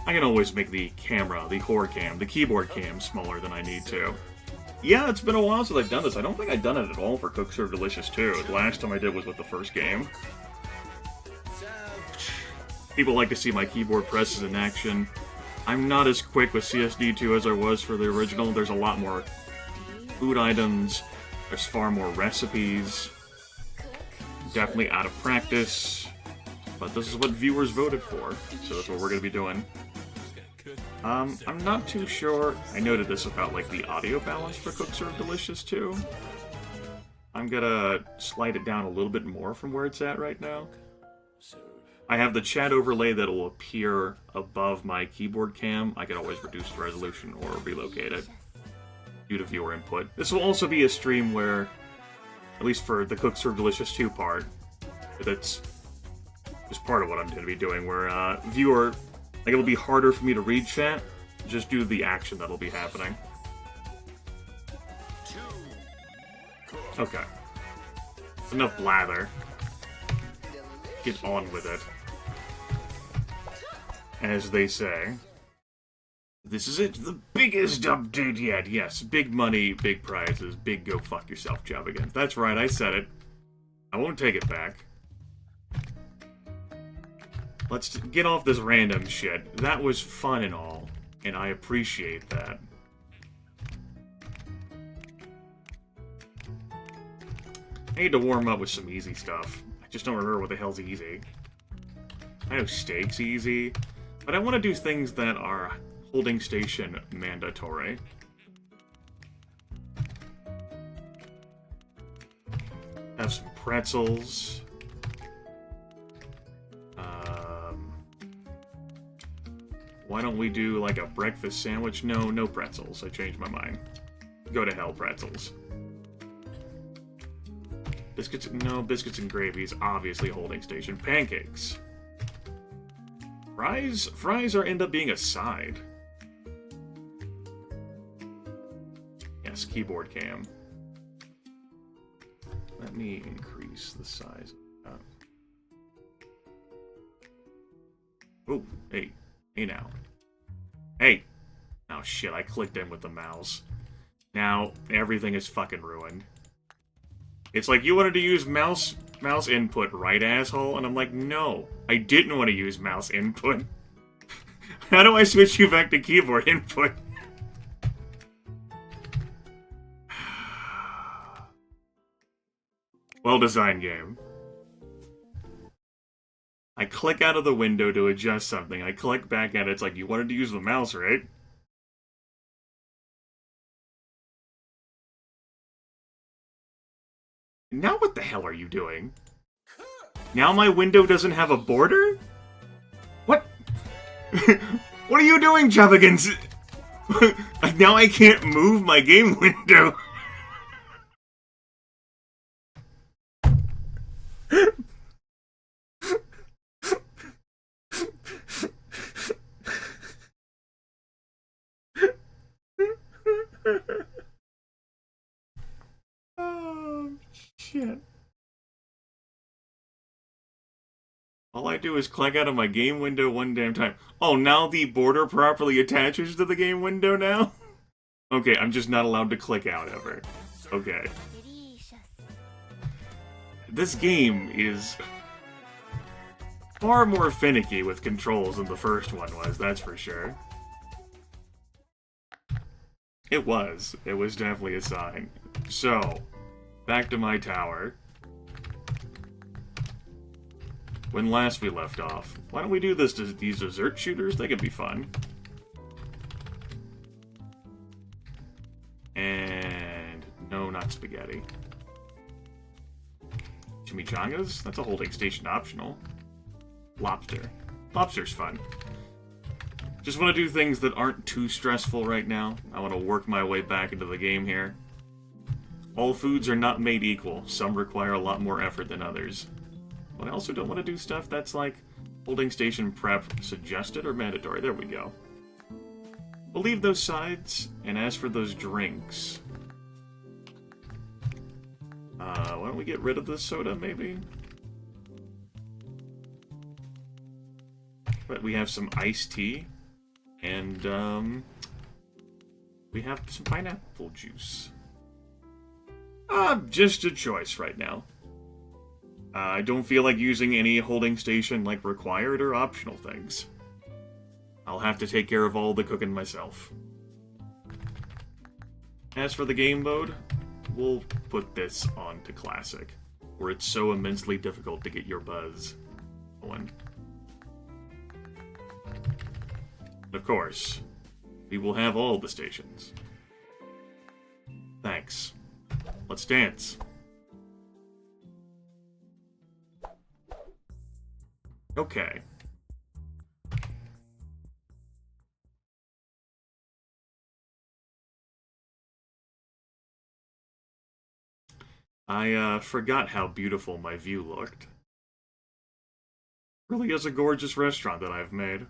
I can always make the camera, the core cam, the keyboard cam smaller than I need to. Yeah, it's been a while since I've done this. I don't think I've done it at all for Cook Serve Delicious 2. The last time I did was with the first game. People like to see my keyboard presses in action. I'm not as quick with CSD2 as I was for the original. There's a lot more food items. There's far more recipes. Definitely out of practice. But this is what viewers voted for, so that's what we're going to be doing. I'm not too sure. I noted this about, like, the audio balance for Cook Serve Delicious 2. I'm gonna slide it down a little bit more from where it's at right now. I have the chat overlay that will appear above my keyboard cam. I can always reduce the resolution or relocate it due to viewer input. This will also be a stream where, at least for the Cook Serve Delicious 2 part, that's just part of what I'm going to be doing, where viewer... Like, it'll be harder for me to read chat, just due to the action that'll be happening. Okay. Enough blather. Get on with it. As they say. This is it, the biggest update yet. Yes, big money, big prizes, big go fuck yourself job again. That's right, I said it. I won't take it back. Let's get off this random shit. That was fun and all, and I appreciate that. I need to warm up with some easy stuff. I just don't remember what the hell's easy. I know steak's easy, but I want to do things that are holding station mandatory. Have some pretzels. Why don't we do, like, a breakfast sandwich? No, no pretzels. I changed my mind. Go to hell, pretzels. Biscuits? No, biscuits and gravy is obviously holding station. Pancakes. Fries? Fries end up being a side. Yes, keyboard cam. Let me increase the size of that. Oh, hey. Hey now. Hey! Oh shit, I clicked in with the mouse. Now, everything is fucking ruined. It's like, you wanted to use mouse input, right, asshole? And I'm like, no, I didn't want to use mouse input. How do I switch you back to keyboard input? Well-designed game. I click out of the window to adjust something. I click back at it. It's like, you wanted to use the mouse, right? Now what the hell are you doing? Now my window doesn't have a border? What? What are you doing, Javigans? Now I can't move my game window. Oh, shit. All I do is click out of my game window one damn time. Oh, now the border properly attaches to the game window now? Okay, I'm just not allowed to click out ever. Okay. This game is far more finicky with controls than the first one was, that's for sure. It was. It was definitely a sign. So, back to my tower. When last we left off. Why don't we do this to these dessert shooters? They could be fun. And no, not spaghetti. Chimichangas? That's a holding station optional. Lobster. Lobster's fun. Just want to do things that aren't too stressful right now. I want to work my way back into the game here. All foods are not made equal. Some require a lot more effort than others. But I also don't want to do stuff that's like holding station prep suggested or mandatory. There we go. We'll leave those sides, and as for those drinks... why don't we get rid of the soda, maybe? But we have some iced tea. And, we have some pineapple juice. Just a choice right now. I don't feel like using any holding station like required or optional things. I'll have to take care of all the cooking myself. As for the game mode, we'll put this on to Classic, where it's so immensely difficult to get your buzz going. Of course, we will have all the stations. Thanks. Let's dance. Okay. I forgot how beautiful my view looked. Really is a gorgeous restaurant that I've made.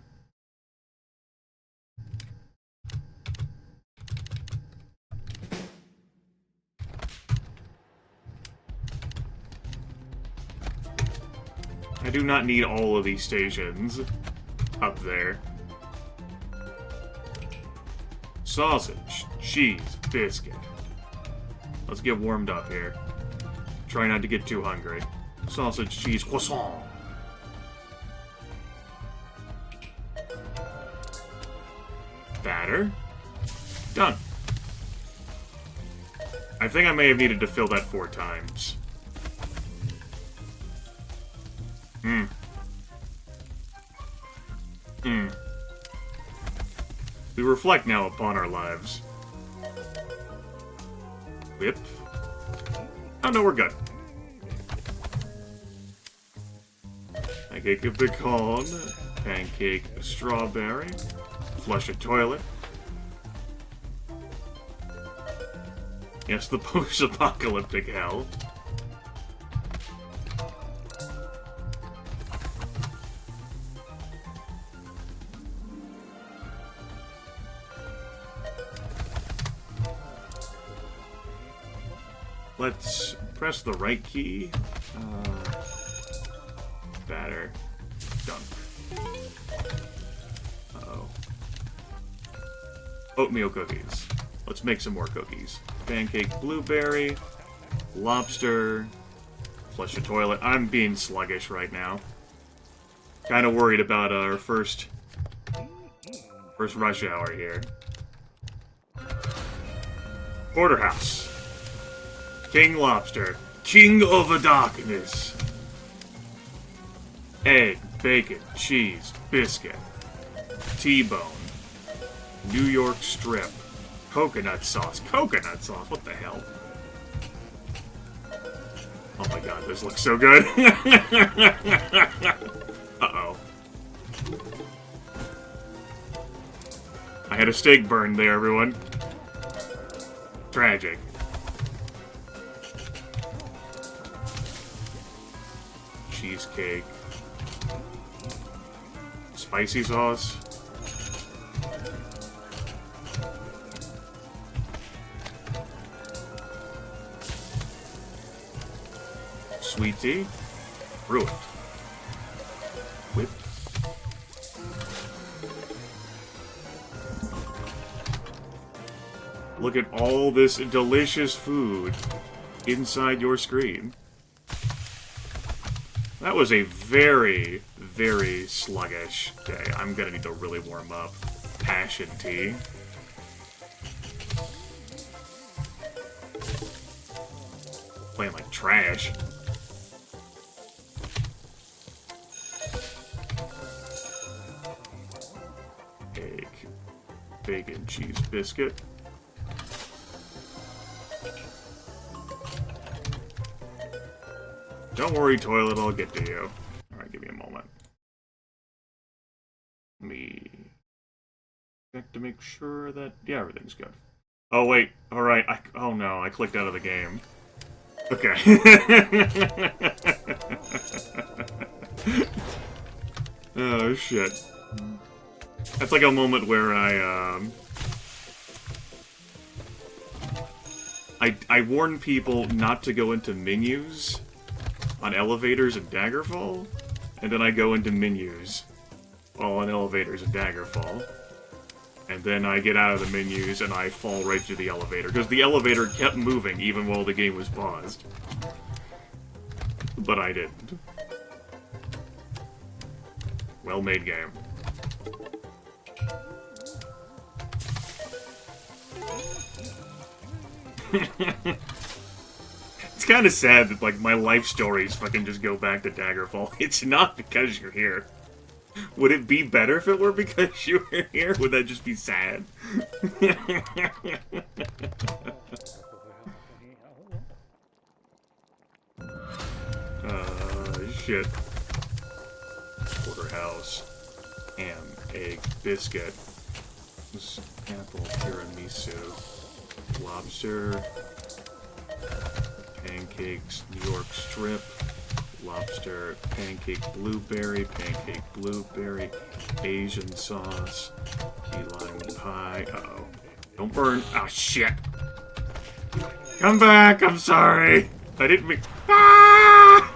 I do not need all of these stations up there. Sausage, cheese, biscuit. Let's get warmed up here. Try not to get too hungry. Sausage, cheese, croissant. Batter. Done. I think I may have needed to fill that 4 times. We reflect now upon our lives. Whip. Oh no, we're good. Pancake of pecan. Pancake of strawberry. Flush a toilet. Yes, the post-apocalyptic hell. Let's press the right key. Batter. Done. Uh-oh. Oatmeal cookies. Let's make some more cookies. Pancake blueberry. Lobster. Flush the toilet. I'm being sluggish right now. Kind of worried about our first rush hour here. Porterhouse. King Lobster. King of the Darkness. Egg, bacon, cheese, biscuit. T-bone. New York strip. Coconut sauce. Coconut sauce? What the hell? Oh my god, this looks so good. Uh-oh. I had a steak burn there, everyone. Tragic. Cheesecake. Spicy sauce. Sweet tea. Brew it. Whip. Look at all this delicious food inside your screen. That was a very, very sluggish day. I'm gonna need to really warm up. Passion tea. Playing like trash. Egg. Bacon cheese biscuit. Don't worry, toilet, I'll get to you. Alright, give me a moment. Let me check to make sure that... yeah, everything's good. Oh, wait. Alright. Oh, no. I clicked out of the game. Okay. Oh, shit. That's like a moment where I warn people not to go into menus on elevators in Daggerfall, and then I go into menus while on elevators in Daggerfall. And then I get out of the menus and I fall right through the elevator, because the elevator kept moving even while the game was paused. But I didn't. Well-made game. It's kind of sad that, like, my life stories fucking just go back to Daggerfall. It's not because you're here. Would it be better if it were because you were here? Would that just be sad? Shit. Porterhouse. Ham, egg, biscuit. Apple tiramisu. Lobster. Pancakes, New York strip. Lobster, pancake blueberry, Asian sauce, key lime pie. Uh-oh. Don't burn. Oh, shit. Come back, I'm sorry. I didn't mean... Ah!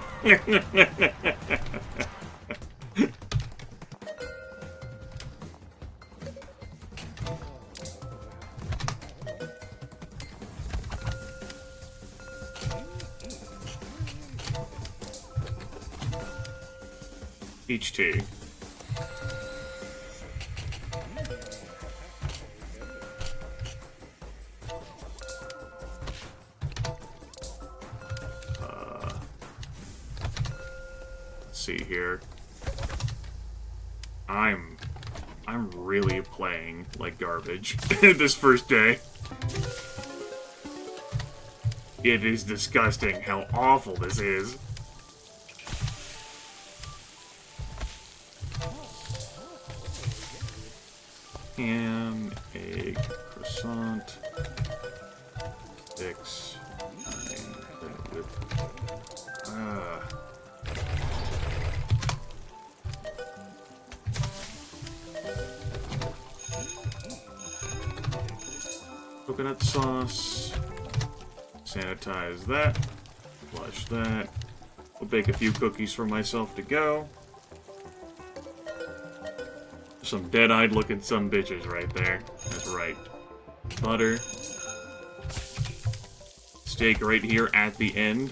HT. Let's see here. I'm really playing like garbage this first day. It is disgusting how awful this is. Ham, egg, croissant, 6, 9, coconut sauce, sanitize that, flush that, we'll bake a few cookies for myself to go. Some dead-eyed looking some bitches right there. That's right. Butter. Steak right here at the end.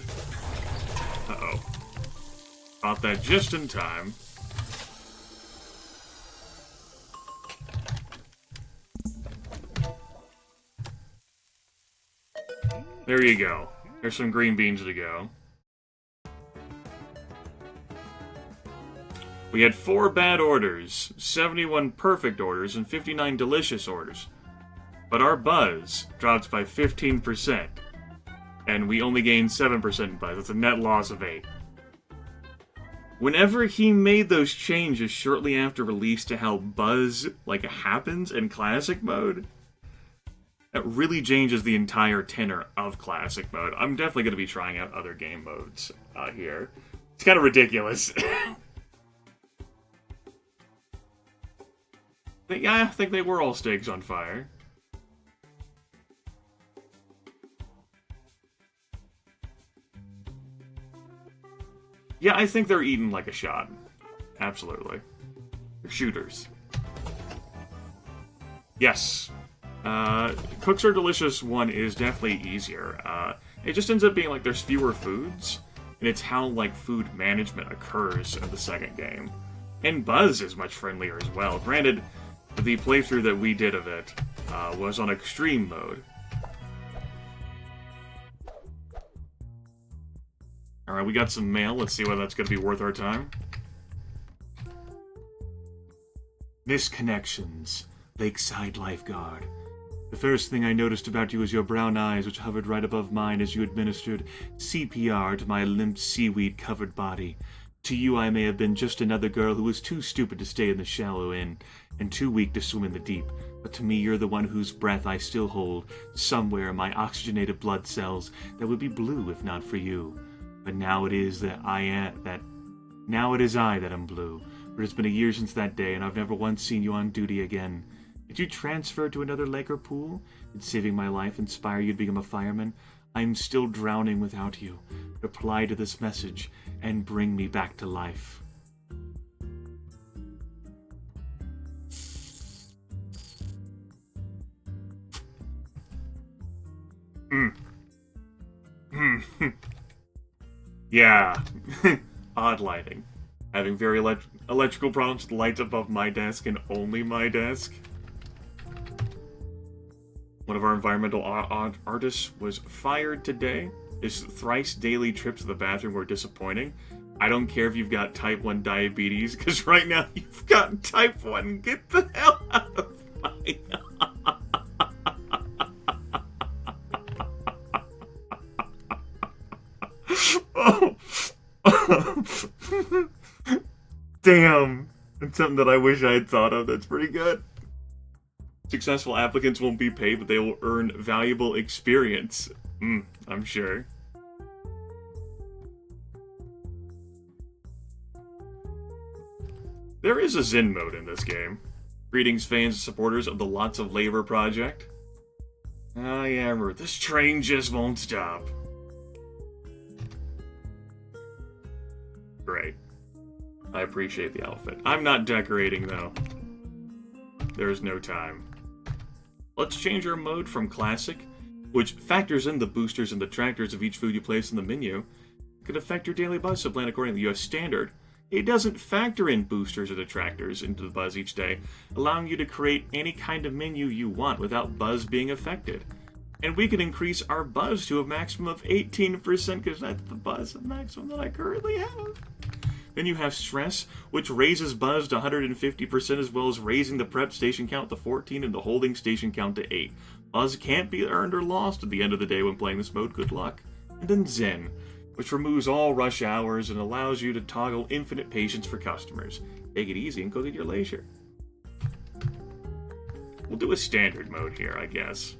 Uh-oh. Caught that just in time. There you go. There's some green beans to go. We had 4 bad orders, 71 perfect orders, and 59 delicious orders. But our buzz dropped by 15%. And we only gained 7% in buzz. That's a net loss of 8. Whenever he made those changes shortly after release to how buzz, like, happens in classic mode, that really changes the entire tenor of classic mode. I'm definitely going to be trying out other game modes here. It's kind of ridiculous. Yeah, I think they were all steaks on fire. Yeah, I think they're eaten like a shot. Absolutely. They're shooters. Yes. Cooks Are Delicious 1 is definitely easier. It just ends up being like there's fewer foods, and it's how, like, food management occurs in the second game. And Buzz is much friendlier as well. Granted, the playthrough that we did of it was on extreme mode. Alright, we got some mail. Let's see whether that's going to be worth our time. Misconnections. Lakeside Lifeguard. The first thing I noticed about you was your brown eyes, which hovered right above mine as you administered CPR to my limp seaweed-covered body. To you, I may have been just another girl who was too stupid to stay in the shallow end, and too weak to swim in the deep. But to me, you're the one whose breath I still hold, somewhere in my oxygenated blood cells, that would be blue if not for you. But now it is I that am blue. For it's been a year since that day, and I've never once seen you on duty again. Did you transfer to another lake or pool? Did saving my life inspire you to become a fireman? I'm still drowning without you. Reply to this message, and bring me back to life. Yeah. Odd lighting. Having very electrical problems with lights above my desk and only my desk. One of our environmental artists was fired today. His thrice daily trips to the bathroom were disappointing. I don't care if you've got type 1 diabetes, because right now you've got type 1. Get the hell out of my... Oh. Damn. That's something that I wish I had thought of. That's pretty good. Successful applicants won't be paid, but they will earn valuable experience. I'm sure. There is a Zen mode in this game. Greetings, fans and supporters of the Lots of Labor project. Ah, yeah, this train just won't stop. Great. I appreciate the outfit. I'm not decorating, though. There's no time. Let's change our mode from Classic, which factors in the boosters and detractors of each food you place in the menu. It could affect your daily buzz, so plan according to the US standard. It doesn't factor in boosters or detractors into the buzz each day, allowing you to create any kind of menu you want without buzz being affected. And we can increase our buzz to a maximum of 18% because that's the buzz maximum that I currently have. Then you have Stress, which raises buzz to 150% as well as raising the prep station count to 14 and the holding station count to 8. Buzz can't be earned or lost at the end of the day when playing this mode, good luck. And then Zen, which removes all rush hours and allows you to toggle infinite patience for customers. Take it easy and cook at your leisure. We'll do a standard mode here, I guess.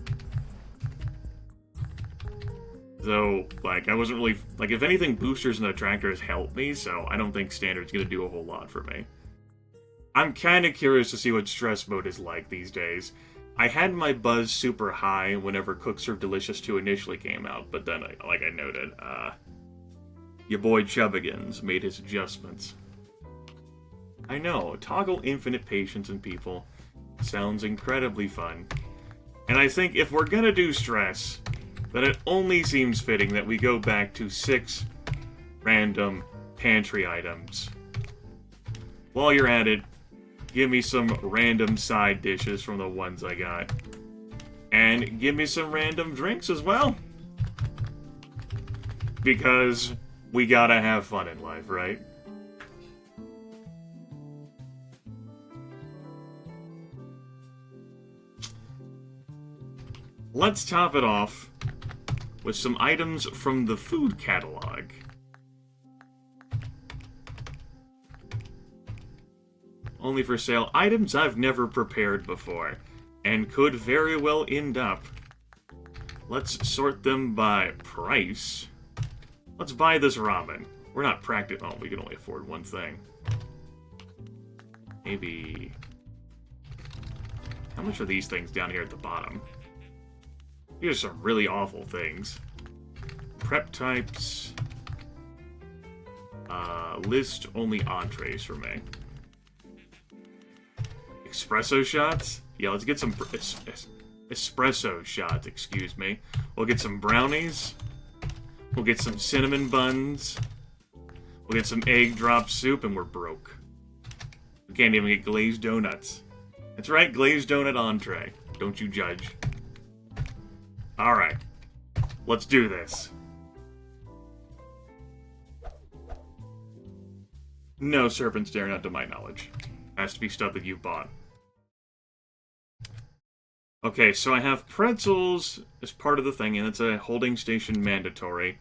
Though, like, I wasn't really... Like, if anything, boosters and detractors help me, so I don't think standard's gonna do a whole lot for me. I'm kinda curious to see what stress mode is like these days. I had my buzz super high whenever Cook Serve Delicious 2 initially came out, but then, like I noted, your boy Chubbigans made his adjustments. I know, toggle infinite patience in people. Sounds incredibly fun. And I think if we're gonna do stress, then it only seems fitting that we go back to 6 random pantry items. While you're at it, give me some random side dishes from the ones I got. And give me some random drinks as well. Because we gotta have fun in life, right? Let's top it off with some items from the food catalog. Only for sale items I've never prepared before, and could very well end up. Let's sort them by price. Let's buy this ramen. We're not practical. Oh, we can only afford one thing. Maybe... How much are these things down here at the bottom? Here's some really awful things. Prep types. List only entrees for me. Espresso shots? Yeah, let's get some espresso shots, excuse me. We'll get some brownies. We'll get some cinnamon buns. We'll get some egg drop soup, and we're broke. We can't even get glazed donuts. That's right, glazed donut entree. Don't you judge. Alright. Let's do this. No serpents dare, not to my knowledge. Has to be stuff that you've bought. Okay, so I have pretzels as part of the thing, and it's a holding station mandatory.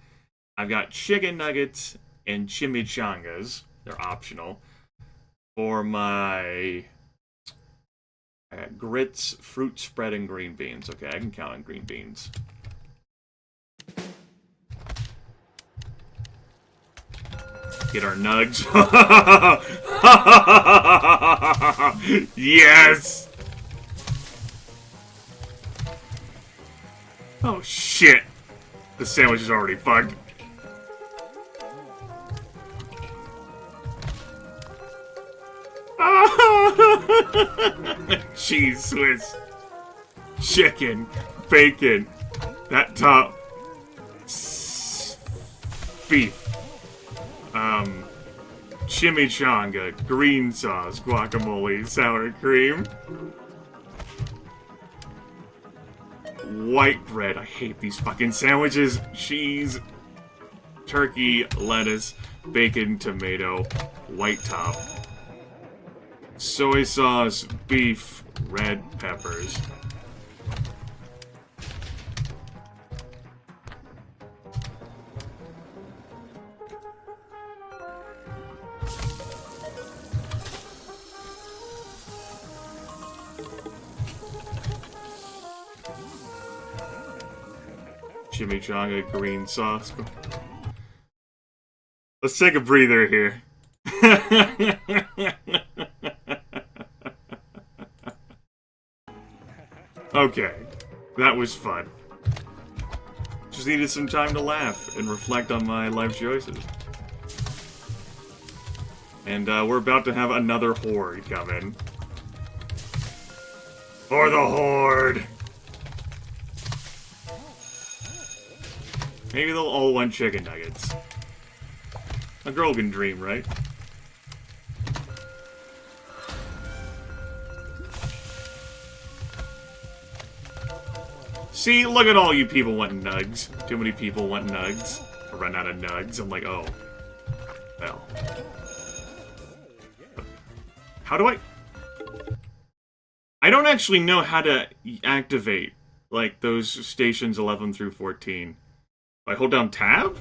I've got chicken nuggets and chimichangas. They're optional. For my grits, fruit spread, and green beans. Okay, I can count on green beans. Get our nugs. Yes! Oh, shit. The sandwich is already fucked. Cheese, Swiss, chicken, bacon, That top... beef. Chimichanga, green sauce, guacamole, sour cream. White bread. I hate these fucking sandwiches. Cheese, turkey, lettuce, bacon, tomato, white top. Soy sauce, beef, red peppers. Chimichanga, green sauce. Let's take a breather here. Okay, that was fun. Just needed some time to laugh and reflect on my life choices. And we're about to have another horde come in. For the horde! Maybe they'll all want chicken nuggets. A girl can dream, right? See, look at all you people wanting nugs. Too many people want nugs. I run out of nugs. I'm like, oh. Well. How do I... I don't actually know how to activate, like, those stations 11 through 14. I hold down tab?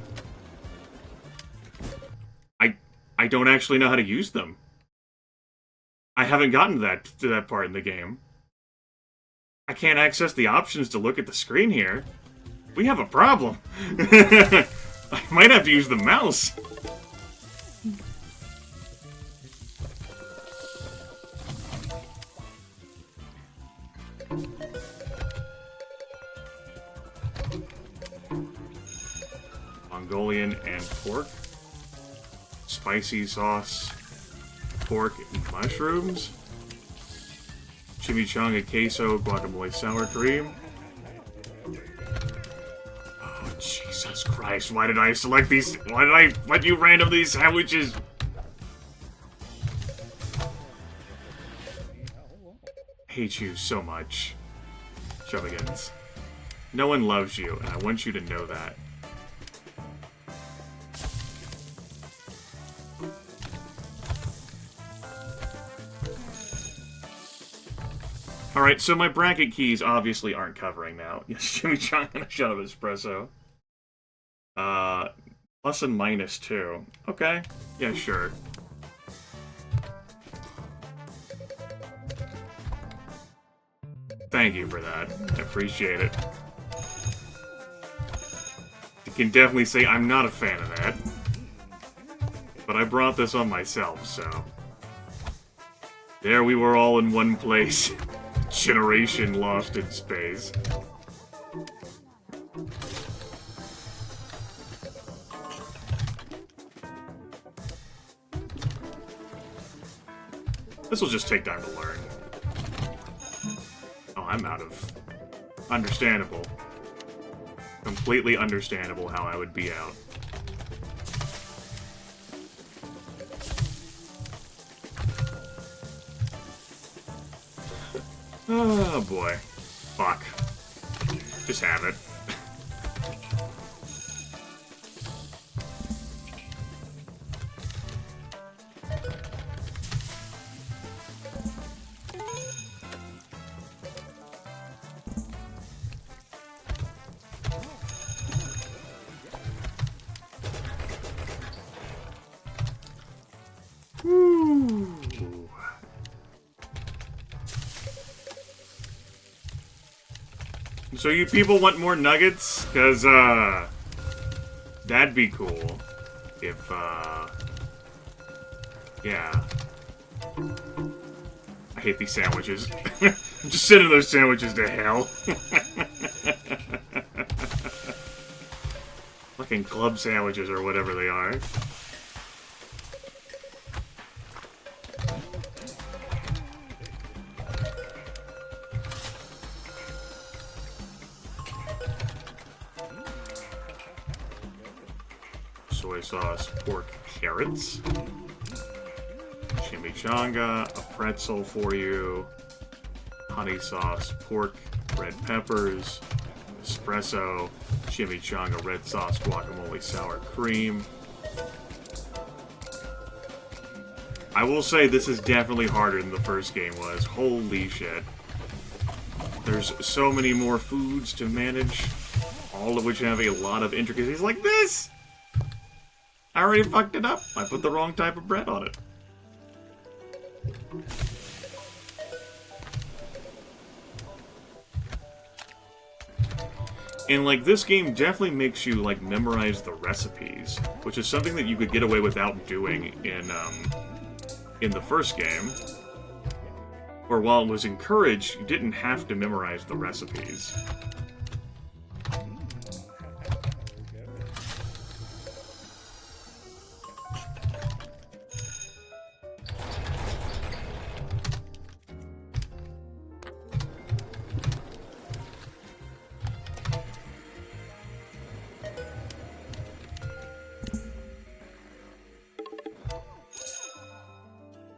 I don't actually know how to use them. I haven't gotten to that part in the game. I can't access the options to look at the screen here. We have a problem. I might have to use the mouse. Mongolian and pork. Spicy sauce. Pork and mushrooms. Chimichanga, queso, guacamole, sour cream. Oh, Jesus Christ. Why did I select these? Why do you random these sandwiches? I hate you so much. Shovigans. No one loves you, and I want you to know that. Alright, so my bracket keys obviously aren't covering now. Yes, chimichanga and a shot of espresso. Plus and minus 2. Okay. Yeah, sure. Thank you for that. I appreciate it. You can definitely say I'm not a fan of that. But I brought this on myself, so... There we were all in one place. Generation lost in space. This will just take time to learn. Oh, I'm out of... Understandable. Completely understandable how I would be out. Oh boy. Fuck. Just have it. So you people want more nuggets? Cause, that'd be cool. If, yeah. I hate these sandwiches. I'm just sending those sandwiches to hell. Fucking club sandwiches or whatever they are. soy sauce, pork, carrots, chimichanga, a pretzel for you, honey sauce, pork, red peppers, espresso, chimichanga, red sauce, guacamole, sour cream. I will say this is definitely harder than the first game was. Holy shit. There's so many more foods to manage, all of which have a lot of intricacies like this! I already fucked it up. I put the wrong type of bread on it. And, like, this game definitely makes you, like, memorize the recipes, which is something that you could get away without doing in the first game. Or while it was encouraged, you didn't have to memorize the recipes.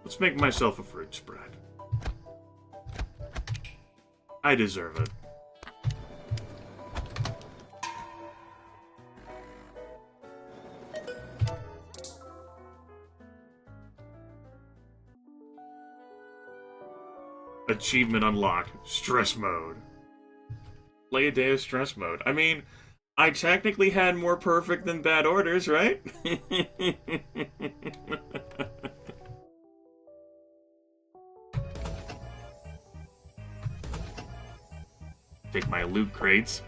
Let's make myself a fruit spread. I deserve it. Achievement unlocked. Stress mode. Play a day of stress mode. I mean, I technically had more perfect than bad orders, right? Take my loot crates.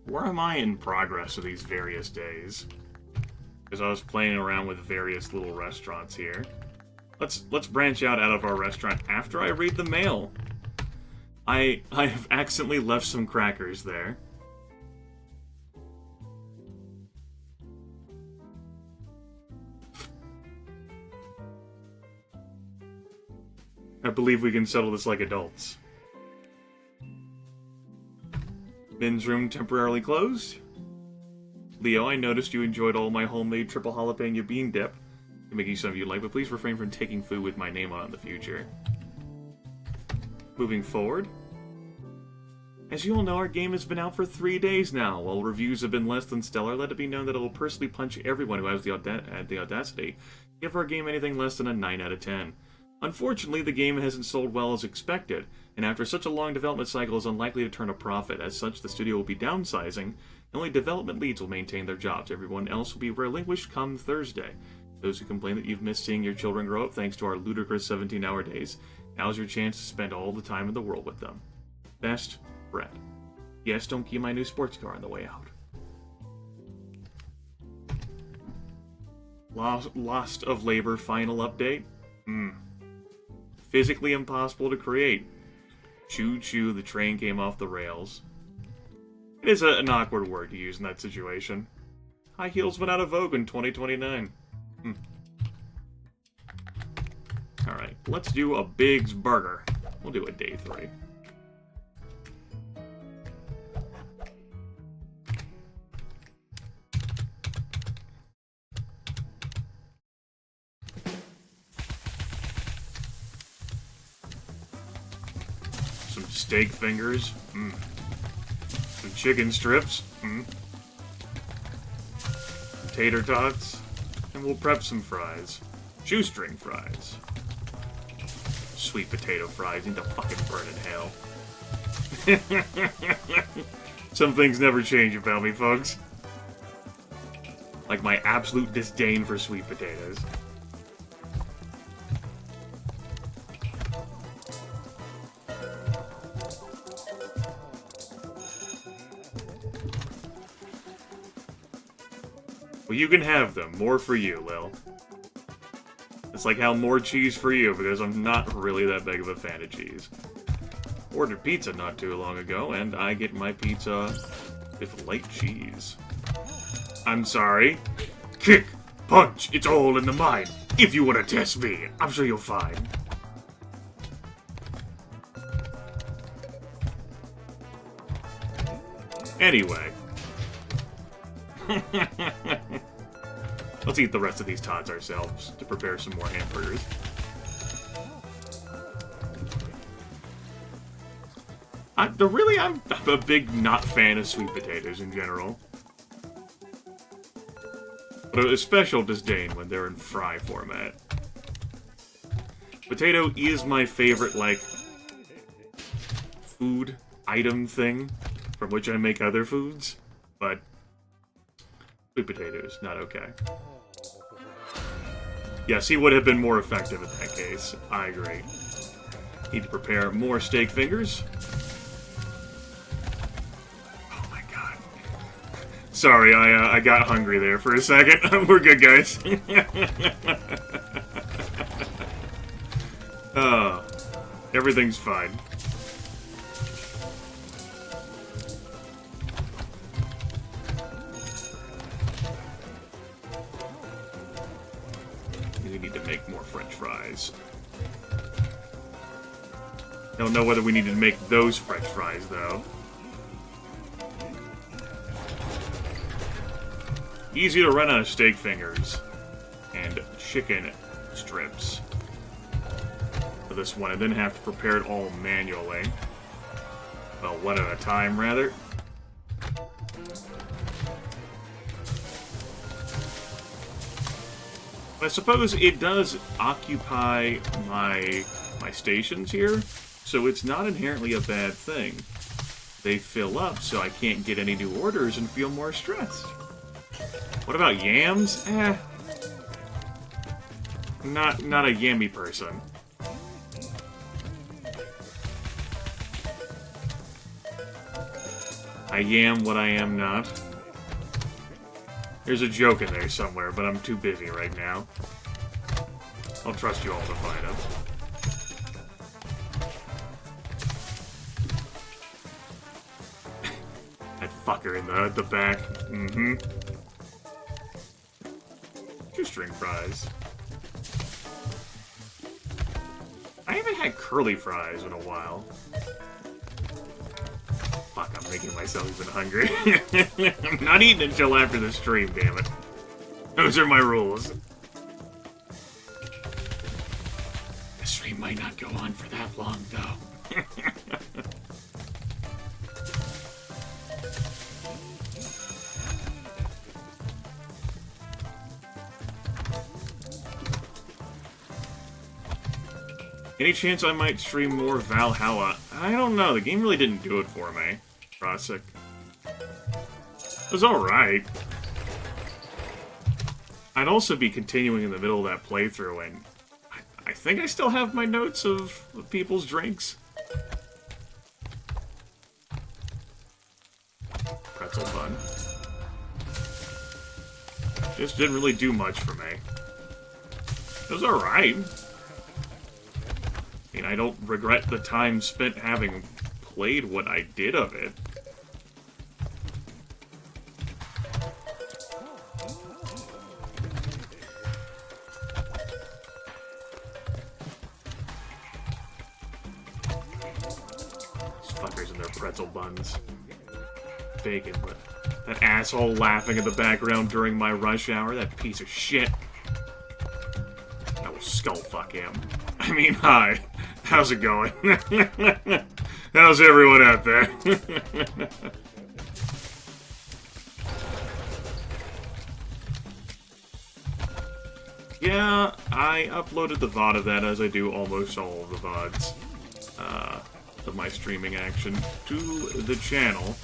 Where am I in progress of these various days? Because I was playing around with various little restaurants here. Let's branch out of our restaurant after I read the mail. I have accidentally left some crackers there. I believe we can settle this like adults. Men's room temporarily closed. Leo, I noticed you enjoyed all my homemade triple jalapeno bean dip. I'm making some of you like, but please refrain from taking food with my name on it in the future. Moving forward. As you all know, our game has been out for 3 days now. While reviews have been less than stellar, let it be known that I will personally punch everyone who has the audacity to give our game anything less than a 9 out of 10. Unfortunately, the game hasn't sold well as expected, and after such a long development cycle is unlikely to turn a profit. As such, the studio will be downsizing, and only development leads will maintain their jobs. Everyone else will be relinquished come Thursday. Those who complain that you've missed seeing your children grow up thanks to our ludicrous 17-hour days, now's your chance to spend all the time in the world with them. Best, Brett. Yes, don't keep my new sports car on the way out. Lost of Labor final update? Physically impossible to create. Choo-choo, the train came off the rails. It is an awkward word to use in that situation. High heels went out of vogue in 2029. Alright, let's do a Big's Burger. We'll do a day 3. Some steak fingers. Some chicken strips. Tater tots. And we'll prep some fries. Shoestring fries. Sweet potato fries. Need to fucking burn in hell. Some things never change about me, folks. Like my absolute disdain for sweet potatoes. Well, you can have them. More for you, Lil. It's like how more cheese for you, because I'm not really that big of a fan of cheese. Ordered pizza not too long ago, and I get my pizza with light cheese. I'm sorry. Kick, punch, it's all in the mind. If you want to test me, I'm sure you'll find. Anyway. Let's eat the rest of these tots ourselves to prepare some more hamburgers. I'm a big not fan of sweet potatoes in general. But a special disdain when they're in fry format. Potato is my favorite, like, food item thing from which I make other foods, but sweet potatoes, not okay. Yes, he would have been more effective in that case. I agree. Need to prepare more steak fingers. Oh my god. Sorry, I got hungry there for a second. We're good, guys. Everything's fine. We need to make more French fries. Don't know whether we need to make those French fries, though. Easy to run out of steak fingers and chicken strips for this one. I didn't have to prepare it all manually. Well, one at a time, rather. I suppose it does occupy my stations here, so it's not inherently a bad thing. They fill up, so I can't get any new orders and feel more stressed. What about yams? Not a yammy person. I yam what I am not. There's a joke in there somewhere, but I'm too busy right now. I'll trust you all to find it. That fucker in the back. Mm-hmm. Shoestring fries. I haven't had curly fries in a while. Fuck, I'm making myself even hungry. I'm not eating until after the stream, damn it. Those are my rules. The stream might not go on for that long, though. Any chance I might stream more Valhalla? I don't know, the game really didn't do it for me. Rosic. It was alright. I'd also be continuing in the middle of that playthrough, and I think I still have my notes of people's drinks. Pretzel bun. Just didn't really do much for me. It was alright. I mean, I don't regret the time spent having played what I did of it. These fuckers and their pretzel buns. Bacon, but that asshole laughing in the background during my rush hour, that piece of shit. I will skull fuck him. I mean, hi. How's it going? How's everyone out there? Yeah, I uploaded the VOD of that, as I do almost all of the VODs of my streaming action, to the channel,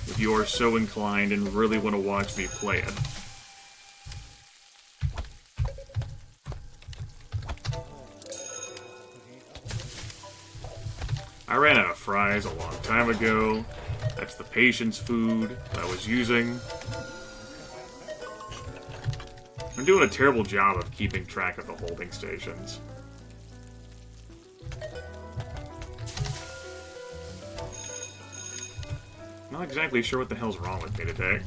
if you are so inclined and really want to watch me play it. I ran out of fries a long time ago. That's the patient's food that I was using. I'm doing a terrible job of keeping track of the holding stations. Not exactly sure what the hell's wrong with me today.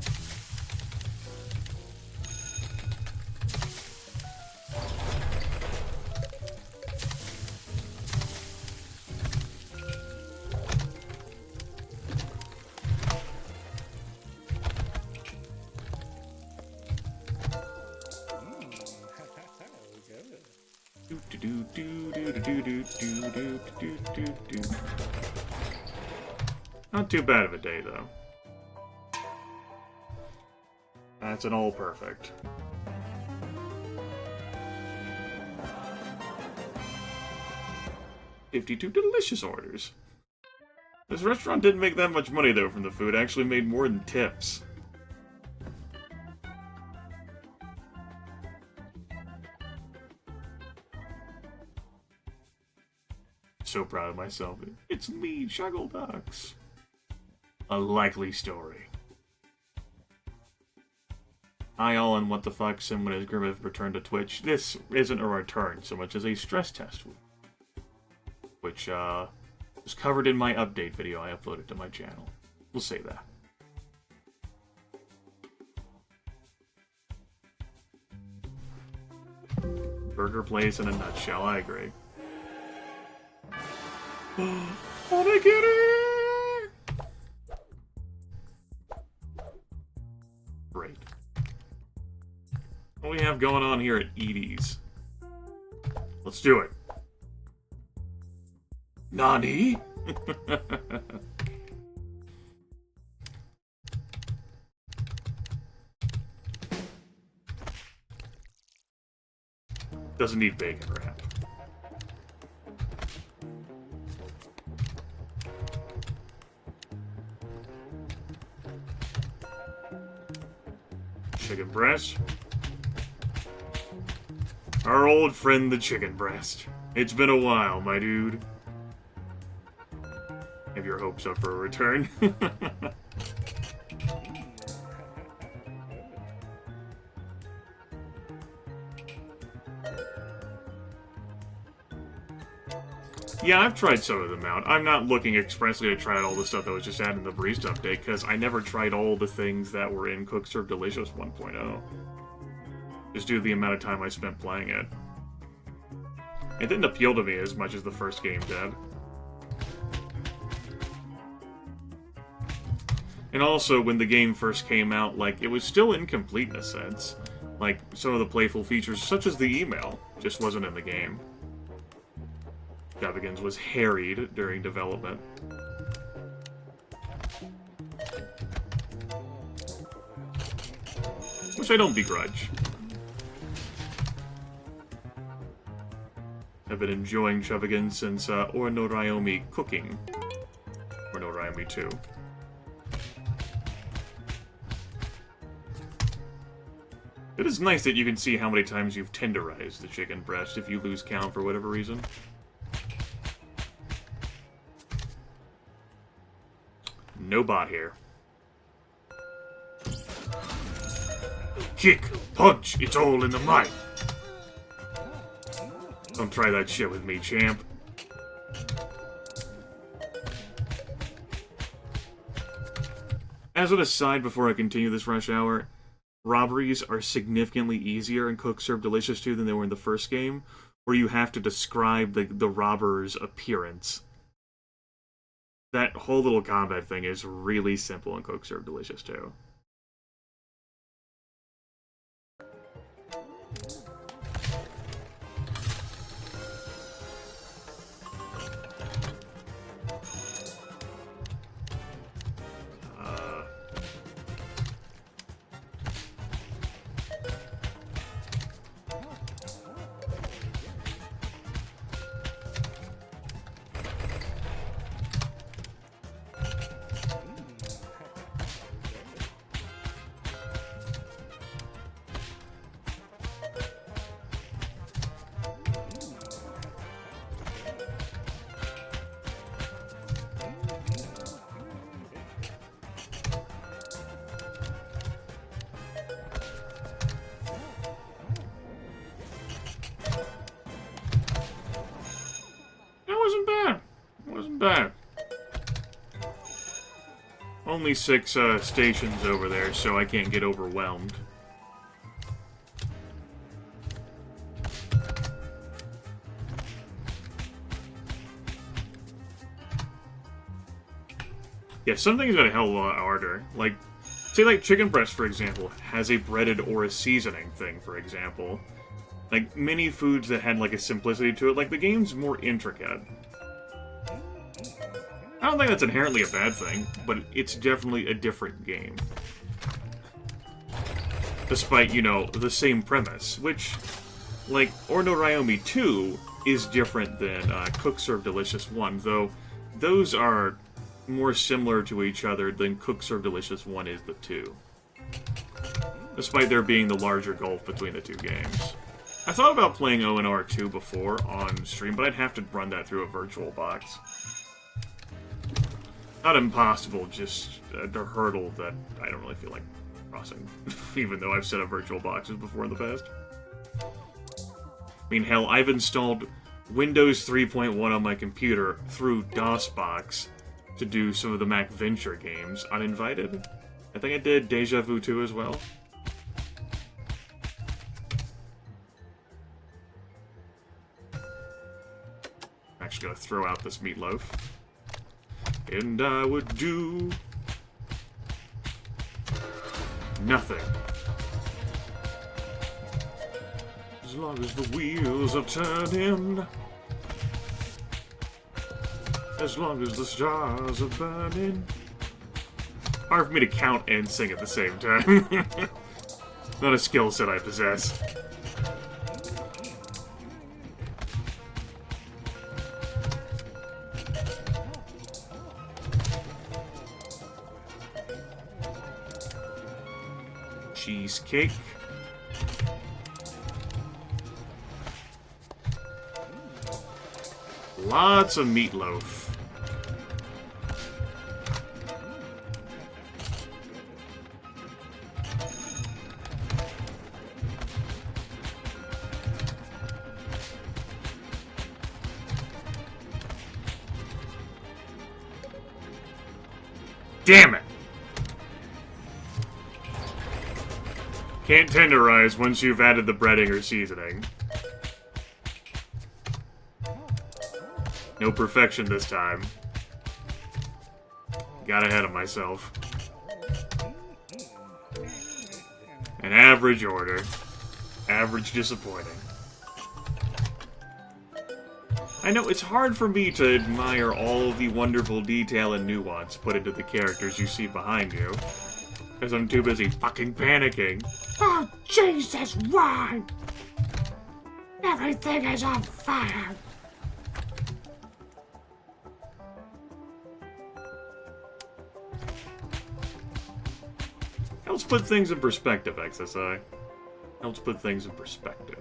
Not too bad of a day, though. That's an all perfect. $52 delicious orders. This restaurant didn't make that much money, though, from the food. It actually made more than tips. So proud of myself. It's me, Shuggleducks. A likely story. Hi all, and what the fuck, Simon as Grimith returned to Twitch. This isn't a return so much as a stress test week, which was covered in my update video I uploaded to my channel. We'll say that. Burger place in a nutshell, I agree. Oh, I get it! Great. What do we have going on here at Edie's? Let's do it. Nani? Doesn't need bacon wrap. Chicken breast. Our old friend, the chicken breast. It's been a while, my dude. Have your hopes up for a return. Yeah, I've tried some of them out. I'm not looking expressly to try out all the stuff that was just added in the Barista update, because I never tried all the things that were in Cook Serve Delicious 1.0. Just due to the amount of time I spent playing it. It didn't appeal to me as much as the first game did. And also, when the game first came out, like, it was still incomplete in a sense. Like, some of the playful features, such as the email, just wasn't in the game. Shovigans was harried during development. Which I don't begrudge. I've been enjoying Shovigans since Orno Ryomi Cooking. Orno Ryomi 2. It is nice that you can see how many times you've tenderized the chicken breast if you lose count for whatever reason. No bot here. Kick! Punch! It's all in the mind! Don't try that shit with me, champ. As an aside before I continue this rush hour, robberies are significantly easier in Cook Serve Delicious 2 than they were in the first game, where you have to describe the robber's appearance. That whole little combat thing is really simple in Cook Serve Delicious 2. Bad. Only 6 stations over there, so I can't get overwhelmed. Yeah, some things got a hell of a lot harder. Like, say like chicken breast, for example, has a breaded or a seasoning thing, for example. Like, mini foods that had, like, a simplicity to it. Like, the game's more intricate. I don't think that's inherently a bad thing, but it's definitely a different game. Despite, you know, the same premise, which, like, Orno Ryomi 2 is different than Cook Serve Delicious 1, though those are more similar to each other than Cook Serve Delicious 1 is the 2. Despite there being the larger gulf between the two games. I thought about playing ONR 2 before on stream, but I'd have to run that through a virtual box. Not impossible, just a hurdle that I don't really feel like crossing. Even though I've set up virtual boxes before in the past. I mean, hell, I've installed Windows 3.1 on my computer through DOSBox to do some of the Mac Venture games uninvited. I think I did Deja Vu 2 as well. I'm actually gonna throw out this meatloaf. And I would do nothing. As long as the wheels are turning. As long as the stars are burning. Hard for me to count and sing at the same time. Not a skill set I possess. Cheesecake. Lots of meatloaf. Damn it! Can't tenderize once you've added the breading or seasoning. No perfection this time. Got ahead of myself. An average order. Average disappointing. I know, it's hard for me to admire all the wonderful detail and nuance put into the characters you see behind you. Because I'm too busy fucking panicking. Oh, Jesus, why? Everything is on fire. Helps put things in perspective, XSI. Helps put things in perspective.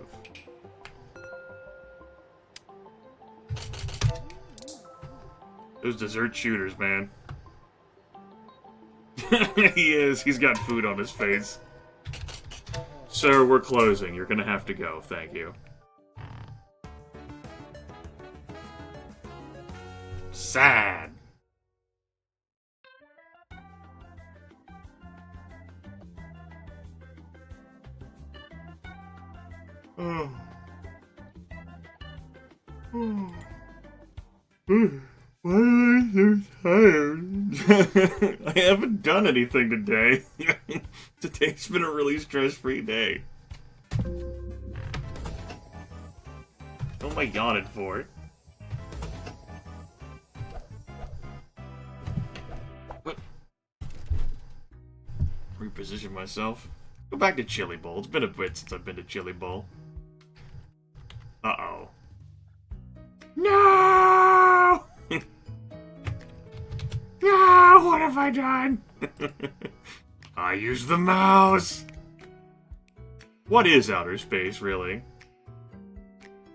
Those dessert shooters, man. He is. He's got food on his face. Sir, we're closing. You're gonna have to go. Thank you. Sad. Oh. Oh. Why am I so tired? I haven't done anything today. Today's been a really stress-free day. What am I yawning for? What? Reposition myself. Go back to Chili Bowl. It's been a bit since I've been to Chili Bowl. Uh-oh. No! No, what have I done? I use the mouse! What is outer space, really?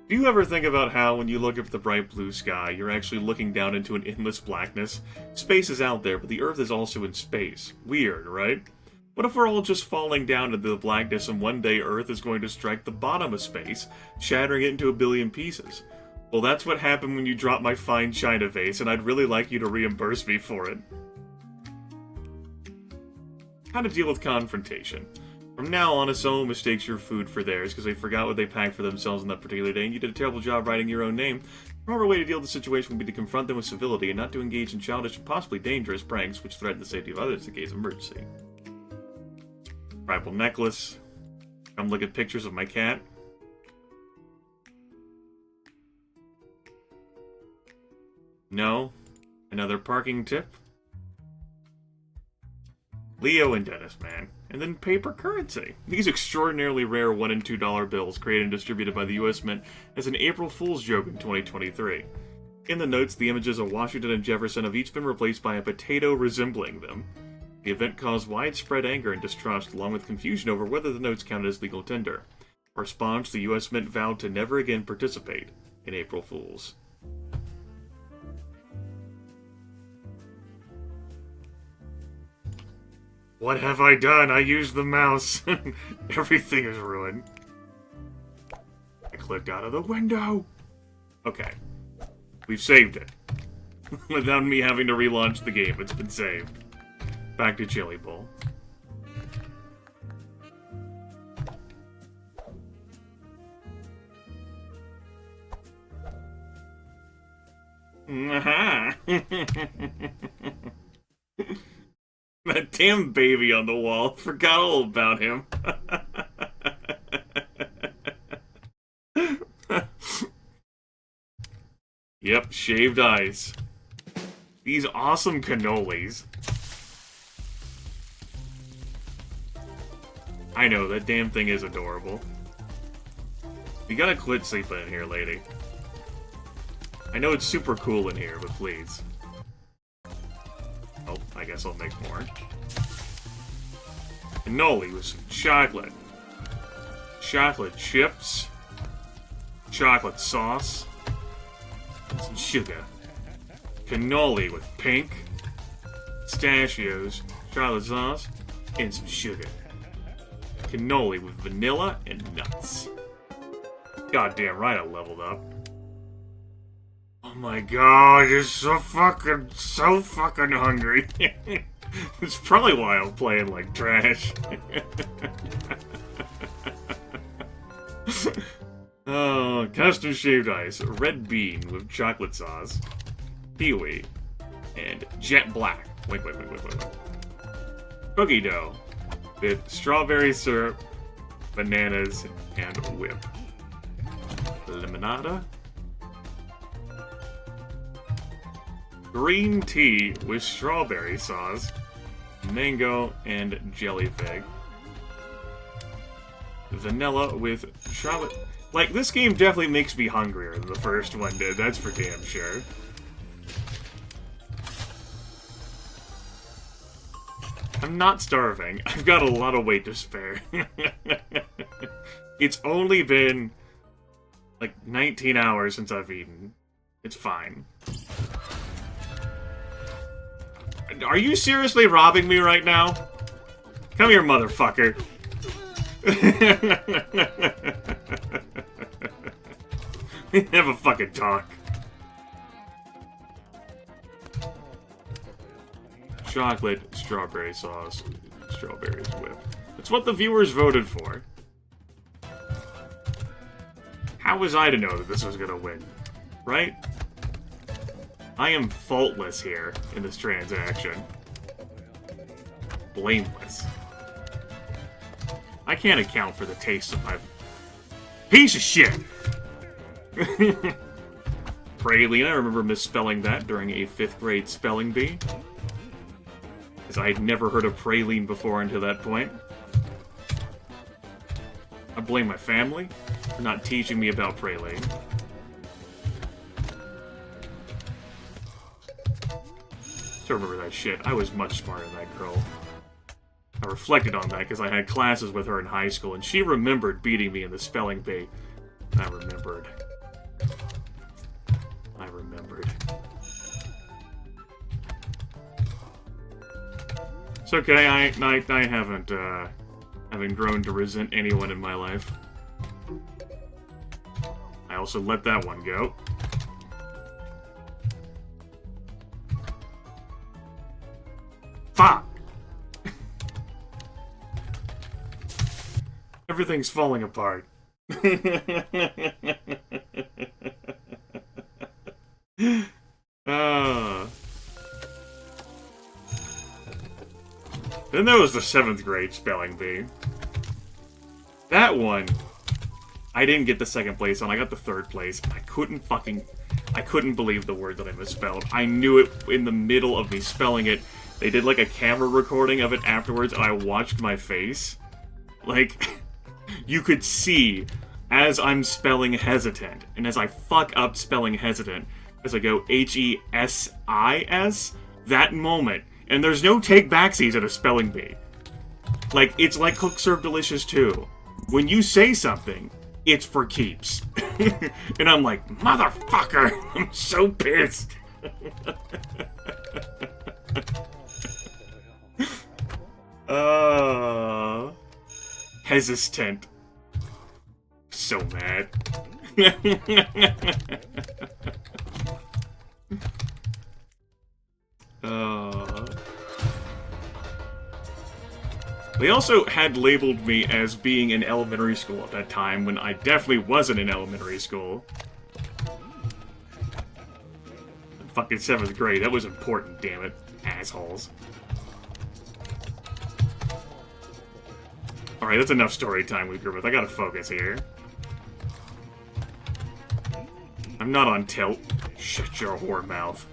Do you ever think about how, when you look up at the bright blue sky, you're actually looking down into an endless blackness? Space is out there, but the Earth is also in space. Weird, right? What if we're all just falling down into the blackness and one day Earth is going to strike the bottom of space, shattering it into a billion pieces? Well, that's what happened when you dropped my fine china vase, and I'd really like you to reimburse me for it. How to deal with confrontation. From now on, if someone mistakes your food for theirs because they forgot what they packed for themselves on that particular day and you did a terrible job writing your own name, the proper way to deal with the situation would be to confront them with civility and not to engage in childish and possibly dangerous pranks which threaten the safety of others in case of emergency. Tribal necklace. Come look at pictures of my cat. No. Another parking tip. Leo and Dennis, man. And then paper currency. These extraordinarily rare $1 and $2 bills created and distributed by the U.S. Mint as an April Fool's joke in 2023. In the notes, the images of Washington and Jefferson have each been replaced by a potato resembling them. The event caused widespread anger and distrust, along with confusion over whether the notes counted as legal tender. In response, the U.S. Mint vowed to never again participate in April Fools. What have I done? I used the mouse. Everything is ruined. I clicked out of the window. Okay. We've saved it. Without me having to relaunch the game, it's been saved. Back to Chili Bowl. That damn baby on the wall. Forgot all about him. Yep, shaved eyes. These awesome cannolis. I know, that damn thing is adorable. You gotta quit sleeping in here, lady. I know it's super cool in here, but please. Oh, I guess I'll make more. Cannoli with some chocolate. Chocolate chips. Chocolate sauce. And some sugar. Cannoli with pink. Pistachios. Chocolate sauce. And some sugar. Cannoli with vanilla and nuts. Goddamn right I leveled up. Oh my god, you're so fucking hungry. It's probably why I'm playing like trash. Oh, custom shaved ice, red bean with chocolate sauce, kiwi, and jet black. Wait. Cookie dough with strawberry syrup, bananas, and whip. Limonada. Green tea with strawberry sauce, mango, and jelly fig. Vanilla with chocolate. Like, this game definitely makes me hungrier than the first one did, that's for damn sure. I'm not starving. I've got a lot of weight to spare. It's only been, like, 19 hours since I've eaten. It's fine. Are you seriously robbing me right now? Come here, motherfucker. Have a fucking talk. Chocolate, strawberry sauce, strawberries whip. That's what the viewers voted for. How was I to know that this was gonna win? Right? I am faultless here in this transaction. Blameless. I can't account for the taste of my... Piece of shit! Praline, I remember misspelling that during a 5th grade spelling bee. Because I had never heard of praline before until that point. I blame my family for not teaching me about praline. To remember that shit. I was much smarter than that girl. I reflected on that because I had classes with her in high school, and she remembered beating me in the spelling bee. I remembered. It's okay. I haven't grown to resent anyone in my life. I also let that one go. Fuck! Everything's falling apart. Then there was the 7th grade spelling bee. That one, I didn't get the 2nd place on. I got the 3rd place. I couldn't fucking... I couldn't believe the word that I misspelled. I knew it in the middle of me spelling it. They did like a camera recording of it afterwards, and I watched my face. Like, you could see as I'm spelling hesitant, and as I fuck up spelling hesitant, as I go H-E-S-I-S, that moment, and there's no take backsies at a spelling bee. Like, it's like Cook Serve Delicious too. When you say something, it's for keeps. And I'm like, motherfucker, I'm so pissed. Hesitant. So mad. They also had labeled me as being in elementary school at that time, when I definitely wasn't in elementary school. Fucking 7th grade, that was important, damn it. Assholes. Alright, that's enough story time with Grimith. I gotta focus here. I'm not on tilt. Shut your whore mouth.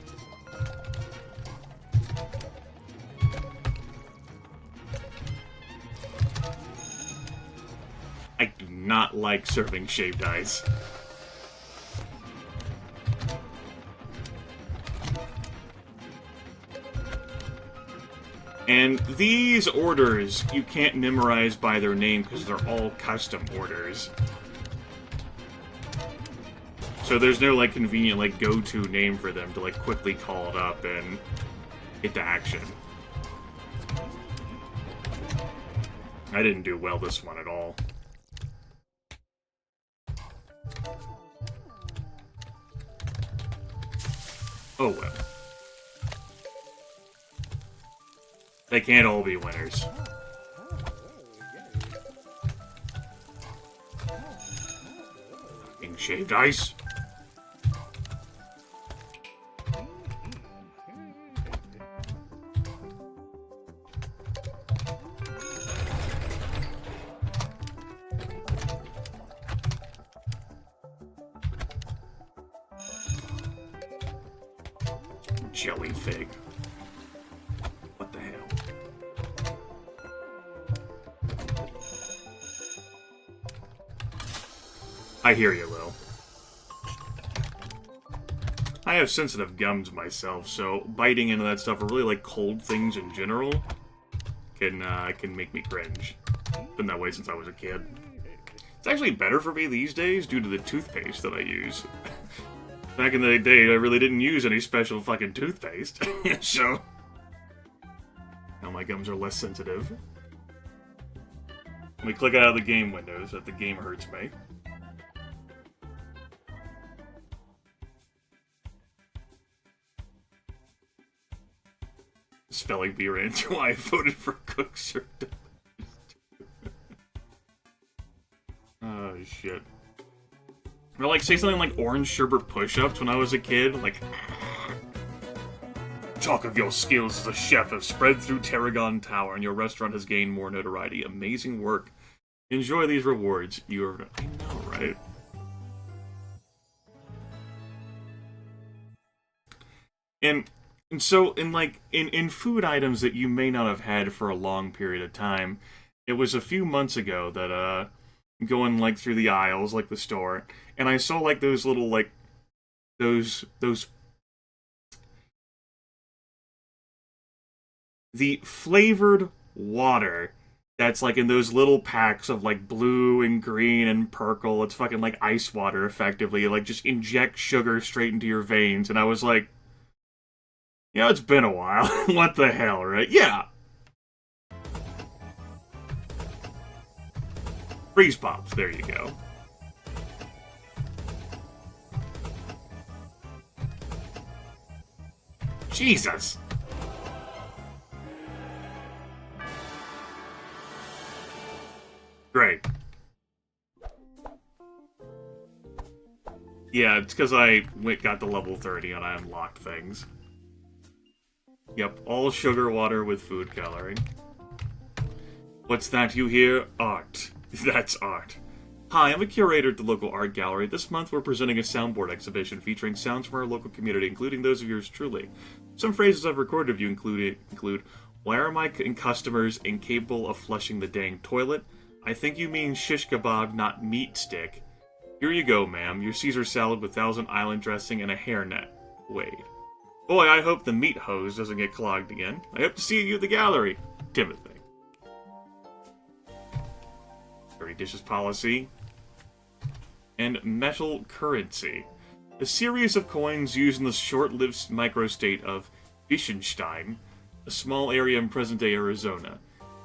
I do not like serving shaved ice. And these orders, you can't memorize by their name because they're all custom orders. So there's no, like, convenient, like, go-to name for them to, like, quickly call it up and get to action. I didn't do well this one at all. Oh well. They can't all be winners. Fucking shaved ice. Jelly fig. What the hell? I hear you, Lil. I have sensitive gums myself, so biting into that stuff, or really like cold things in general, can make me cringe. Been that way since I was a kid. It's actually better for me these days due to the toothpaste that I use. Back in the day, I really didn't use any special fucking toothpaste, so now my gums are less sensitive. Let me click out of the game window so that the game hurts me. Spelling bee ran through why I voted for Cook Serve Delicious. Oh, shit. Or, like, say something like orange sherbet push-ups when I was a kid, like... Talk of your skills as a chef have spread through Tarragon Tower, and your restaurant has gained more notoriety. Amazing work. Enjoy these rewards. You are... I know, right? And so, in food items that you may not have had for a long period of time, it was a few months ago that, going, like, through the aisles, like, the store, and I saw, like, those little, like, those... The flavored water that's, like, in those little packs of, like, blue and green and purple. It's fucking, like, ice water, effectively. Like, just inject sugar straight into your veins, and I was like... Yeah, it's been a while. What the hell, right? Yeah! Freeze Pops, there you go. Jesus! Great. Yeah, it's because I got to level 30 and I unlocked things. Yep, all sugar water with food coloring. What's that you hear? Art. That's art. Hi, I'm a curator at the local art gallery. This month we're presenting a soundboard exhibition featuring sounds from our local community, including those of yours truly. Some phrases I've recorded of you include why are my customers incapable of flushing the dang toilet? I think you mean shish kebab, not meat stick. Here you go, ma'am. Your Caesar salad with Thousand Island dressing and a hairnet. Wade. Boy, I hope the meat hose doesn't get clogged again. I hope to see you at the gallery. Timothy. Dirty dishes policy. And metal currency. A series of coins used in the short-lived microstate of Wittgenstein, a small area in present-day Arizona.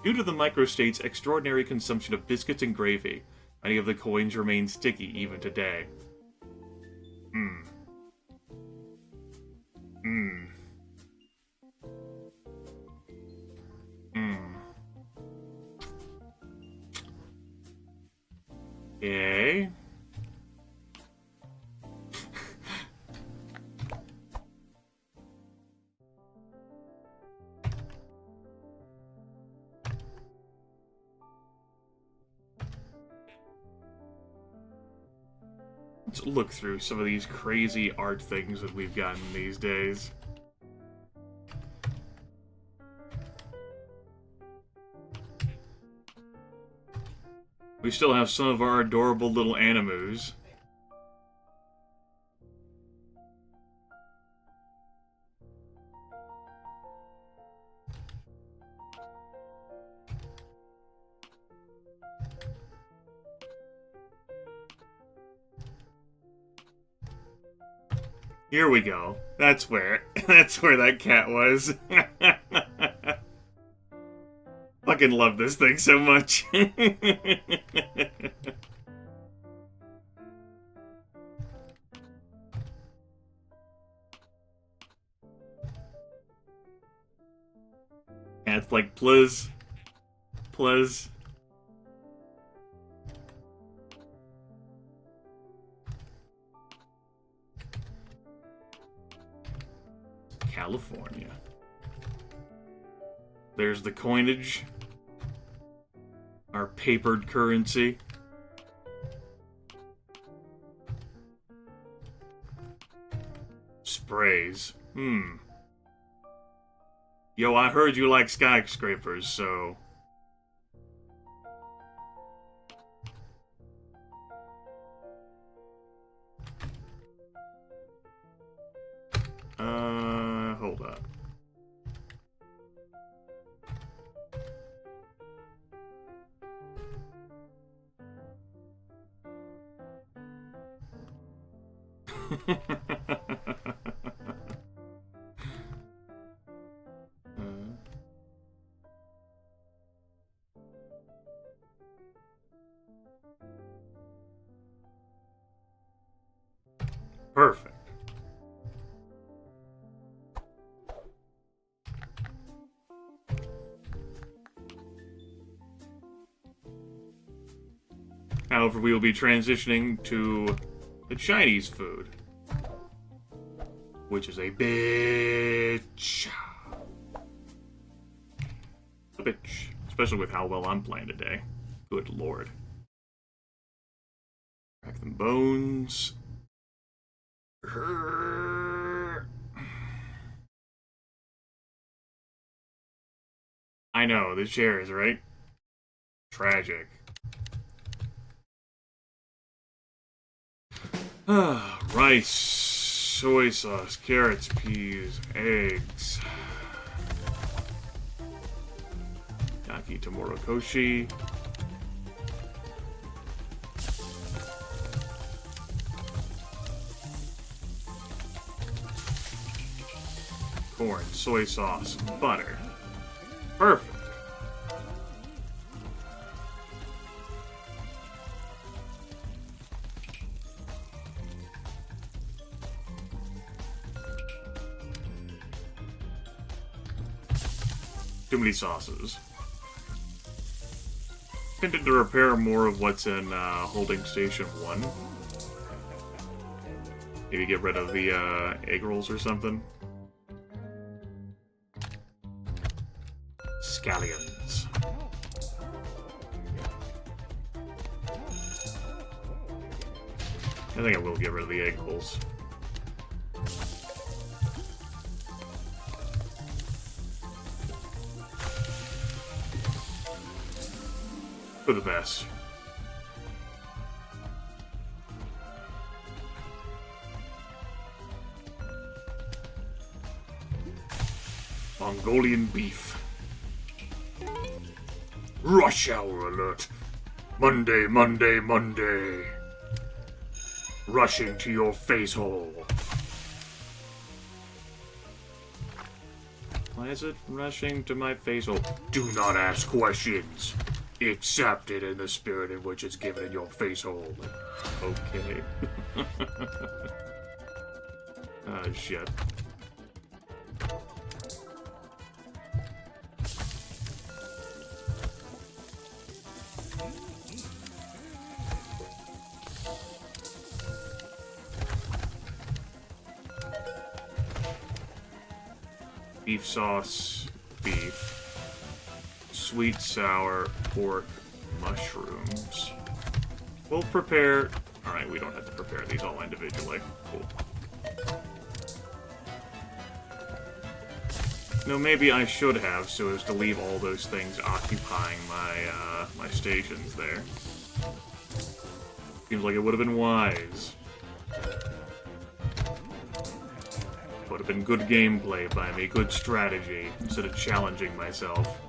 Due to the microstate's extraordinary consumption of biscuits and gravy, many of the coins remain sticky even today. Okay. Let's look through some of these crazy art things that we've gotten these days. We still have some of our adorable little animus. Here we go. That's where that cat was. Fucking love this thing so much. Cat's like, please. Please. California. There's the coinage. Our papered currency. Sprays. Yo, I heard you like skyscrapers, so... hold up. Perfect. However, we will be transitioning to the Chinese food, which is a bitch. A bitch. Especially with how well I'm playing today. Good lord. Crack them bones. I know, the chairs, right? Tragic. Rice, soy sauce, carrots, peas, eggs. Yaki Tomorokoshi. Corn, soy sauce, butter. Perfect. Too many sauces. Tempted to repair more of what's in holding station 1. Maybe get rid of the egg rolls or something. Scallions. I think I will get rid of the egg holes. For the best. Mongolian beef. Rush hour alert. Monday, Monday, Monday. Rushing to your face hole. Why is it rushing to my face hole? Do not ask questions. Accept it in the spirit in which it's given in your face hole. Okay. Shit. Beef sauce, beef, sweet sour, pork, mushrooms. We'll prepare... Alright, we don't have to prepare these all individually. Cool. No, maybe I should have, so as to leave all those things occupying my, my stations there. Seems like it would have been wise. Would have been good gameplay by me, good strategy, instead of challenging myself.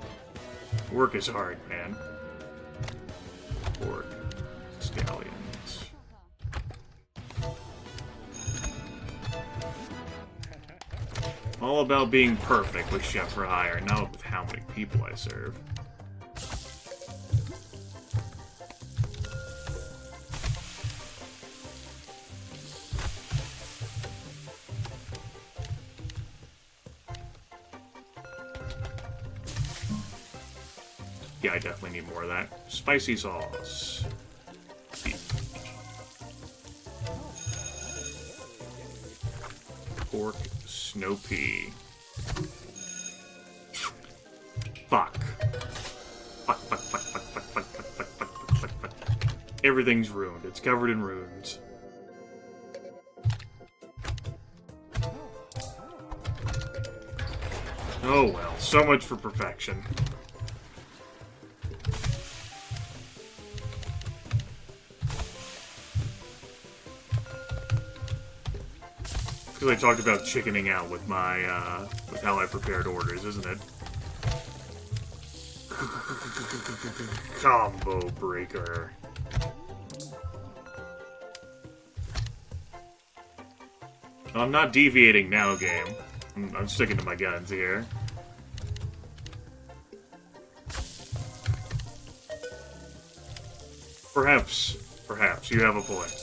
Work is hard, man. Pork. Scallions. All about being perfect with Chef for Hire, not with how many people I serve. Yeah, I definitely need more of that. Spicy sauce. Beef. Pork, snow pea. Fuck. Fuck, fuck, fuck, fuck, fuck, fuck, fuck, fuck, fuck, fuck, fuck. Everything's ruined. It's covered in runes. Oh well, so much for perfection. Because I talked about chickening out with my, with how I prepared orders, isn't it? Combo breaker. I'm not deviating now, game. I'm sticking to my guns here. Perhaps, you have a point.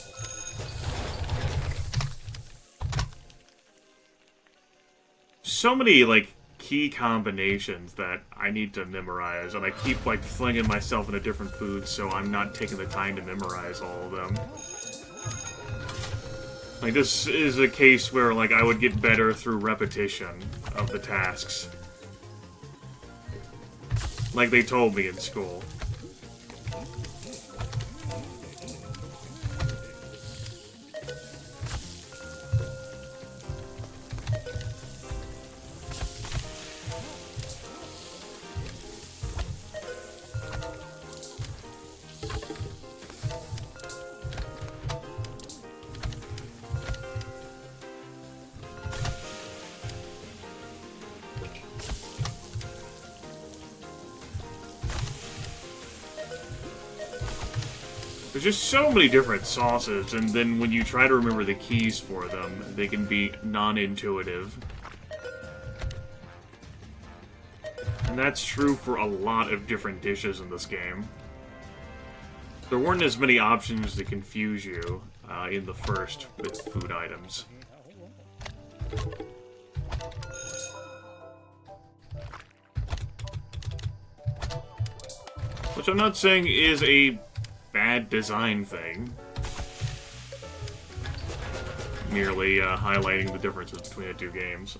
So many, like, key combinations that I need to memorize, and I keep, like, flinging myself into different foods, so I'm not taking the time to memorize all of them. Like, this is a case where, like, I would get better through repetition of the tasks. Like they told me in school. There's just so many different sauces, and then when you try to remember the keys for them, they can be non-intuitive. And that's true for a lot of different dishes in this game. There weren't as many options to confuse you in the first with food items. Which I'm not saying is a bad design thing. Merely highlighting the differences between the two games.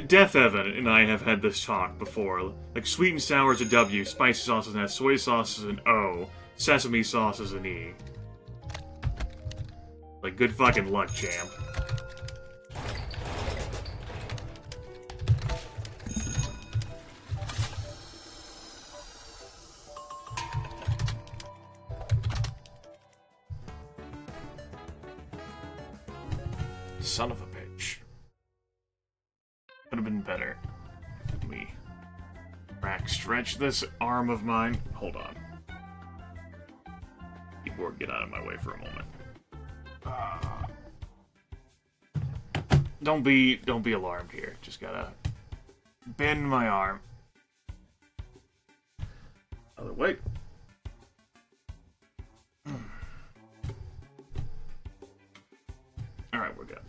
Death Evan and I have had this talk before. Like, sweet and sour is a W, spicy sauce is an S, soy sauce is an O, sesame sauce is an E. Like, good fucking luck, champ. Son of a bitch. Could have been better. Let me stretch this arm of mine. Hold on. Keyboard, get out of my way for a moment. Don't be alarmed here. Just gotta bend my arm. Other way. Alright, we're good.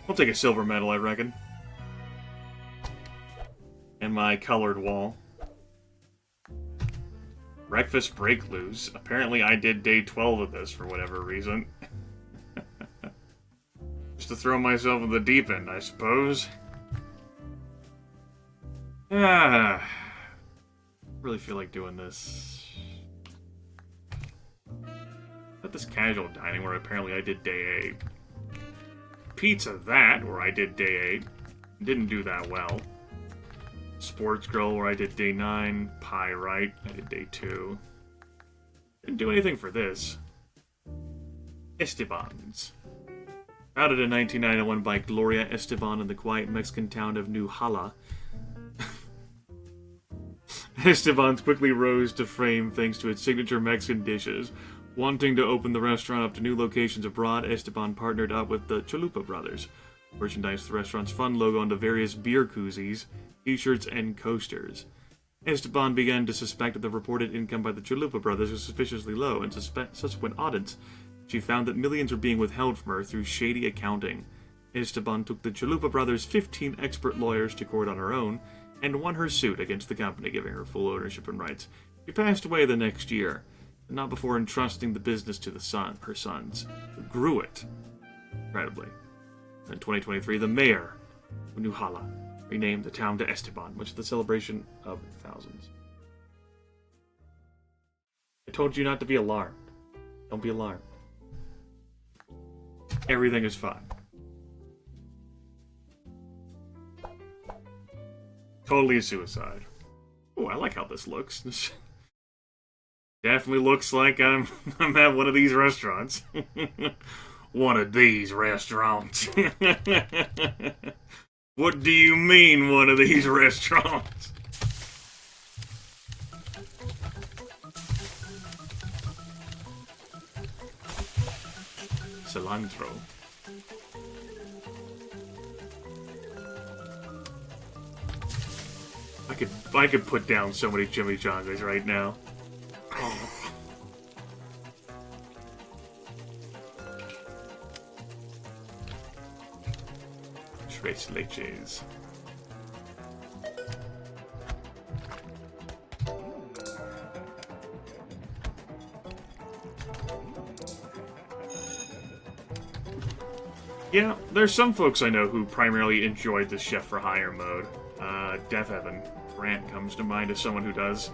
I'll take a silver medal, I reckon. And my colored wall. Breakfast break loose. Apparently I did day 12 of this for whatever reason. Just to throw myself in the deep end, I suppose. Really feel like doing this. At this casual dining where apparently I did day 8. Pizza that, where I did day 8. Didn't do that well. Sports Grill, where I did day 9. Pie Right, I did day 2. Didn't do anything for this. Esteban's. Founded in 1991 by Gloria Esteban in the quiet Mexican town of New Hala. Esteban's quickly rose to fame thanks to its signature Mexican dishes. Wanting to open the restaurant up to new locations abroad, Esteban partnered up with the Chalupa brothers, merchandised the restaurant's fun logo onto various beer koozies, t-shirts, and coasters. Esteban began to suspect that the reported income by the Chalupa brothers was suspiciously low, and subsequent audits, she found that millions were being withheld from her through shady accounting. Esteban took the Chalupa brothers' 15 expert lawyers to court on her own, and won her suit against the company, giving her full ownership and rights. She passed away the next year, but not before entrusting the business to her sons, who grew it, incredibly. In 2023, the mayor of New Hala renamed the town to Esteban, which is the celebration of thousands. I told you not to be alarmed. Don't be alarmed. Everything is fine. Totally a suicide. Oh, I like how this looks. This definitely looks like I'm at one of these restaurants. One of these restaurants. What do you mean, one of these restaurants? Cilantro. I could put down so many chimichangas right now. Tres leches. Yeah, there's some folks I know who primarily enjoyed the Chef for Hire mode. Death Evan Grant comes to mind as someone who does.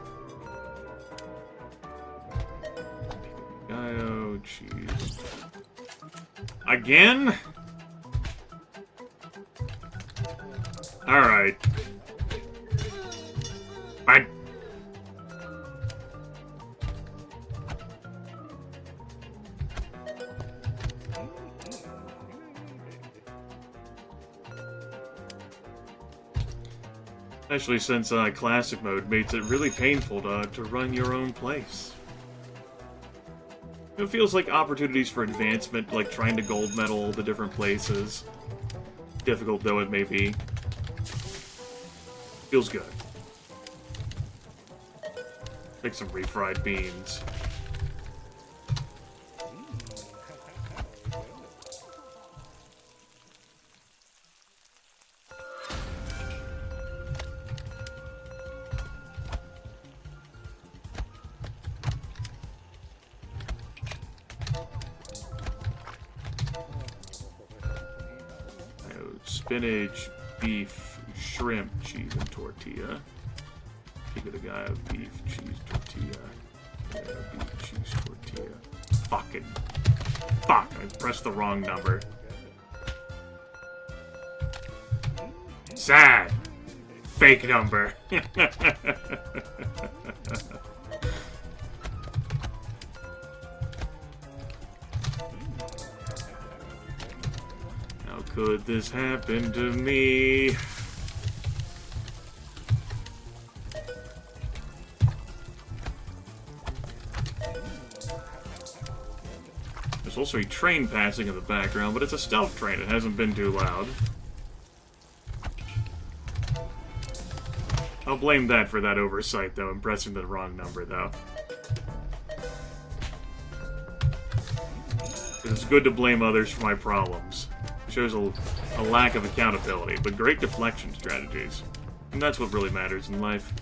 Oh, jeez. Again? Alright. Especially since Classic Mode makes it really painful to run your own place. It feels like opportunities for advancement, like trying to gold medal all the different places. Difficult though it may be. Feels good. Make some refried beans. spinach, beef, shrimp, cheese, and tortilla. Give it a guy of beef, cheese, tortilla. Yeah, beef, cheese, tortilla. Fucking. Fuck, I pressed the wrong number. Sad. Fake number. How could this happen to me? There's also a train passing in the background, but it's a stealth train. It hasn't been too loud. I'll blame that for that oversight, though. I'm pressing the wrong number, though. It's good to blame others for my problems. It shows a lack of accountability, but great deflection strategies. And that's what really matters in life.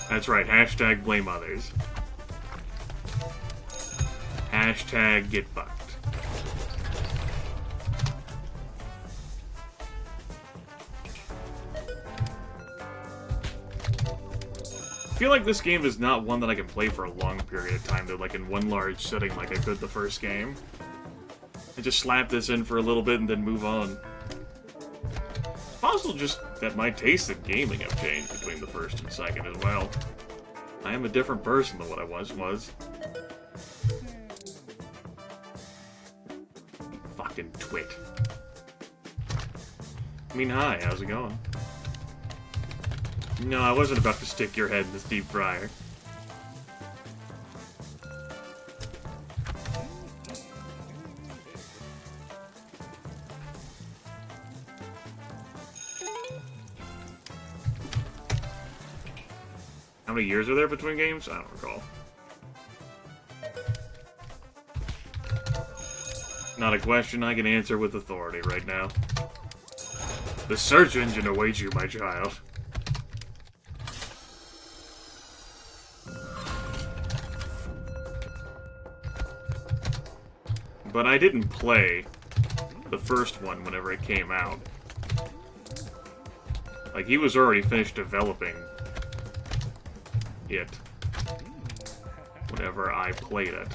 That's right, hashtag blame others. Hashtag get fucked. I feel like this game is not one that I can play for a long period of time, though, like in one large setting like I could the first game. I just slap this in for a little bit and then move on. It's possible just that my taste in gaming have changed between the first and second as well. I am a different person than what I once was. Fucking twit. I mean, hi, how's it going? No, I wasn't about to stick your head in this deep fryer. How many years are there between games? I don't recall. Not a question I can answer with authority right now. The search engine awaits you, my child. But I didn't play the first one whenever it came out. Like, he was already finished developing it whenever I played it.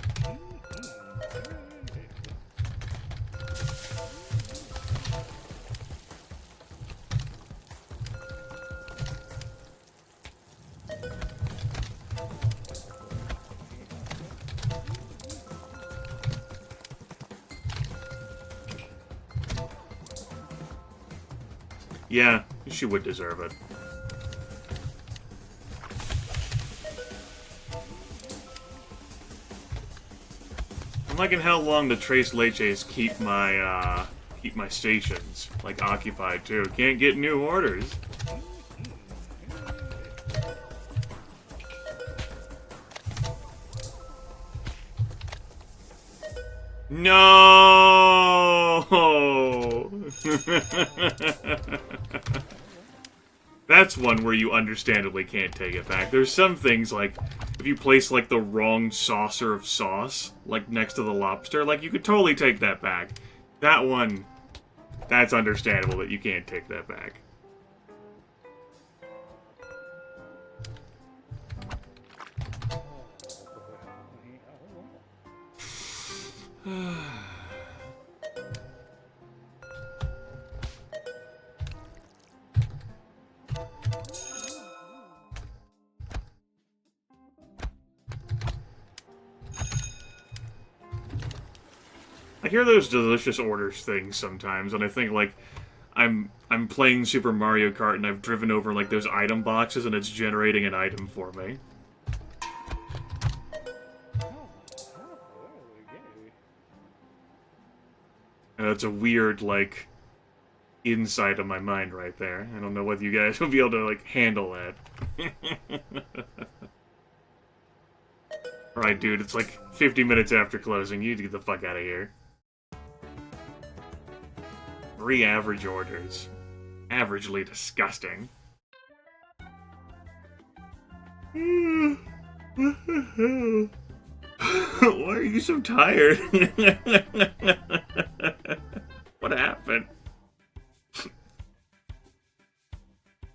Yeah, she would deserve it. I'm liking how long the Trace Leches keep my stations, like, occupied, too. Can't get new orders. No! That's one where you understandably can't take it back. There's some things, like, if you place, like, the wrong saucer of sauce, like, next to the lobster, like, you could totally take that back. That one, that's understandable that you can't take that back. I hear those delicious orders things sometimes, and I think, like, I'm playing Super Mario Kart and I've driven over, like, those item boxes and it's generating an item for me. And that's a weird, like, insight of my mind right there. I don't know whether you guys will be able to, like, handle that. Alright, dude, it's like 50 minutes after closing. You need to get the fuck out of here. 3 average orders. Averagely disgusting. Why are you so tired? What happened?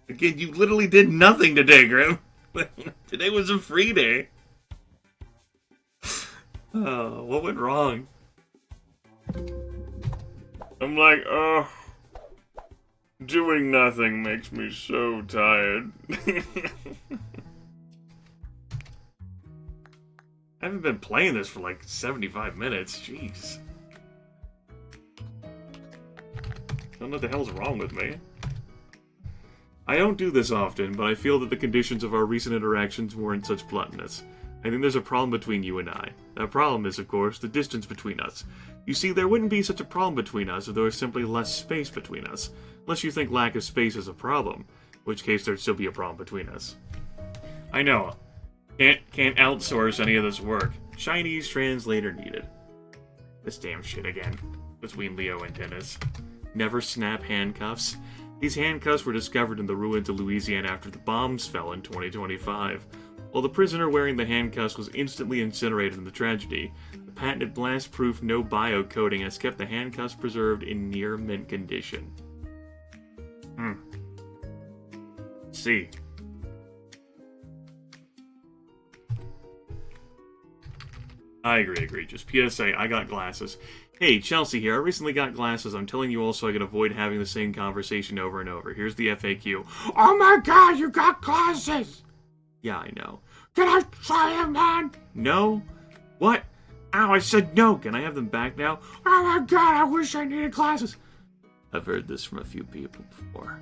Again, you literally did nothing today, Grim. Today was a free day. Oh, what went wrong? I'm like, oh, doing nothing makes me so tired. I haven't been playing this for like 75 minutes. Jeez. I don't know what the hell's wrong with me. I don't do this often, but I feel that the conditions of our recent interactions warrant such bluntness. I think there's a problem between you and I. That problem is, of course, the distance between us. You see, there wouldn't be such a problem between us if there was simply less space between us. Unless you think lack of space is a problem, in which case there'd still be a problem between us. I know. Can't outsource any of this work. Chinese translator needed. This damn shit again. Between Leo and Dennis. Never snap handcuffs. These handcuffs were discovered in the ruins of Louisiana after the bombs fell in 2025. While the prisoner wearing the handcuffs was instantly incinerated in the tragedy, the patented blast-proof no-bio coating has kept the handcuffs preserved in near-mint condition. See. I agree. Just PSA, I got glasses. Hey, Chelsea here. I recently got glasses. I'm telling you all so I can avoid having the same conversation over and over. Here's the FAQ. Oh my god, you got glasses! Yeah, I know. Can I try them on? No? What? Ow, I said no. Can I have them back now? Oh my god, I wish I needed glasses. I've heard this from a few people before.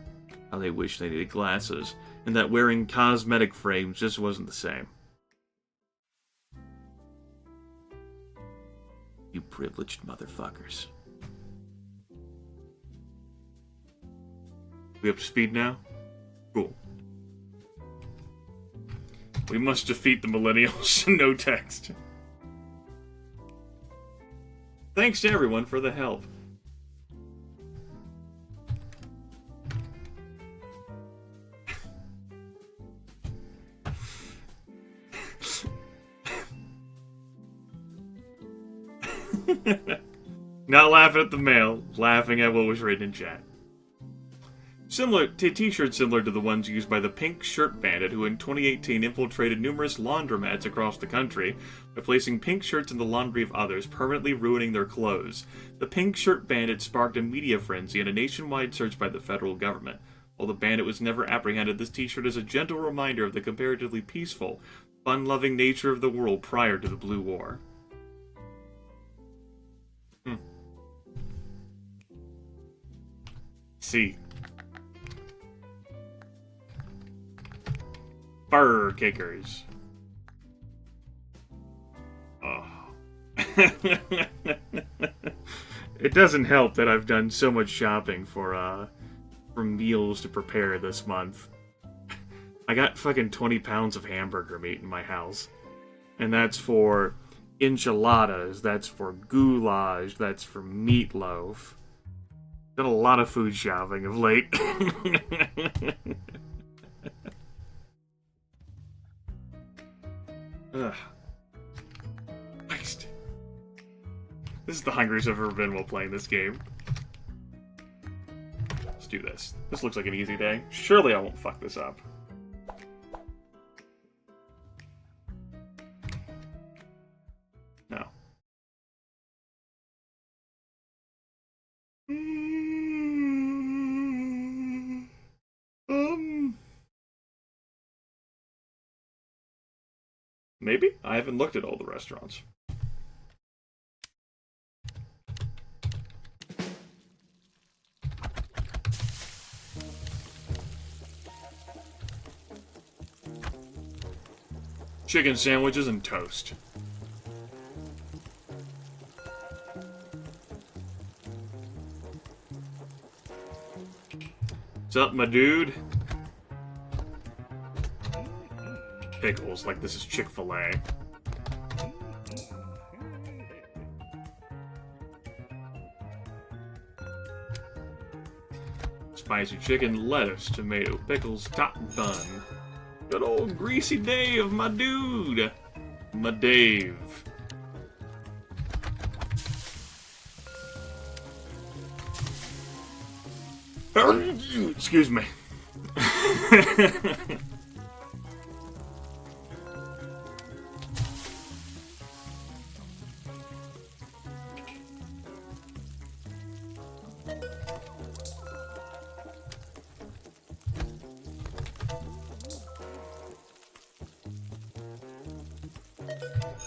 How they wish they needed glasses, and that wearing cosmetic frames just wasn't the same. You privileged motherfuckers. We up to speed now? Cool. We must defeat the millennials. No text. Thanks to everyone for the help. Not laughing at the mail, laughing at what was written in chat. Similar to t-shirts similar to the ones used by the Pink Shirt Bandit, who in 2018 infiltrated numerous laundromats across the country by placing pink shirts in the laundry of others, permanently ruining their clothes. The Pink Shirt Bandit sparked a media frenzy and a nationwide search by the federal government. While the bandit was never apprehended, this t-shirt is a gentle reminder of the comparatively peaceful, fun-loving nature of the world prior to the Blue War. See. Fur kickers. Oh. It doesn't help that I've done so much shopping for meals to prepare this month. I got fucking 20 pounds of hamburger meat in my house. And that's for enchiladas, that's for goulash, that's for meatloaf. Done a lot of food shopping of late. Ugh. Christ. This is the hungriest I've ever been while playing this game. Let's do this. This looks like an easy day. Surely I won't fuck this up. No. Maybe? I haven't looked at all the restaurants. Chicken sandwiches and toast. What's up, my dude? Pickles, like this is Chick-fil-A. Spicy chicken, lettuce, tomato, pickles, top bun. Good old greasy Dave, my dude. My Dave. Excuse me.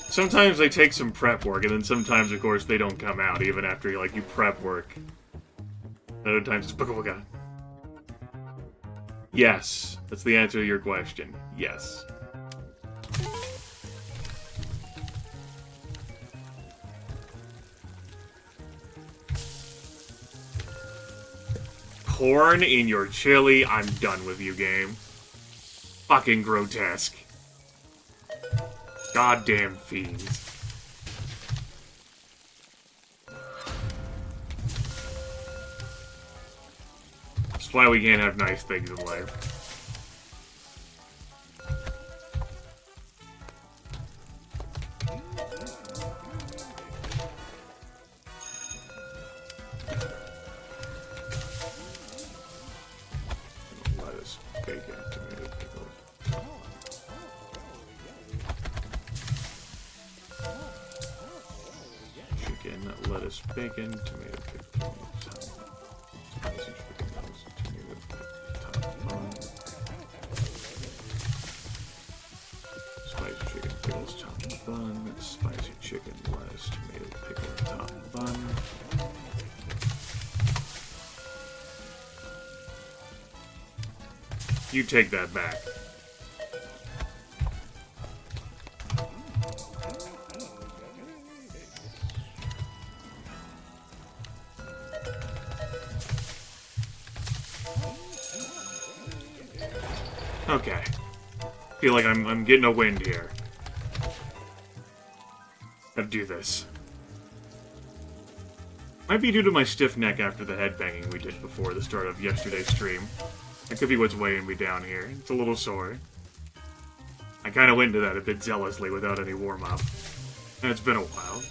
Sometimes they take some prep work, and then sometimes, of course, they don't come out even after like you prep work. Other times it's booga booga. Yes, that's the answer to your question. Yes. Corn in your chili? I'm done with you, game. Fucking grotesque. Goddamn fiends. That's why we can't have nice things in life. Lettuce, bacon, tomato, pickles. Chicken, lettuce, bacon, tomato, pickles. Spicy chicken, lettuce, tomato, top bun. Spicy chicken, pickles, top bun. Spicy chicken, lettuce, tomato, pickle, top bun. You take that back. Okay. Feel like I'm getting a wind here. Gotta do this. Might be due to my stiff neck after the headbanging we did before the start of yesterday's stream. That could be what's weighing me down here. It's a little sore. I kind of went into that a bit zealously without any warm-up. And it's been a while.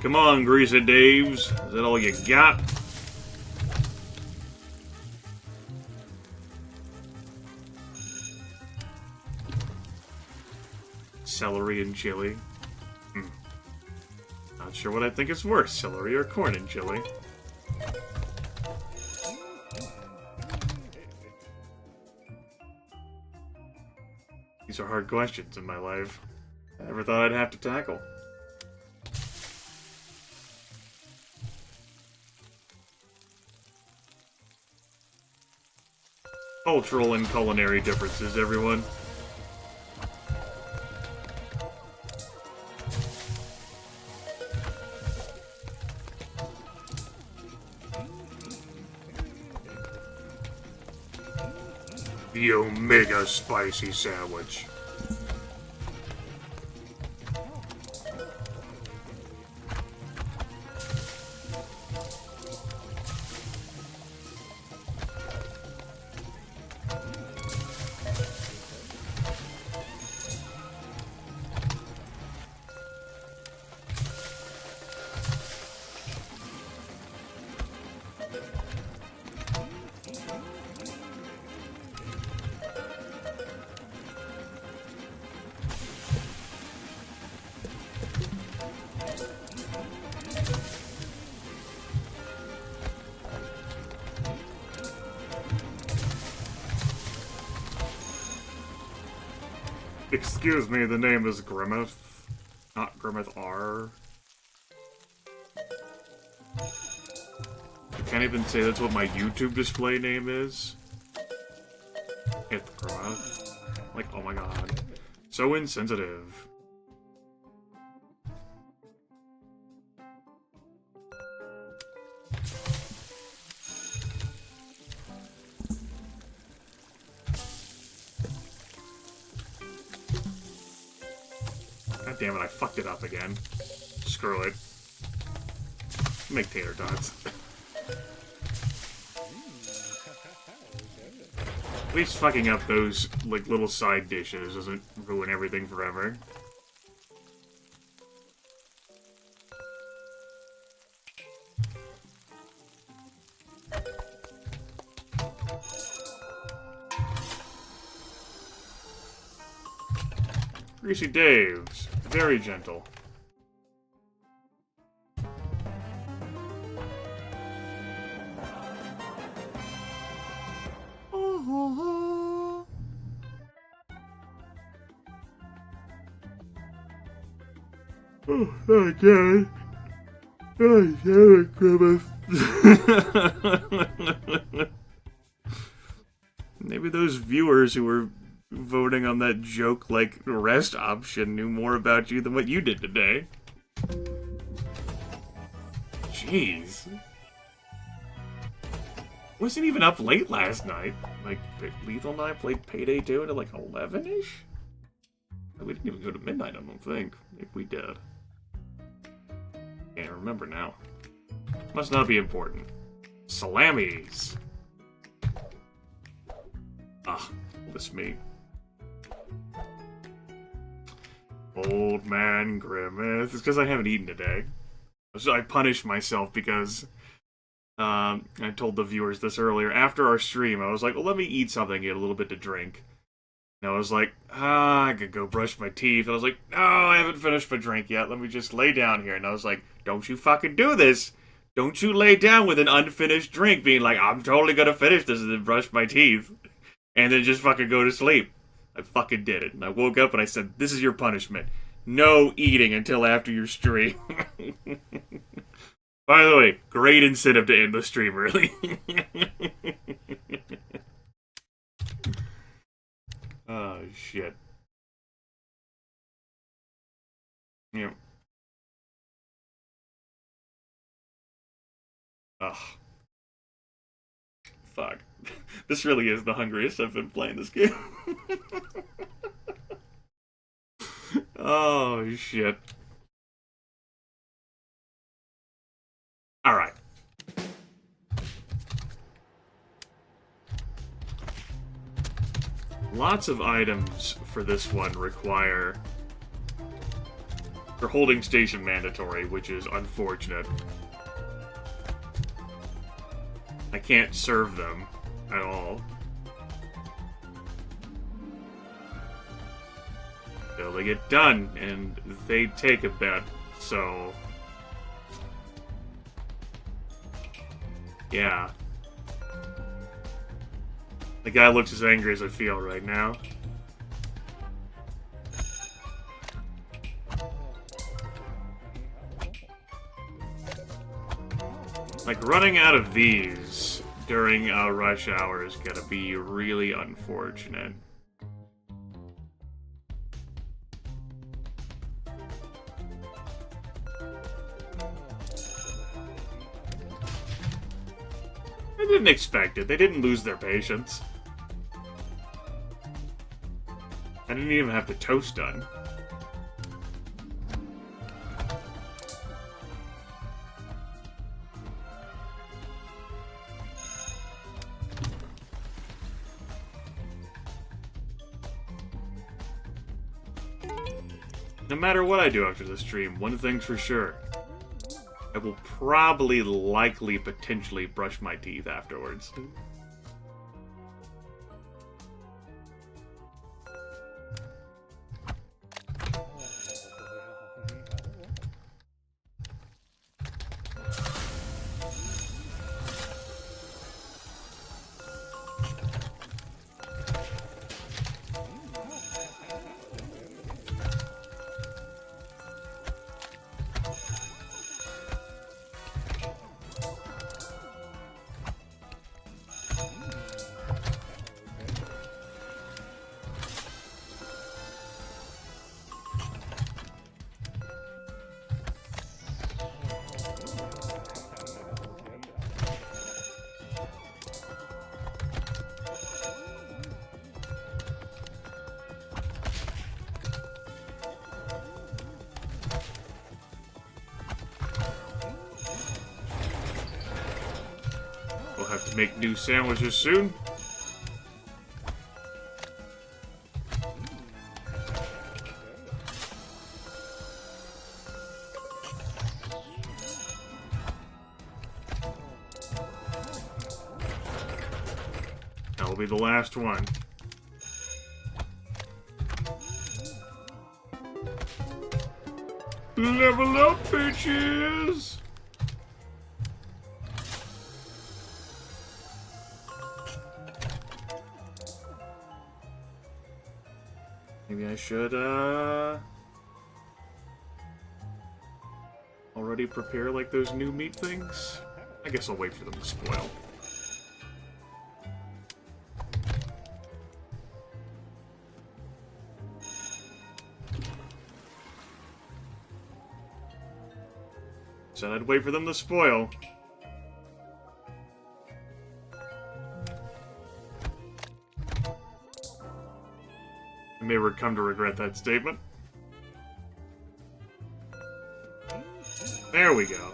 Come on, Greasy Daves. Is that all you got? Celery and chili. Not sure what I think is worse, celery or corn and chili. These are hard questions in my life. I never thought I'd have to tackle. Cultural and culinary differences, everyone. The Omega Spicy Sandwich. Excuse me, the name is Grimith, not Grimith R. I can't even say that's what my YouTube display name is. It's Grimith. Like, oh my god. So insensitive. God damn it, I fucked it up again. Screw it. Make tater tots. At least fucking up those, like, little side dishes doesn't ruin everything forever. Greasy Dave's. Very gentle. Oh, okay. Oh, Grimith. Maybe those viewers who were voting on that joke, like, rest option knew more about you than what you did today. Jeez. Wasn't even up late last night. Like, Lethal and I played Payday 2 until like 11-ish? We didn't even go to midnight, I don't think. If we did. Can't remember now. Must not be important. Salamis! Ah, this me. Old man Grimith. It's because I haven't eaten today. So I punished myself because I told the viewers this earlier. After our stream, I was like, well, let me eat something, get a little bit to drink. And I was like, I could go brush my teeth. And I was like, no, I haven't finished my drink yet. Let me just lay down here. And I was like, don't you fucking do this. Don't you lay down with an unfinished drink being like, I'm totally gonna finish this and then brush my teeth. And then just fucking go to sleep. I fucking did it. And I woke up and I said, this is your punishment. No eating until after your stream. By the way, great incentive to end the stream early. Oh, shit. Yeah. Ugh. Fuck. This really is the hungriest I've been playing this game. Oh, shit. Alright. Lots of items for this one require... They're holding station mandatory, which is unfortunate. I can't serve them at all. So they get done, and they take a bit, so... Yeah. The guy looks as angry as I feel right now. Like, running out of these during rush hour is gonna be really unfortunate. I didn't expect it. They didn't lose their patience. I didn't even have the toast done. No matter what I do after the stream, one thing's for sure. I will probably, likely, potentially brush my teeth afterwards. Make new sandwiches soon. That'll be the last one. Level up, bitches! Maybe I should, already prepare, like, those new meat things? I guess I'll wait for them to spoil. Said I'd wait for them to spoil. I may come to regret that statement. There we go.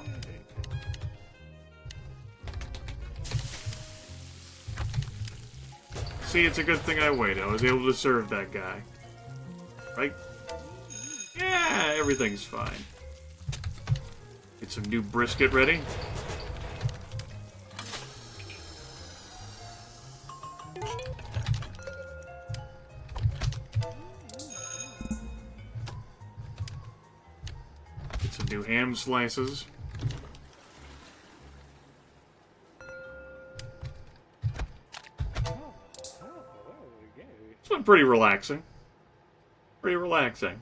See, it's a good thing I waited. I was able to serve that guy. Right? Yeah, everything's fine. Get some new brisket ready. Get some new ham slices. It's been pretty relaxing. Pretty relaxing.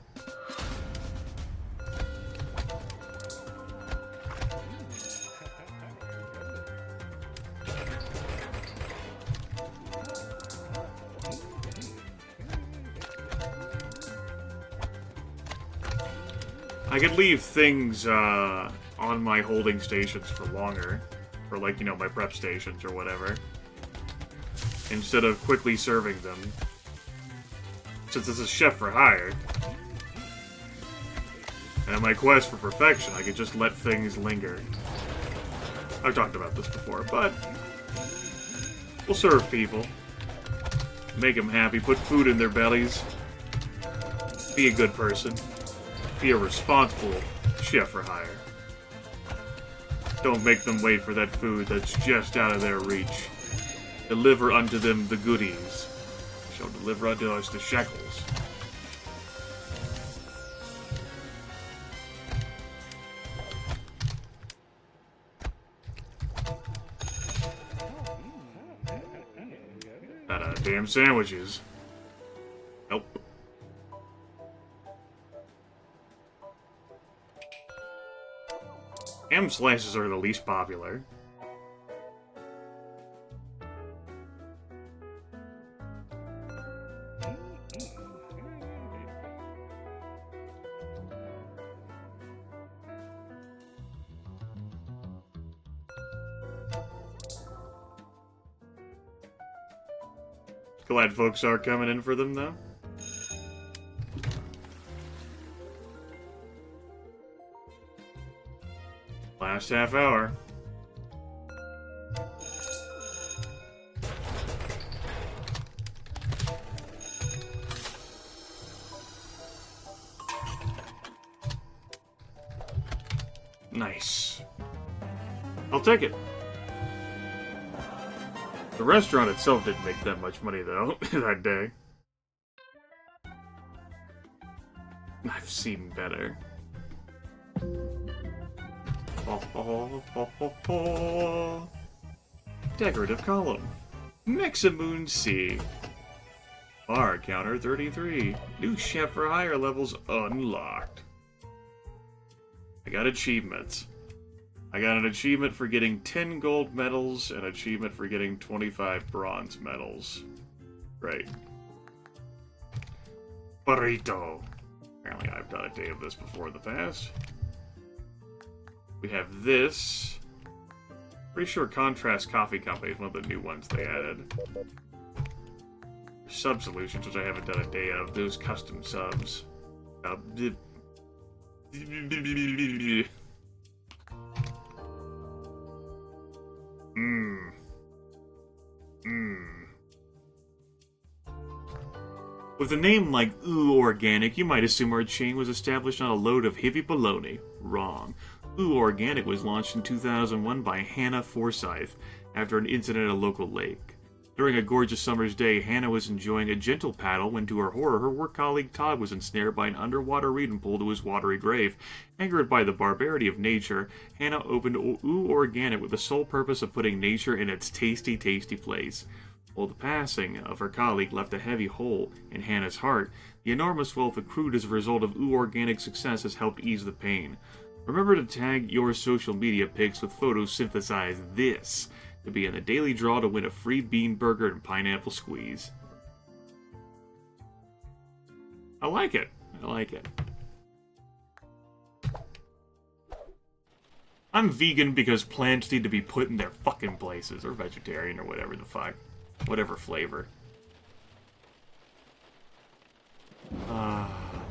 I could leave things on my holding stations for longer. For, like, you know, my prep stations or whatever. Instead of quickly serving them. Since this is chef for hire. And in my quest for perfection, I could just let things linger. I've talked about this before, but we'll serve people. Make them happy, put food in their bellies. Be a good person. Be a responsible chef for hire. Don't make them wait for that food that's just out of their reach. Deliver unto them the goodies. Shall deliver unto us the shekels. Damn sandwiches. Nope. Ham slices are the least popular. Glad folks are coming in for them, though. Last half hour. Nice. I'll take it. The restaurant itself didn't make that much money, though, that day. I've seen better. Decorative column. Mexamoon C. Bar counter 33. New chef for hire levels unlocked. I got achievements. I got an achievement for getting 10 gold medals, and an achievement for getting 25 bronze medals. Great. Burrito. Apparently I've done a day of this before in the past. We have this. Pretty sure Contrast Coffee Company is one of the new ones they added. Sub solutions, which I haven't done a day of. Those custom subs. With a name like Ooh Organic, you might assume our chain was established on a load of hippie baloney. Wrong. Ooh Organic was launched in 2001 by Hannah Forsyth after an incident at a local lake. During a gorgeous summer's day, Hannah was enjoying a gentle paddle when, to her horror, her work colleague Todd was ensnared by an underwater reeding pole to his watery grave. Angered by the barbarity of nature, Hannah opened Ooh Organic with the sole purpose of putting nature in its tasty, tasty place. While the passing of her colleague left a heavy hole in Hannah's heart, the enormous wealth accrued as a result of Ooh Organic's success has helped ease the pain. Remember to tag your social media pics with photos synthesize this to be in the daily draw to win a free bean burger and pineapple squeeze. I like it. I like it. I'm vegan because plants need to be put in their fucking places, or vegetarian, or whatever the fuck. Whatever flavor.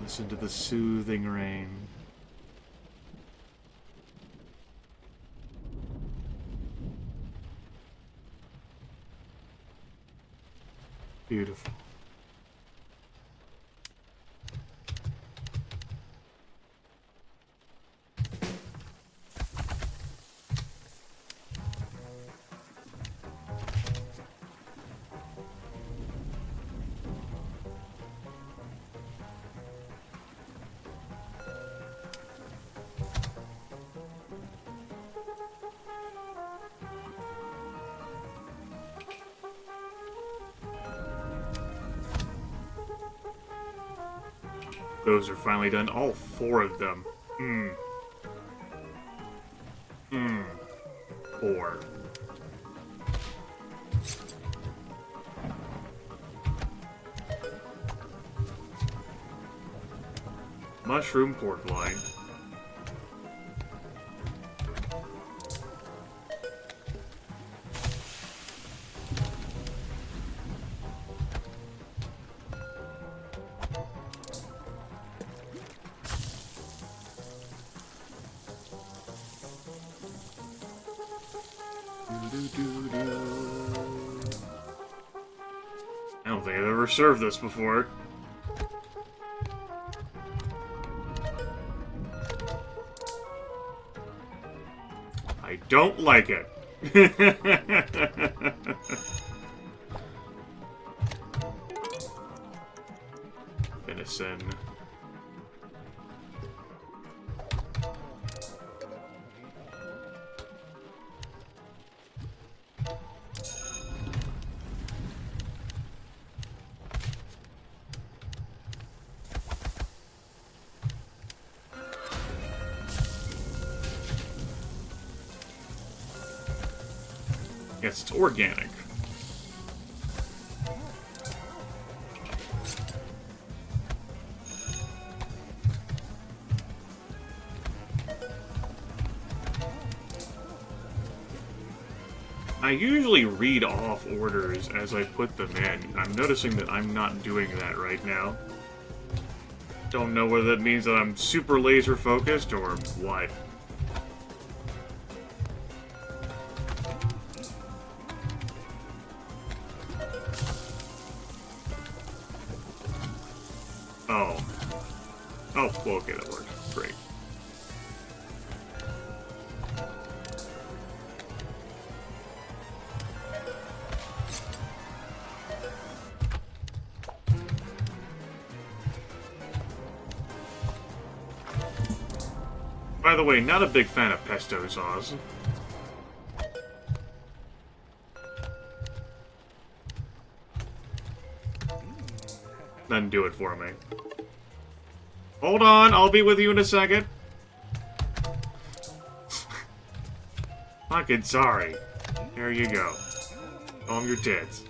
Listen to the soothing rain. Beautiful. Those are finally done. All 4 of them. 4. Mushroom pork loin. I don't think I've ever served this before. I don't like it. Venison. Yes, it's organic. I usually read off orders as I put them in. I'm noticing that I'm not doing that right now. Don't know whether that means that I'm super laser focused or what. Oh, well, okay, that worked. Great. By the way, not a big fan of pesto sauce. Doesn't do it for me. Hold on, I'll be with you in a second. Fucking sorry. There you go. Calm your tits.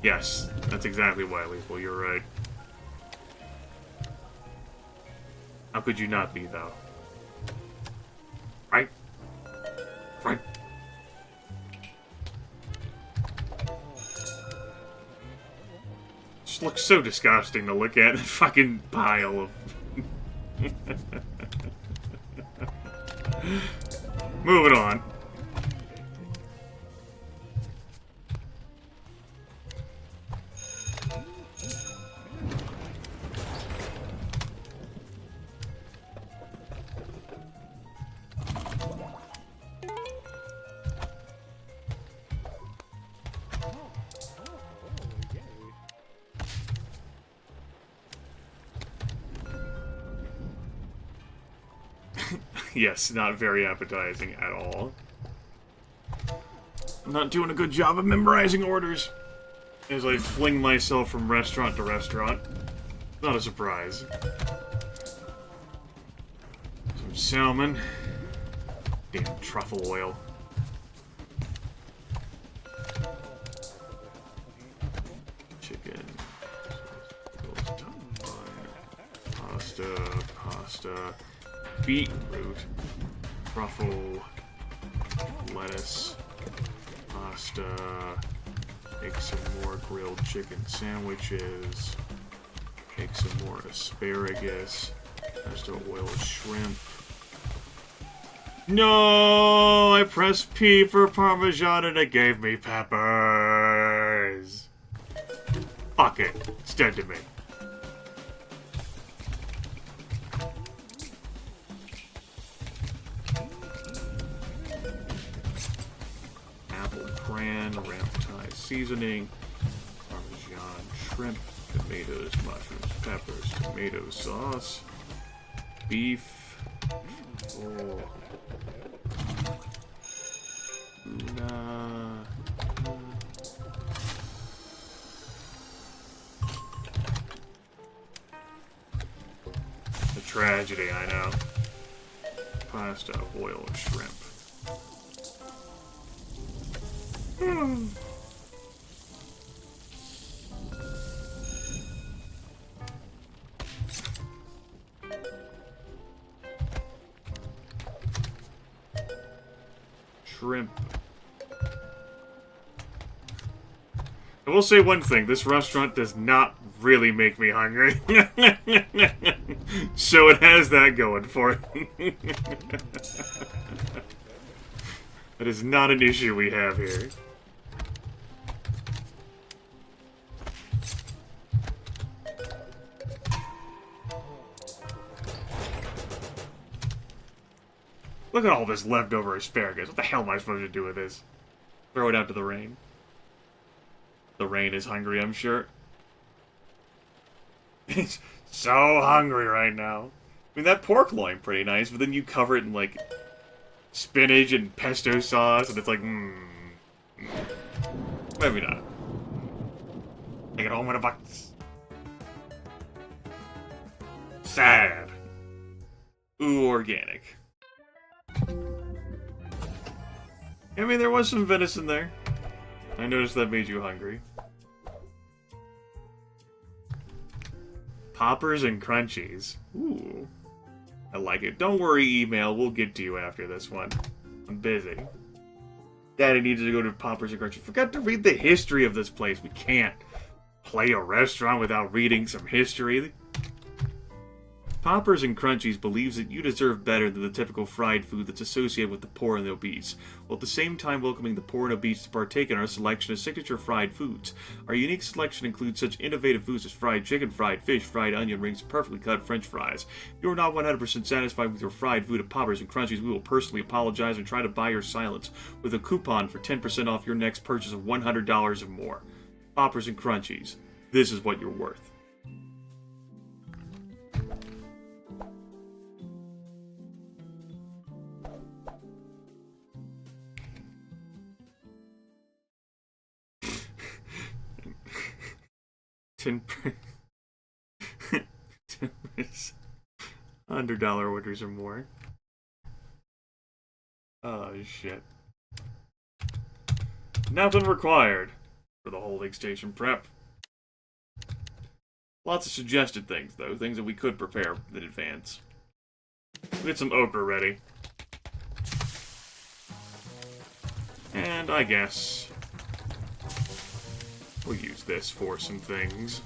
Yes, that's exactly why, Lethal. You're right. How could you not be, though? Right? Right? looks so disgusting to look at. The fucking pile of... Moving on. Yes, not very appetizing at all. I'm not doing a good job of memorizing orders as I fling myself from restaurant to restaurant. Not a surprise. Some salmon. Damn truffle oil. Chicken. Pasta. Beetroot, truffle, lettuce, pasta, make some more grilled chicken sandwiches, make some more asparagus, pesto oil shrimp. No! I pressed P for Parmesan and it gave me peppers! Fuck it. It's dead to me. Ramp-Thai seasoning, Parmesan shrimp, tomatoes, mushrooms, peppers, tomato sauce, beef, tuna, a tragedy, I know. Pasta, oil, and shrimp. Shrimp. I will say one thing, this restaurant does not really make me hungry. So it has that going for it. That is not an issue we have here. Look at all this leftover asparagus. What the hell am I supposed to do with this? Throw it out to the rain. The rain is hungry, I'm sure. It's so hungry right now. I mean, that pork loin pretty nice, but then you cover it in, like, spinach and pesto sauce, and it's like, maybe not. Take it home in a box. Sad. Ooh, organic. I mean, there was some venison there. I noticed that made you hungry. Poppers and crunchies. Ooh. I like it. Don't worry, email. We'll get to you after this one. I'm busy. Daddy needs to go to Poppers and Crunchies. Forgot to read the history of this place. We can't play a restaurant without reading some history. Poppers and Crunchies believes that you deserve better than the typical fried food that's associated with the poor and the obese, while at the same time welcoming the poor and obese to partake in our selection of signature fried foods. Our unique selection includes such innovative foods as fried chicken, fried fish, fried onion rings, perfectly cut French fries. If you are not 100% satisfied with your fried food at Poppers and Crunchies, we will personally apologize and try to buy your silence with a coupon for 10% off your next purchase of $100 or more. Poppers and Crunchies. This is what you're worth. $100 orders or more. Oh shit. Nothing required for the holding station prep. Lots of suggested things, though. Things that we could prepare in advance. We'll get some okra ready. And I guess we'll use this for some things.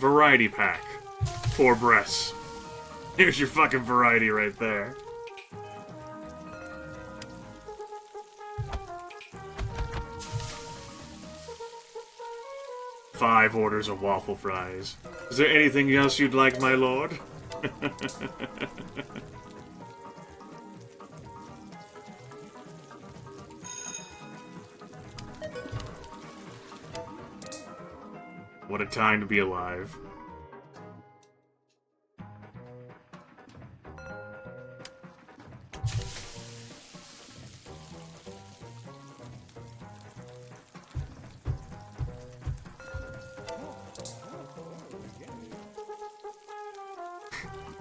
Variety pack. 4 breasts. Here's your fucking variety right there. Five orders of waffle fries. Is there anything else you'd like, my lord? What a time to be alive.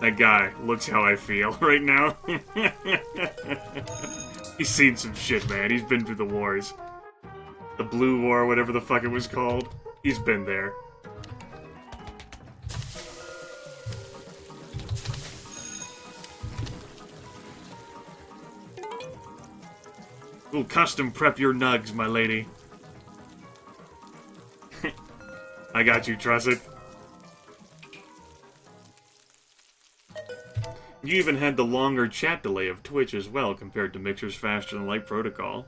That guy looks how I feel right now. He's seen some shit, man. He's been through the wars. The Blue War, whatever the fuck it was called. He's been there. We'll custom prep your nugs, my lady. I got you, trust it. You even had the longer chat delay of Twitch as well, compared to Mixer's faster than light protocol.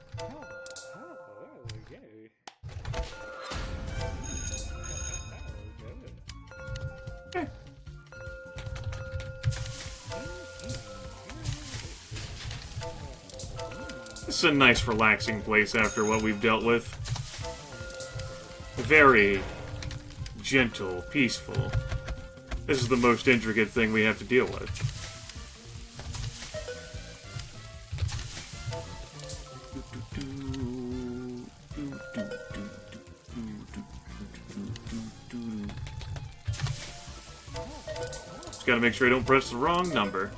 This is a nice, relaxing place after what we've dealt with. Very gentle, peaceful. This is the most intricate thing we have to deal with. Just gotta make sure I don't press the wrong number.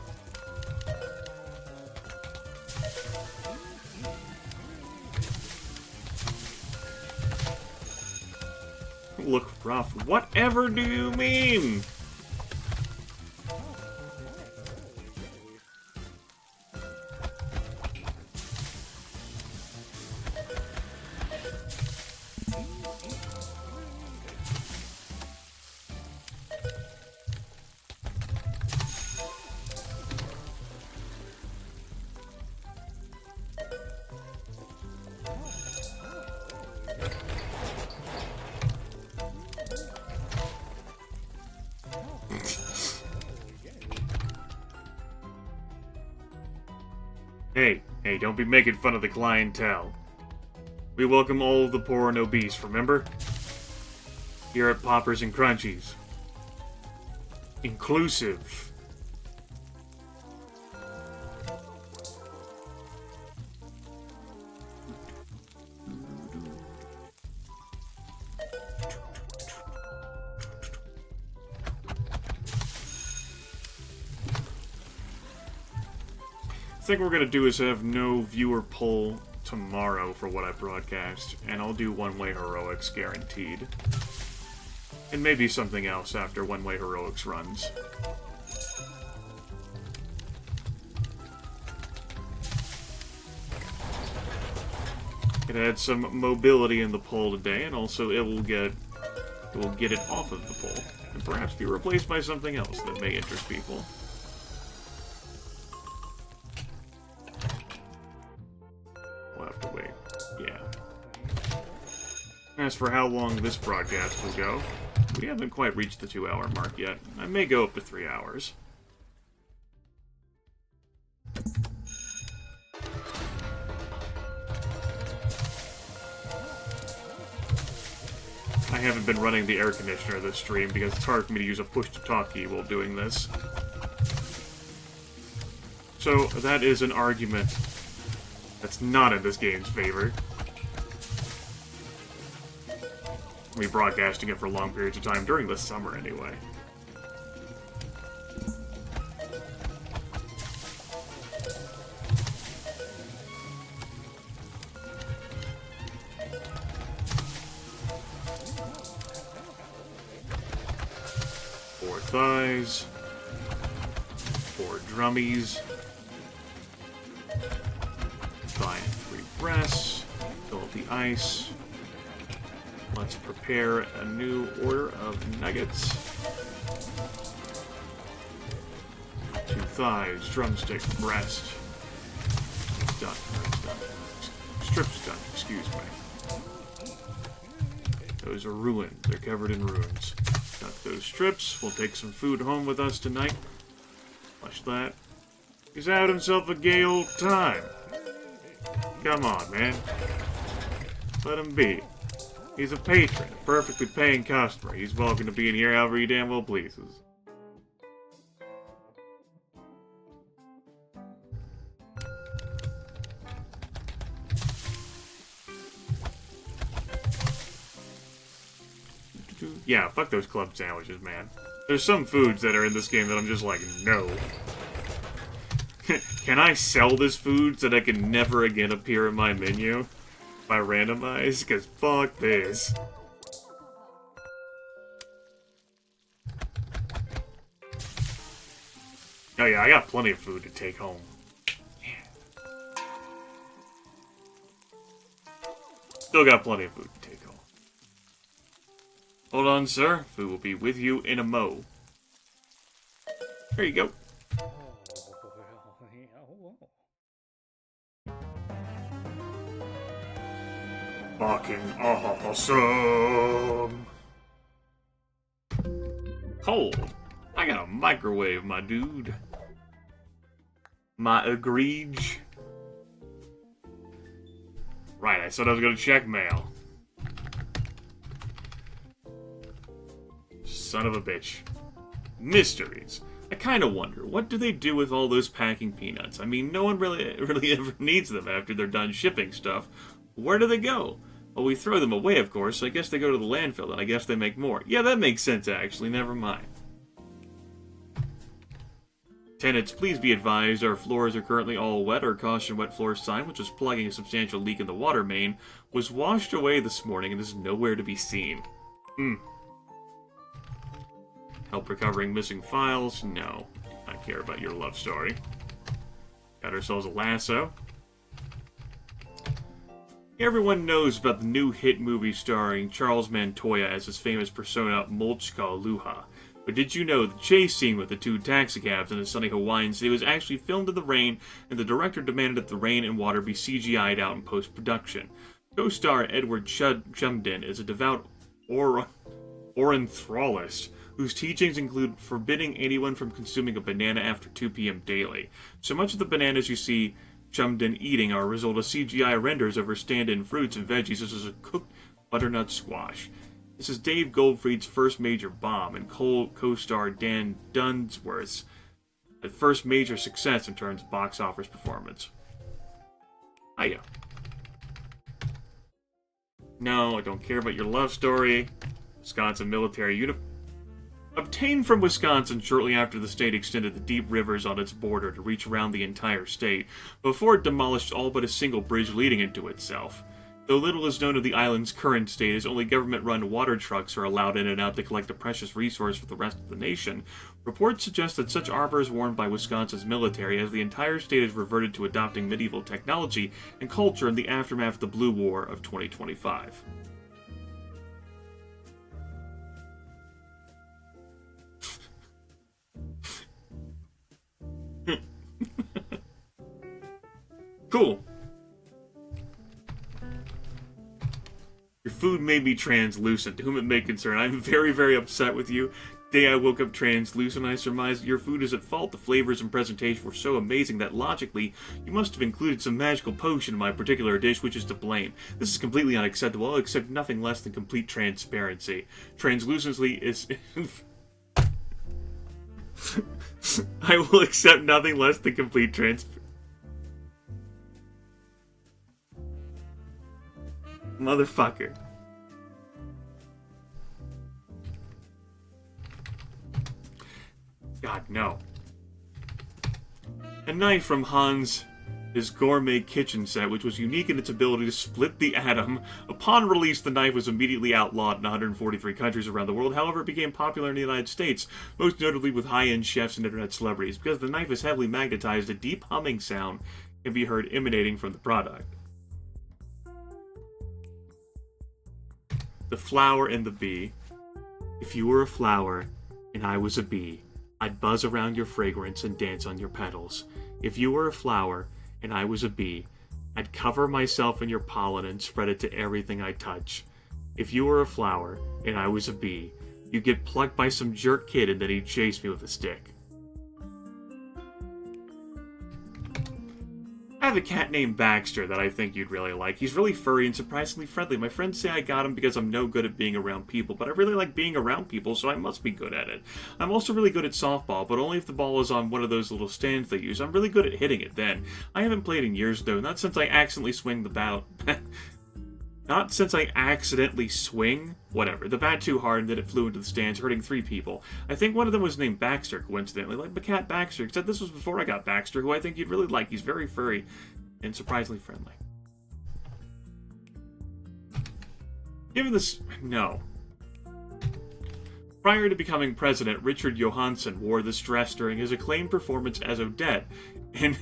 Look rough. Whatever do you mean? Hey, don't be making fun of the clientele. We welcome all of the poor and obese, remember? Here at Poppers and Crunchies. Inclusive. I think what we're gonna do is have no viewer poll tomorrow for what I broadcast, and I'll do One-Way Heroics guaranteed. And maybe something else after One-Way Heroics runs. It had some mobility in the poll today, and also it will get it off of the poll, and perhaps be replaced by something else that may interest people. We'll have to wait. Yeah. As for how long this broadcast will go, we haven't quite reached the 2-hour mark yet. I may go up to 3 hours. I haven't been running the air conditioner this stream because it's hard for me to use a push-to-talk key while doing this. So, that is an argument that's not in this game's favor. I'll be broadcasting it for long periods of time during the summer anyway. Four thighs. 4 drummies. Thigh and 3 breasts. Fill up the ice. Let's prepare a new order of nuggets. 2 thighs, drumstick, breast. Done. Strips done, excuse me. Those are ruined. They're covered in ruins. Got those strips. We'll take some food home with us tonight. Flush that. He's had himself a gay old time. Come on, man. Let him be. He's a patron, a perfectly paying customer. He's welcome to be in here however he damn well pleases. Yeah, fuck those club sandwiches, man. There's some foods that are in this game that I'm just like, no. Can I sell this food so that it can never again appear in my menu? If I randomize? Because fuck this. Oh yeah, I got plenty of food to take home. Yeah. Still got plenty of food to take home. Hold on, sir. Food will be with you in a mo. There you go. Fucking awesome. Cold. I got a microwave, my dude. My egregious. Right, I said I was gonna check mail. Son of a bitch. Mysteries. I kind of wonder, what do they do with all those packing peanuts? I mean, no one really ever needs them after they're done shipping stuff. Where do they go? Well, we throw them away, of course, so I guess they go to the landfill, and I guess they make more. Yeah, that makes sense, actually. Never mind. Tenants, please be advised, our floors are currently all wet. Our caution wet floor sign, which was plugging a substantial leak in the water main, was washed away this morning and is nowhere to be seen. Help recovering missing files? No. I care about your love story. Got ourselves a lasso. Everyone knows about the new hit movie starring Charles Montoya as his famous persona, Molchka Luha. But did you know the chase scene with the 2 taxicabs in a sunny Hawaiian city was actually filmed in the rain, and the director demanded that the rain and water be CGI'd out in post-production? Co-star Edward Chumden is a devout Ornithologist whose teachings include forbidding anyone from consuming a banana after 2 p.m. daily. So much of the bananas you see Chumden eating are a result of CGI renders over stand-in fruits and veggies such as a cooked butternut squash. This is Dave Goldfried's first major bomb, and co-star Dan Dunsworth's first major success in terms of box office performance. Hiya. No, I don't care about your love story. Wisconsin military uniform. Obtained from Wisconsin shortly after the state extended the deep rivers on its border to reach around the entire state, before it demolished all but a single bridge leading into itself. Though little is known of the island's current state, as only government-run water trucks are allowed in and out to collect a precious resource for the rest of the nation, reports suggest that such armor is worn by Wisconsin's military as the entire state has reverted to adopting medieval technology and culture in the aftermath of the Blue War of 2025. Cool. Your food may be translucent, to whom it may concern. I'm very, very upset with you. The day I woke up translucent, I surmised your food is at fault. The flavors and presentation were so amazing that, logically, you must have included some magical potion in my particular dish, which is to blame. This is completely unacceptable. I'll accept nothing less than complete transparency. Translucency is... I will accept nothing less than complete transparency. Motherfucker. God, no. A knife from Hans' gourmet kitchen set, which was unique in its ability to split the atom. Upon release, the knife was immediately outlawed in 143 countries around the world. However, it became popular in the United States, most notably with high-end chefs and internet celebrities. Because the knife is heavily magnetized, a deep humming sound can be heard emanating from the product. The flower and the bee. If you were a flower and I was a bee, I'd buzz around your fragrance and dance on your petals. If you were a flower and I was a bee, I'd cover myself in your pollen and spread it to everything I touch. If you were a flower and I was a bee, you'd get plucked by some jerk kid and then he'd chase me with a stick. I have a cat named Baxter that I think you'd really like. He's really furry and surprisingly friendly. My friends say I got him because I'm no good at being around people, but I really like being around people, so I must be good at it. I'm also really good at softball, but only if the ball is on one of those little stands they use. I'm really good at hitting it then. I haven't played in years, though, not since I accidentally swing the bat... Not since I accidentally swing, whatever, the bat too hard and then it flew into the stands, hurting 3 people. I think one of them was named Baxter, coincidentally, like the cat Baxter, except this was before I got Baxter, who I think you'd really like. He's very furry and surprisingly friendly. Given this... no. Prior to becoming president, Richard Johansson wore this dress during his acclaimed performance as Odette in...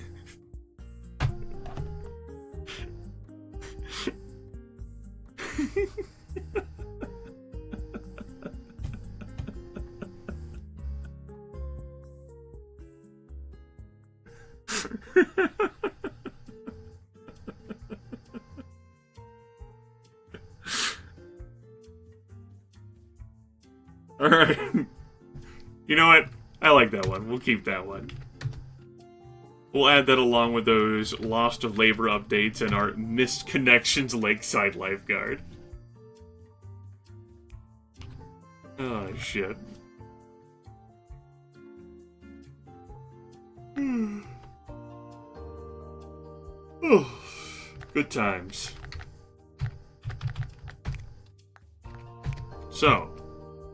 Alright. You know what? I like that one. We'll keep that one. We'll add that along with those Lost of Labor updates and our Missed Connections Lakeside Lifeguard. Oh, shit. Oh, good times. So,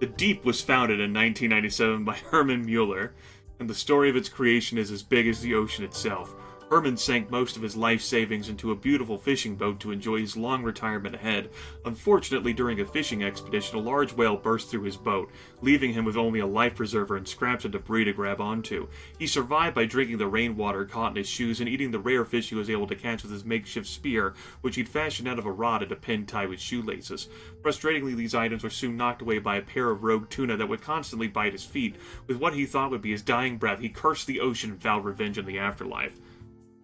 the Deep was founded in 1997 by Herman Mueller, and the story of its creation is as big as the ocean itself. Herman sank most of his life savings into a beautiful fishing boat to enjoy his long retirement ahead. Unfortunately, during a fishing expedition, a large whale burst through his boat, leaving him with only a life preserver and scraps of debris to grab onto. He survived by drinking the rainwater caught in his shoes and eating the rare fish he was able to catch with his makeshift spear, which he'd fashioned out of a rod and a pin tied with shoelaces. Frustratingly, these items were soon knocked away by a pair of rogue tuna that would constantly bite his feet. With what he thought would be his dying breath, he cursed the ocean and vowed revenge in the afterlife.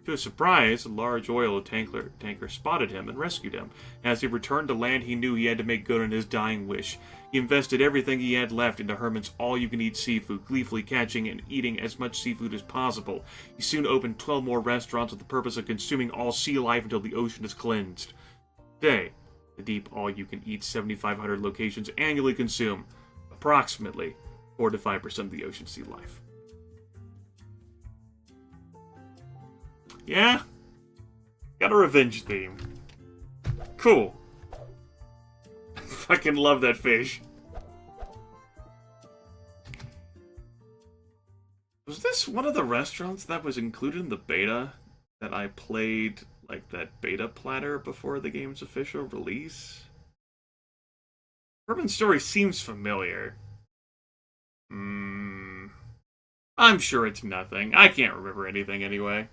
To his surprise, a large oil tanker spotted him and rescued him. As he returned to land, he knew he had to make good on his dying wish. He invested everything he had left into Herman's all-you-can-eat seafood, gleefully catching and eating as much seafood as possible. He soon opened 12 more restaurants with the purpose of consuming all sea life until the ocean is cleansed. Today, the Deep all-you-can-eat 7,500 locations annually consume approximately 4 to 5% of the ocean's sea life. Yeah? Got a revenge theme. Cool. Fucking love that fish. Was this one of the restaurants that was included in the beta that I played, like, that beta platter before the game's official release? Herman's story seems familiar. I'm sure it's nothing. I can't remember anything anyway.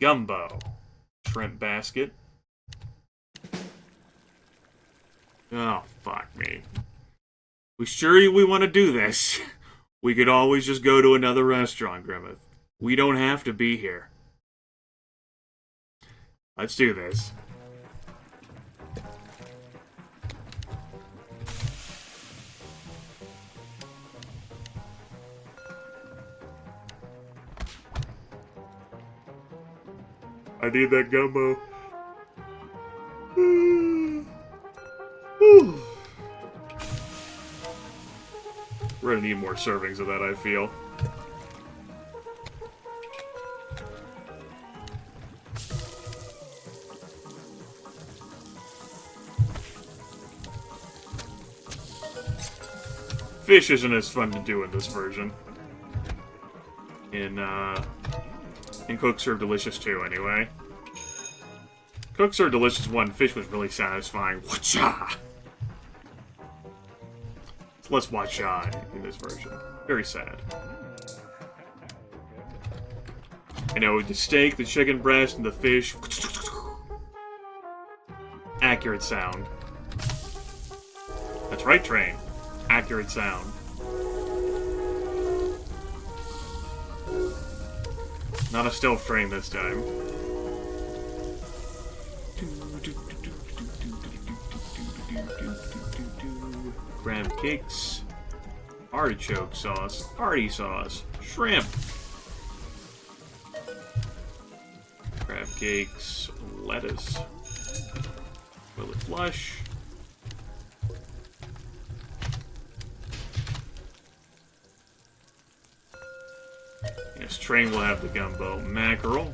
Gumbo. Shrimp basket. Oh, fuck me. We sure we want to do this. We could always just go to another restaurant, Grimith. We don't have to be here. Let's do this. I need that gumbo. We're gonna need more servings of that, I feel. Fish isn't as fun to do in this version. In Cook Serve Delicious 2, anyway. Cook Serve Delicious 1, fish was really satisfying. Watcha! It's less watcha in this version. Very sad. I know, the steak, the chicken breast, and the fish. Accurate sound. That's right, train. Accurate sound. Not a stealth train this time. Crab cakes. Artichoke sauce. Party sauce. Shrimp. Crab cakes. Lettuce. Will it flush? Yes, train will have the gumbo. Mackerel.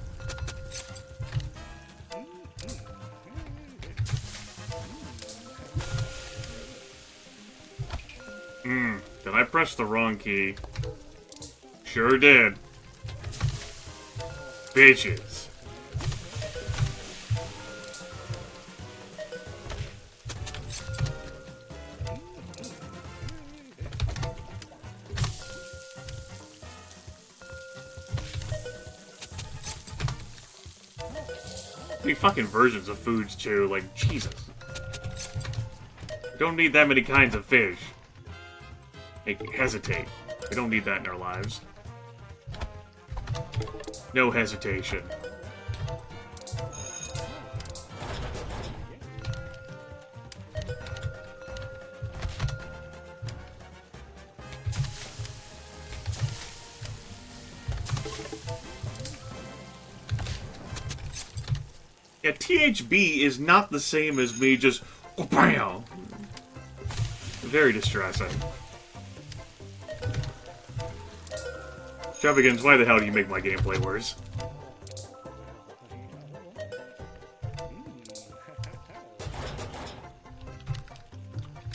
Did I press the wrong key? Sure did. Bitches. Many fucking versions of foods too, like Jesus. We don't need that many kinds of fish. Make me hesitate. We don't need that in our lives. No hesitation. Yeah, THB is not the same as me just... Oh, bam! Very distressing. Chubbigans, why the hell do you make my gameplay worse?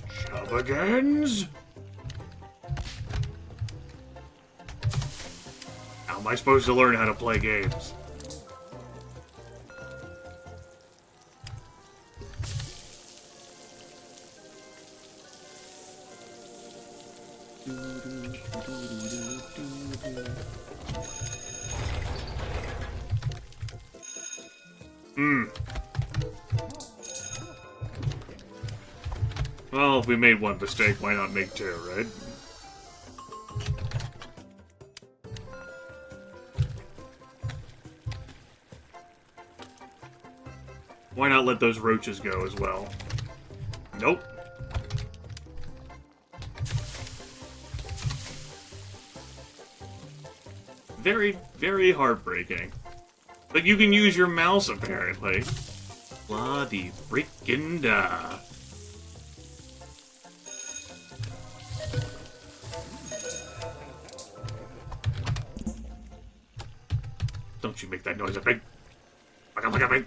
Chubbigans? How am I supposed to learn how to play games? Well, if we made one mistake, why not make two, right? Why not let those roaches go as well? Nope. Very, very heartbreaking. But you can use your mouse, apparently. Bloody freaking da. Don't you make that noise at me. Look at me.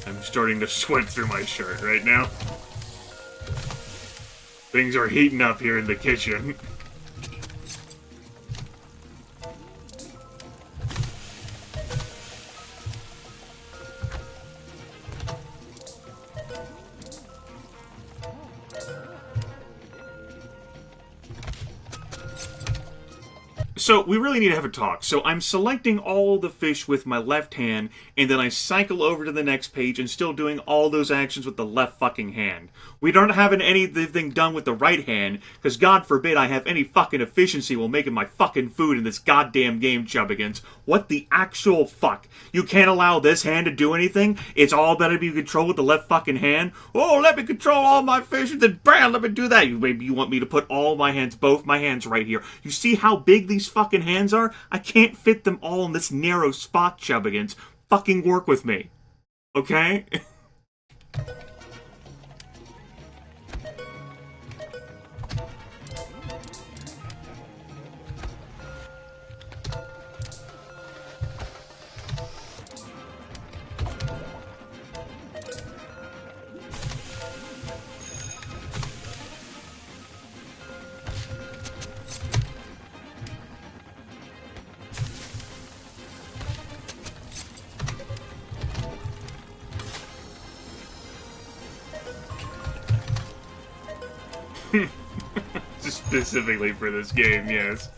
I'm starting to sweat through my shirt right now. Things are heating up here in the kitchen. So, we really need to have a talk. So, I'm selecting all the fish with my left hand, and then I cycle over to the next page and still doing all those actions with the left fucking hand. We don't have anything done with the right hand, because God forbid I have any fucking efficiency while making my fucking food in this goddamn game, Chubbigans. What the actual fuck? You can't allow this hand to do anything? It's all better to be controlled with the left fucking hand? Oh, let me control all my fish, and then bam, let me do that. Maybe you want me to put all my hands, both my hands right here. You see how big these fucking hands are? I can't fit them all in this narrow spot, Chubbigans. Fucking work with me. Okay? specifically for this game, yes.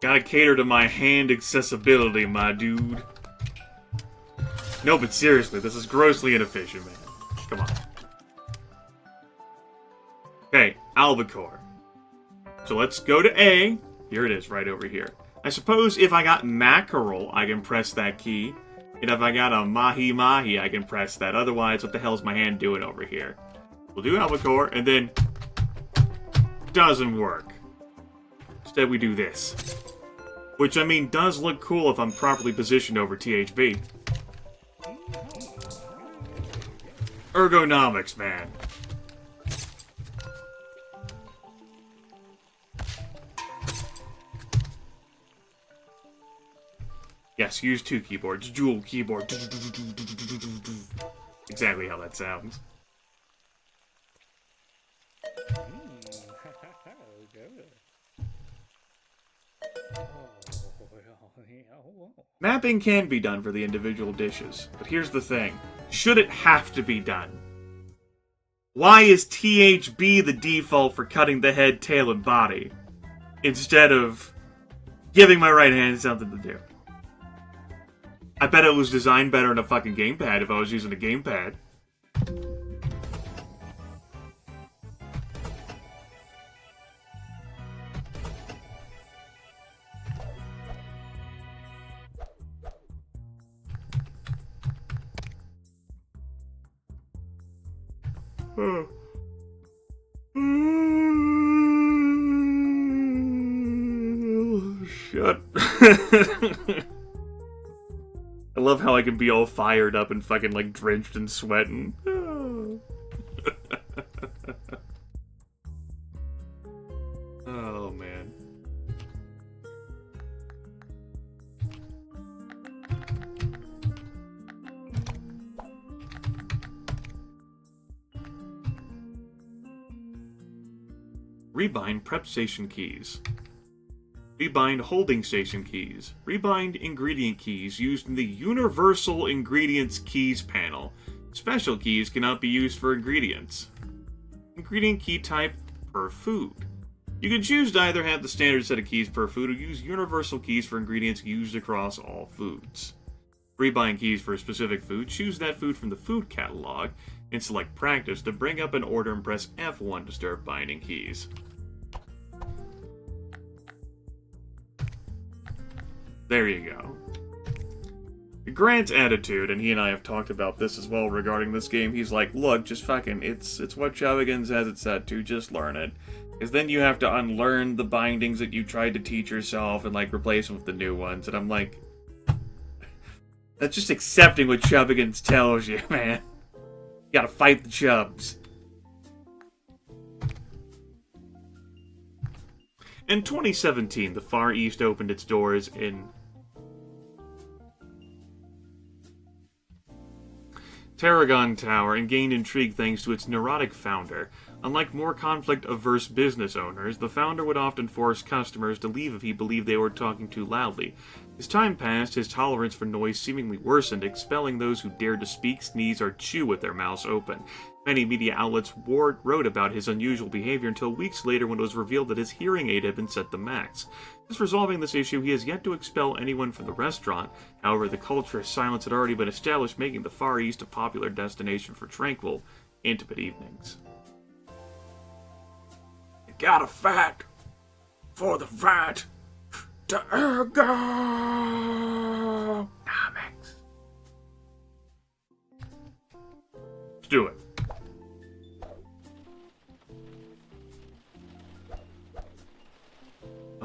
Gotta cater to my hand accessibility, my dude. No, but seriously, this is grossly inefficient, man. Come on. Okay, albacore. So let's go to A. Here it is, right over here. I suppose if I got mackerel, I can press that key. And if I got a mahi-mahi, I can press that. Otherwise, what the hell's my hand doing over here? We'll do albacore, and then... doesn't work. Instead, we do this. Which, I mean, does look cool if I'm properly positioned over THB. Ergonomics, man. Yes, use two keyboards. Dual keyboard. Exactly how that sounds. Mapping can be done for the individual dishes, but here's the thing. Should it have to be done? Why is THB the default for cutting the head, tail, and body, instead of giving my right hand something to do? I bet it was designed better in a fucking gamepad if I was using a gamepad. Oh. Shut. I love how I can be all fired up and fucking like drenched in sweat and... Oh, man. Rebind prep station keys. Rebind holding station keys. Rebind ingredient keys used in the Universal Ingredients Keys panel. Special keys cannot be used for ingredients. Ingredient key type per food. You can choose to either have the standard set of keys per food or use universal keys for ingredients used across all foods. Rebind keys for a specific food. Choose that food from the food catalog and select Practice to bring up an order and press F1 to start binding keys. There you go. Grant's attitude, and he and I have talked about this as well regarding this game, he's like, look, just fucking, it's what Chubbigans has it set to, just learn it. Because then you have to unlearn the bindings that you tried to teach yourself and, like, replace them with the new ones. And I'm like, that's just accepting what Chubbigans tells you, man. You gotta fight the Chubs. In 2017, the Far East opened its doors in Tarragon Tower and gained intrigue thanks to its neurotic founder. Unlike more conflict-averse business owners, the founder would often force customers to leave if he believed they were talking too loudly. As time passed, his tolerance for noise seemingly worsened, expelling those who dared to speak, sneeze, or chew with their mouths open. Many media outlets wrote about his unusual behavior until weeks later when it was revealed that his hearing aid had been set to max. Since resolving this issue, he has yet to expel anyone from the restaurant. However, the culture of silence had already been established, making the Far East a popular destination for tranquil, intimate evenings. You gotta fight for the right to ergonomics. Let's do it.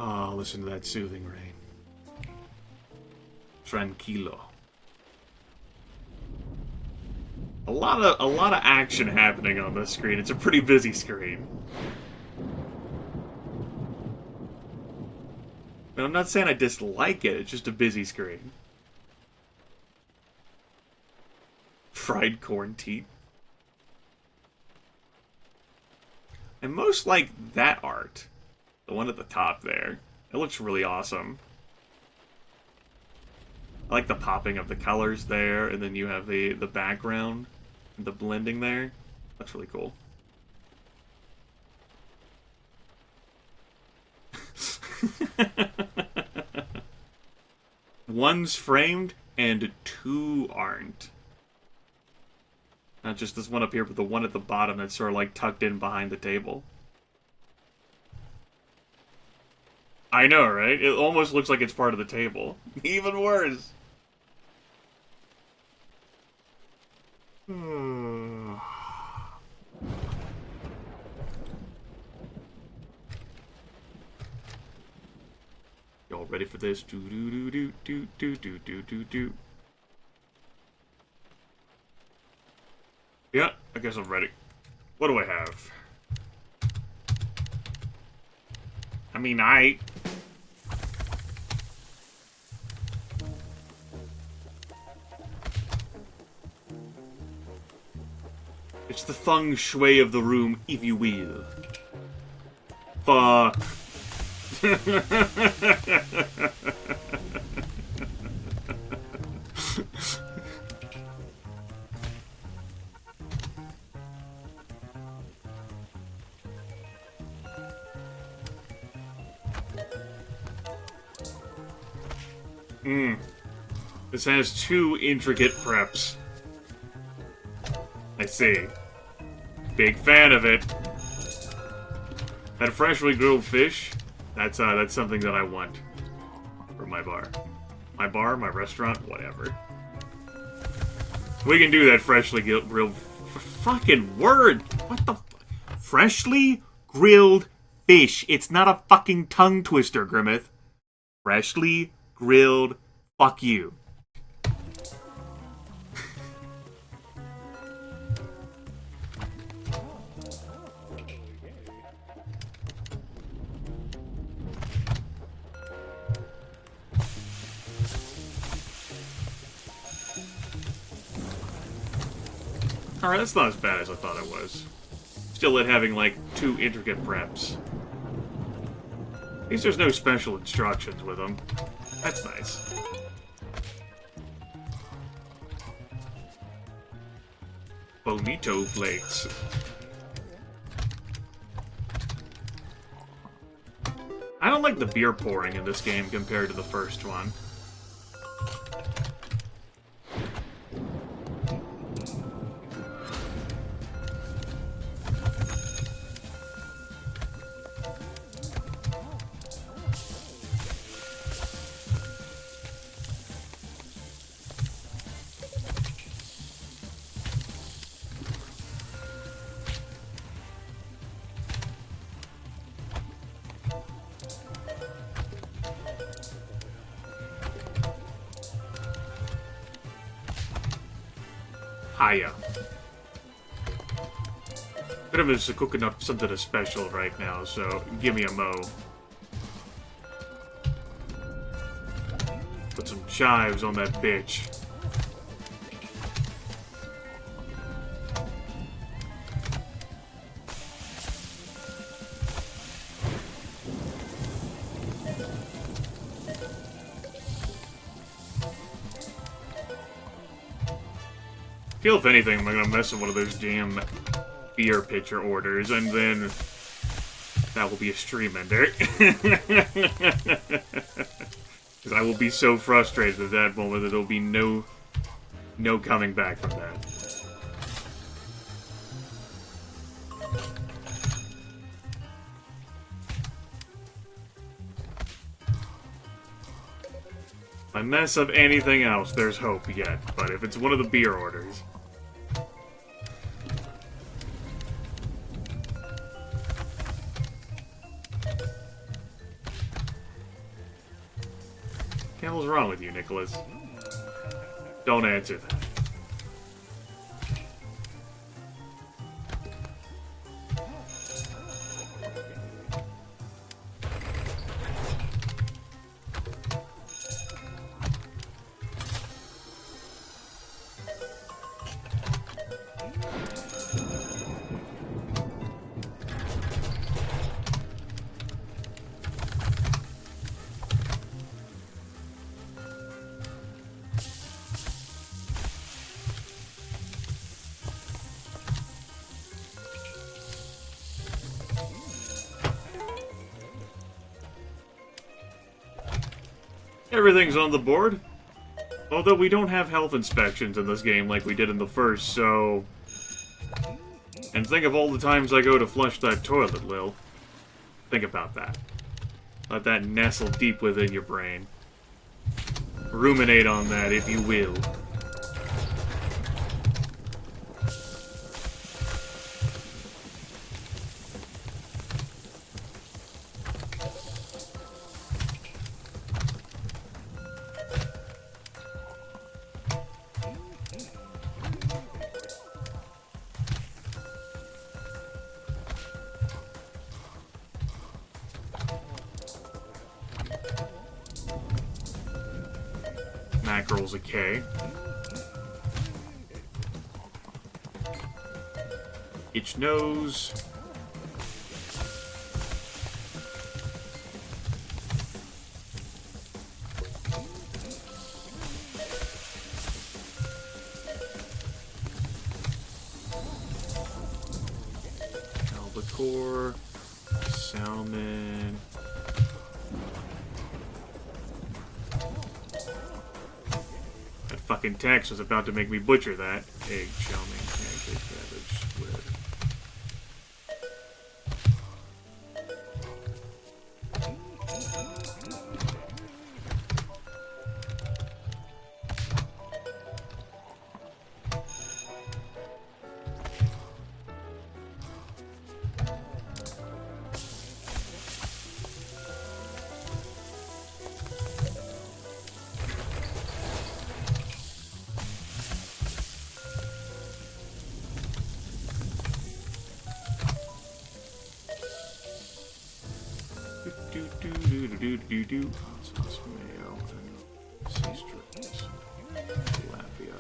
Oh, listen to that soothing rain. Tranquilo. A lot of action happening on this screen. It's a pretty busy screen. And I'm not saying I dislike it, it's just a busy screen. Fried corn teeth. I most like that art. The one at the top there. It looks really awesome. I like the popping of the colors there, and then you have the background, and the blending there. That's really cool. One's framed, and two aren't. Not just this one up here, but the one at the bottom that's sort of like tucked in behind the table. I know, right? It almost looks like it's part of the table. Even worse. Y'all ready for this? Do do do do do do do do do do. Yeah, I guess I'm ready. What do I have? I mean, it's the feng shui of the room, if you will. Fuck. This has two intricate preps. I see. Big fan of it. That freshly grilled fish, that's something that I want for my bar. My bar, my restaurant, whatever. We can do that freshly grilled fucking word. What the freshly grilled fish. It's not a fucking tongue twister, Grimith. Freshly grilled fuck you. Alright, that's not as bad as I thought it was. Still it having, like, two intricate preps. At least there's no special instructions with them. That's nice. Bonito flakes. I don't like the beer pouring in this game compared to the first one. Hiya. Grimith is cooking up something special right now, so give me a mo. Put some chives on that bitch. I feel if anything, I'm gonna mess with one of those damn beer pitcher orders, and then that will be a stream ender. Because I will be so frustrated at that moment that there will be no coming back from that. If I mess up anything else, there's hope yet. But if it's one of the beer orders... What the hell's wrong with you, Nicholas? Don't answer that. Everything's on the board. Although we don't have health inspections in this game like we did in the first, so... And think of all the times I go to flush that toilet, Lil. Think about that. Let that nestle deep within your brain. Ruminate on that, if you will. Mackerel's a K. Itch nose. Albacore. Salmon. Fucking text was about to make me butcher that. Egg, salmon, pancake, cabbage, squid. Do sauce mayo and sea strips, tilapia,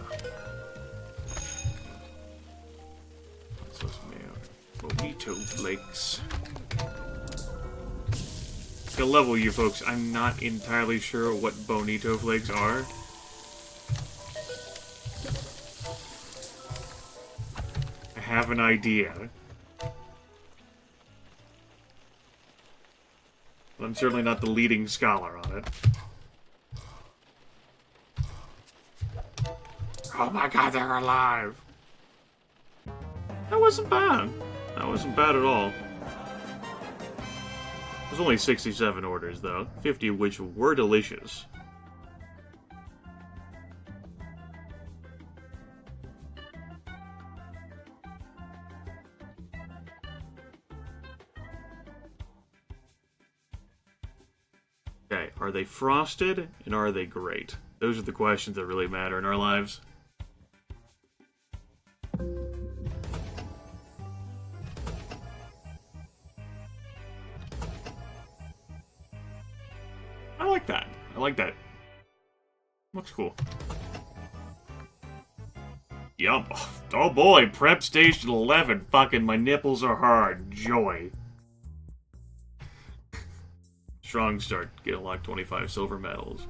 sauce mayo, bonito flakes. To level you folks, I'm not entirely sure what bonito flakes are. I have an idea. I'm certainly not the leading scholar on it. Oh my god, they're alive. That wasn't bad. That wasn't bad at all. There's only 67 orders, though, 50 of which were delicious. Okay, are they frosted, and are they great? Those are the questions that really matter in our lives. I like that. I like that. Looks cool. Yup. Oh boy, prep station 11. Fucking my nipples are hard. Joy. Strong start. Get unlocked 25 silver medals.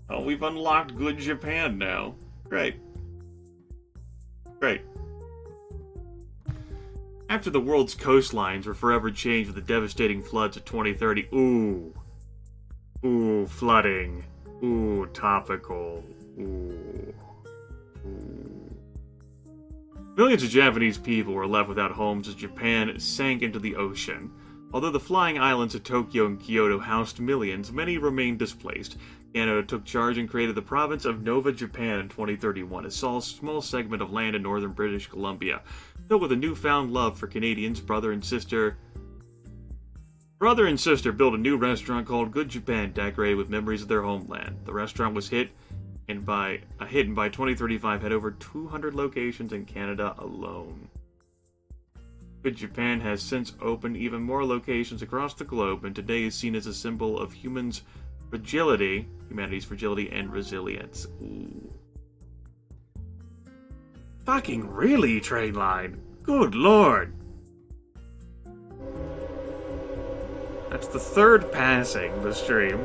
Oh, we've unlocked Good Japan now. Great. Great. After the world's coastlines were forever changed with the devastating floods of 2030. Ooh. Ooh, flooding. Ooh, topical. Ooh. Ooh. Millions of Japanese people were left without homes as Japan sank into the ocean. Although the flying islands of Tokyo and Kyoto housed millions, many remained displaced. Canada took charge and created the province of Nova Japan in 2031, a small segment of land in northern British Columbia. Filled with a newfound love for Canadians, brother and sister built a new restaurant called Good Japan, decorated with memories of their homeland. The restaurant was hit, and by 2035 had over 200 locations in Canada alone. Good Japan has since opened even more locations across the globe, and today is seen as a symbol of humanity's fragility and resilience. Ooh. Fucking really, Trainline? Good lord. That's the third passing the stream.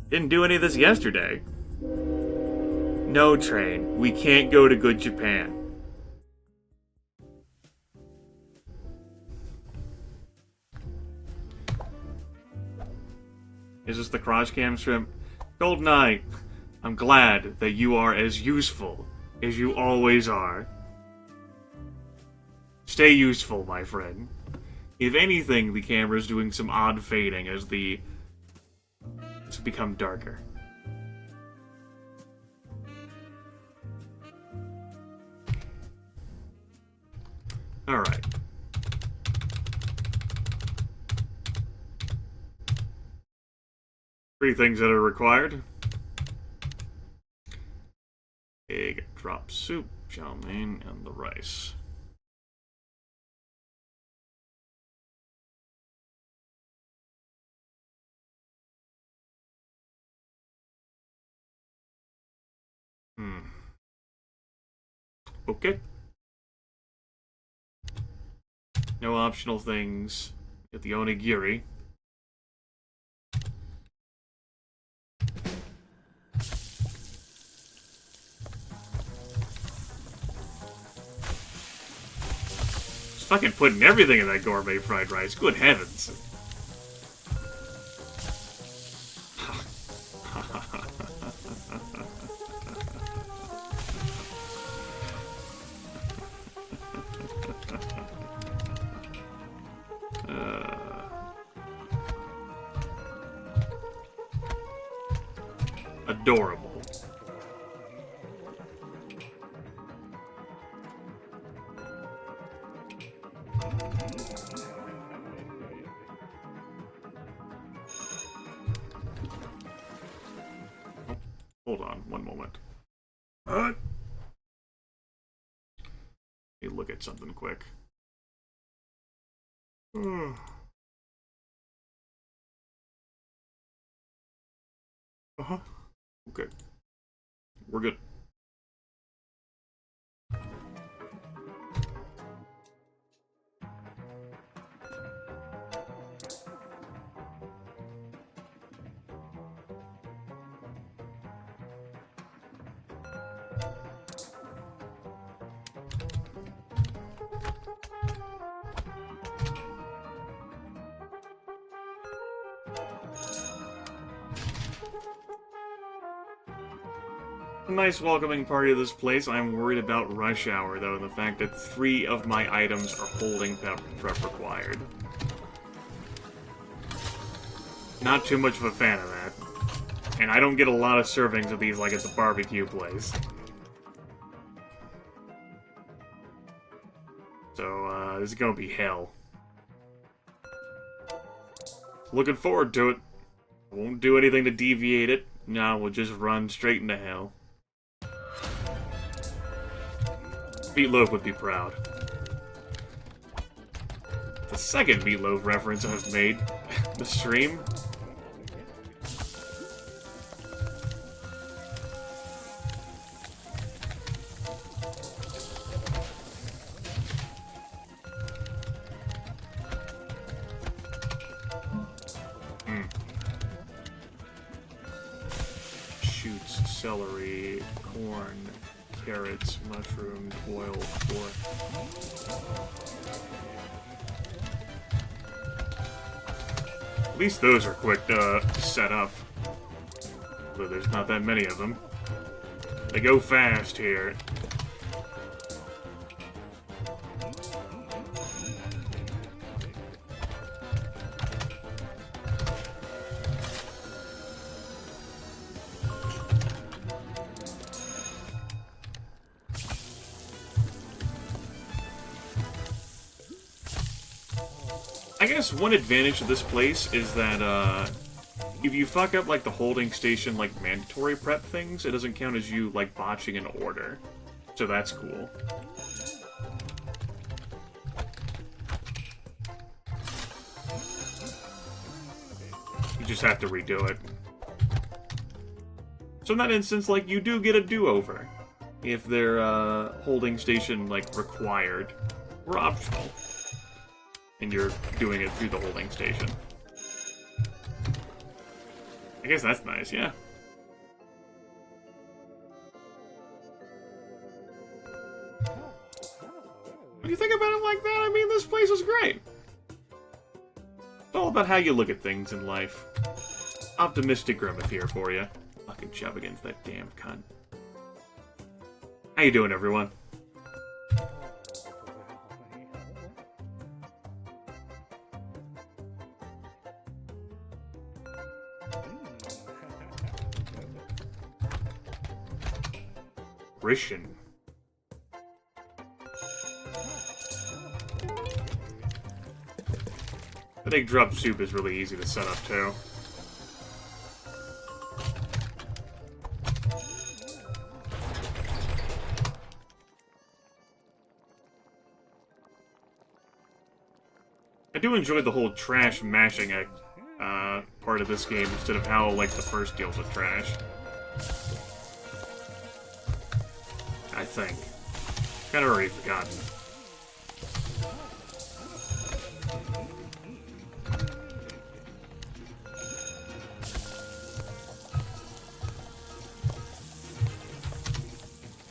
Didn't do any of this yesterday. No, Train. We can't go to Good Japan. Is this the crotch cam shrimp? Gold Knight, I'm glad that you are as useful as you always are. Stay useful, my friend. If anything, the camera's doing some odd fading as it's become darker. Alright. Three things that are required. Egg, drop soup, chow mein, and the rice. Okay. No optional things. Get the onigiri. Just fucking putting everything in that gourmet fried rice. Good heavens. Adorable. Hold on, one moment. Let me look at something quick. Uh-huh. Okay. We're good. A nice welcoming party to this place. I'm worried about rush hour, though, and the fact that 3 of my items are holding prep required. Not too much of a fan of that. And I don't get a lot of servings of these like at the barbecue place. So, this is gonna be hell. Looking forward to it. I won't do anything to deviate it. No, we'll just run straight into hell. Meatloaf would be proud. The second Meatloaf reference I've made the stream. Shoots, celery, corn, carrots, mushrooms, boiled pork. At least those are quick to set up. Although there's not that many of them. They go fast here. I guess one advantage of this place is that, if you fuck up, like, the holding station, like, mandatory prep things, it doesn't count as you, like, botching an order. So that's cool. You just have to redo it. So in that instance, like, you do get a do-over. If they're, holding station, like, required. Or optional. And you're doing it through the holding station. I guess that's nice, yeah. When you think about it like that, I mean, this place is great. It's all about how you look at things in life. Optimistic Grimith here for you. Fucking shove against that damn cunt. How you doing, everyone? Rishin. The egg drop soup is really easy to set up, too. I do enjoy the whole trash mashing part of this game instead of how, like, the first deals with trash. I think. Kinda already forgotten.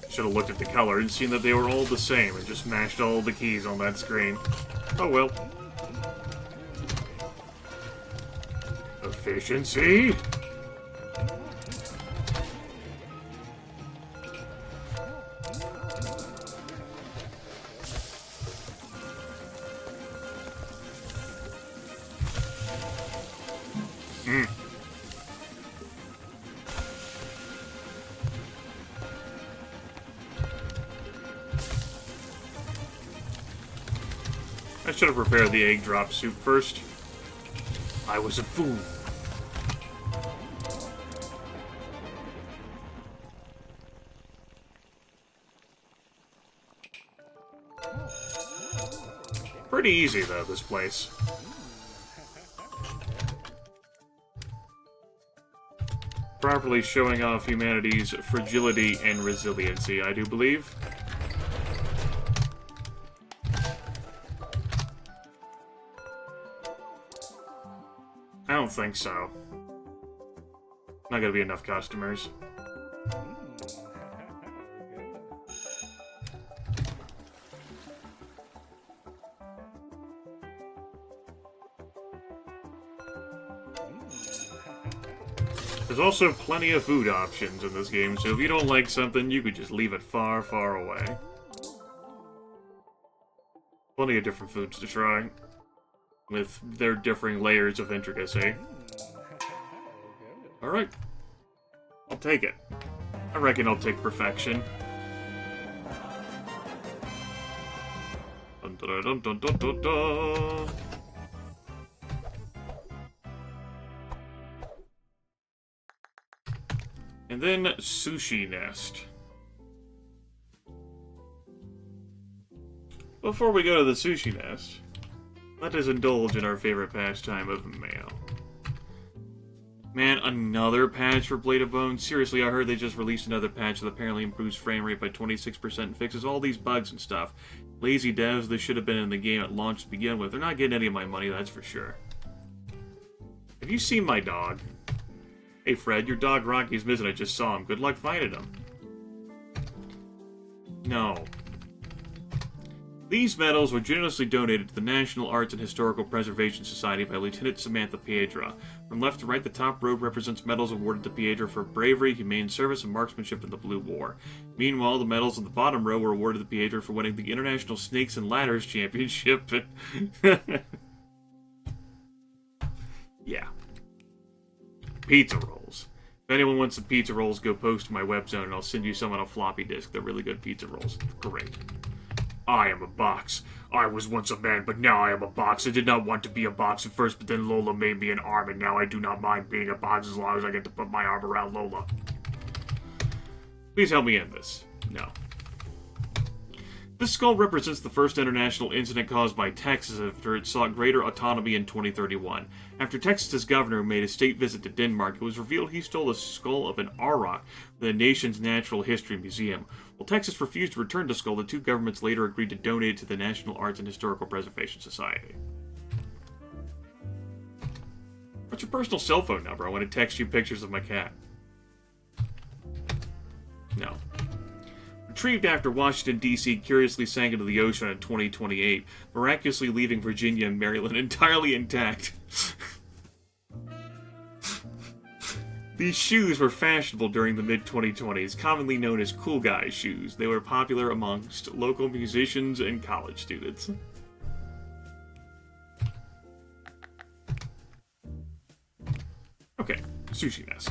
Should have looked at the color and seen that they were all the same and just mashed all the keys on that screen. Oh well. Efficiency? I should have prepared the egg drop soup first. I was a fool. Pretty easy, though, this place. Properly showing off humanity's fragility and resiliency, I do believe. I don't think so. Not gonna be enough customers. There's also plenty of food options in this game, so if you don't like something, you could just leave it far, far away. Plenty of different foods to try, with their differing layers of intricacy. Alright. I'll take it. I reckon I'll take perfection. Dun, dun, dun, dun, dun, dun, dun. And then Sushi Nest. Before we go to the Sushi Nest, let us indulge in our favorite pastime of mail. Man, another patch for Blade of Bones? Seriously, I heard they just released another patch that apparently improves frame rate by 26% and fixes all these bugs and stuff. Lazy devs, they should have been in the game at launch to begin with. They're not getting any of my money, that's for sure. Have you seen my dog? Hey Fred, your dog Rocky's missing. I just saw him. Good luck finding him. No. These medals were generously donated to the National Arts and Historical Preservation Society by Lieutenant Samantha Piedra. From left to right, the top row represents medals awarded to Piedra for bravery, humane service, and marksmanship in the Blue War. Meanwhile, the medals in the bottom row were awarded to Piedra for winning the International Snakes and Ladders Championship. Yeah. Pizza rolls. If anyone wants some pizza rolls, go post to my web zone and I'll send you some on a floppy disk. They're really good pizza rolls. Great. I am a box. I was once a man, but now I am a box. I did not want to be a box at first, but then Lola made me an arm, and now I do not mind being a box as long as I get to put my arm around Lola. Please help me end this. No. This skull represents the first international incident caused by Texas after it sought greater autonomy in 2031. After Texas's governor made a state visit to Denmark, it was revealed he stole the skull of an auroch from the nation's Natural History Museum. While Texas refused to return the skull, the two governments later agreed to donate it to the National Arts and Historical Preservation Society. What's your personal cell phone number? I want to text you pictures of my cat. No. Retrieved after Washington, D.C. curiously sank into the ocean in 2028, miraculously leaving Virginia and Maryland entirely intact. These shoes were fashionable during the mid-2020s, commonly known as cool guy shoes. They were popular amongst local musicians and college students. Okay, sushi nest.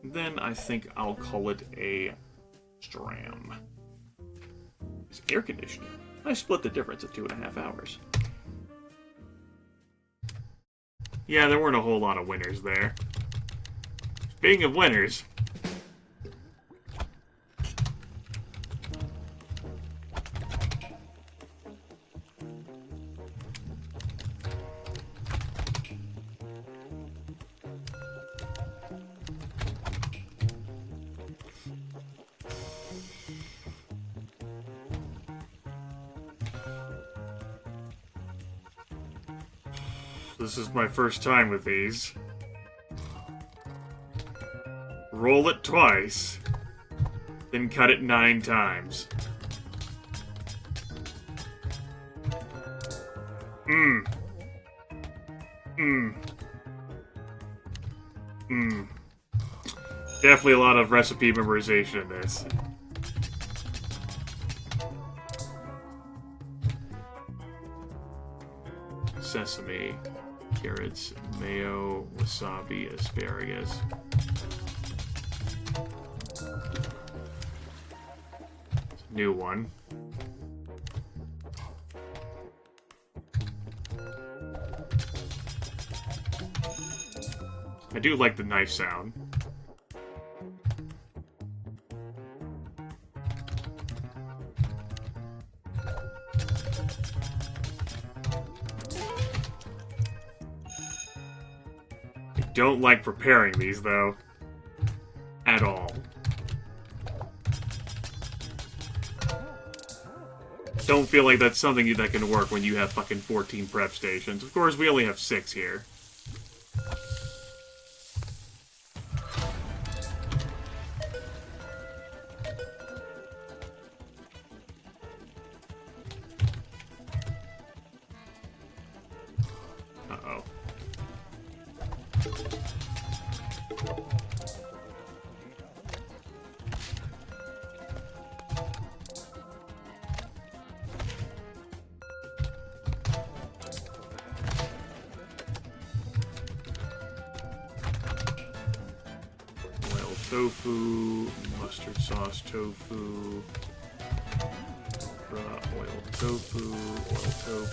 Then I think I'll call it a stram. It's air conditioning. I split the difference at 2.5 hours. Yeah, there weren't a whole lot of winners there. Speaking of winners... This is my first time with these. Roll it twice, then cut it 9 times. Definitely a lot of recipe memorization in this. Sesame, carrots, mayo, wasabi, asparagus. New one. I do like the knife sound. Don't like preparing these, though. At all. Don't feel like that's something that can work when you have fucking 14 prep stations. Of course, we only have 6 here. Uh-oh. Tofu, mustard sauce tofu, oil tofu, oil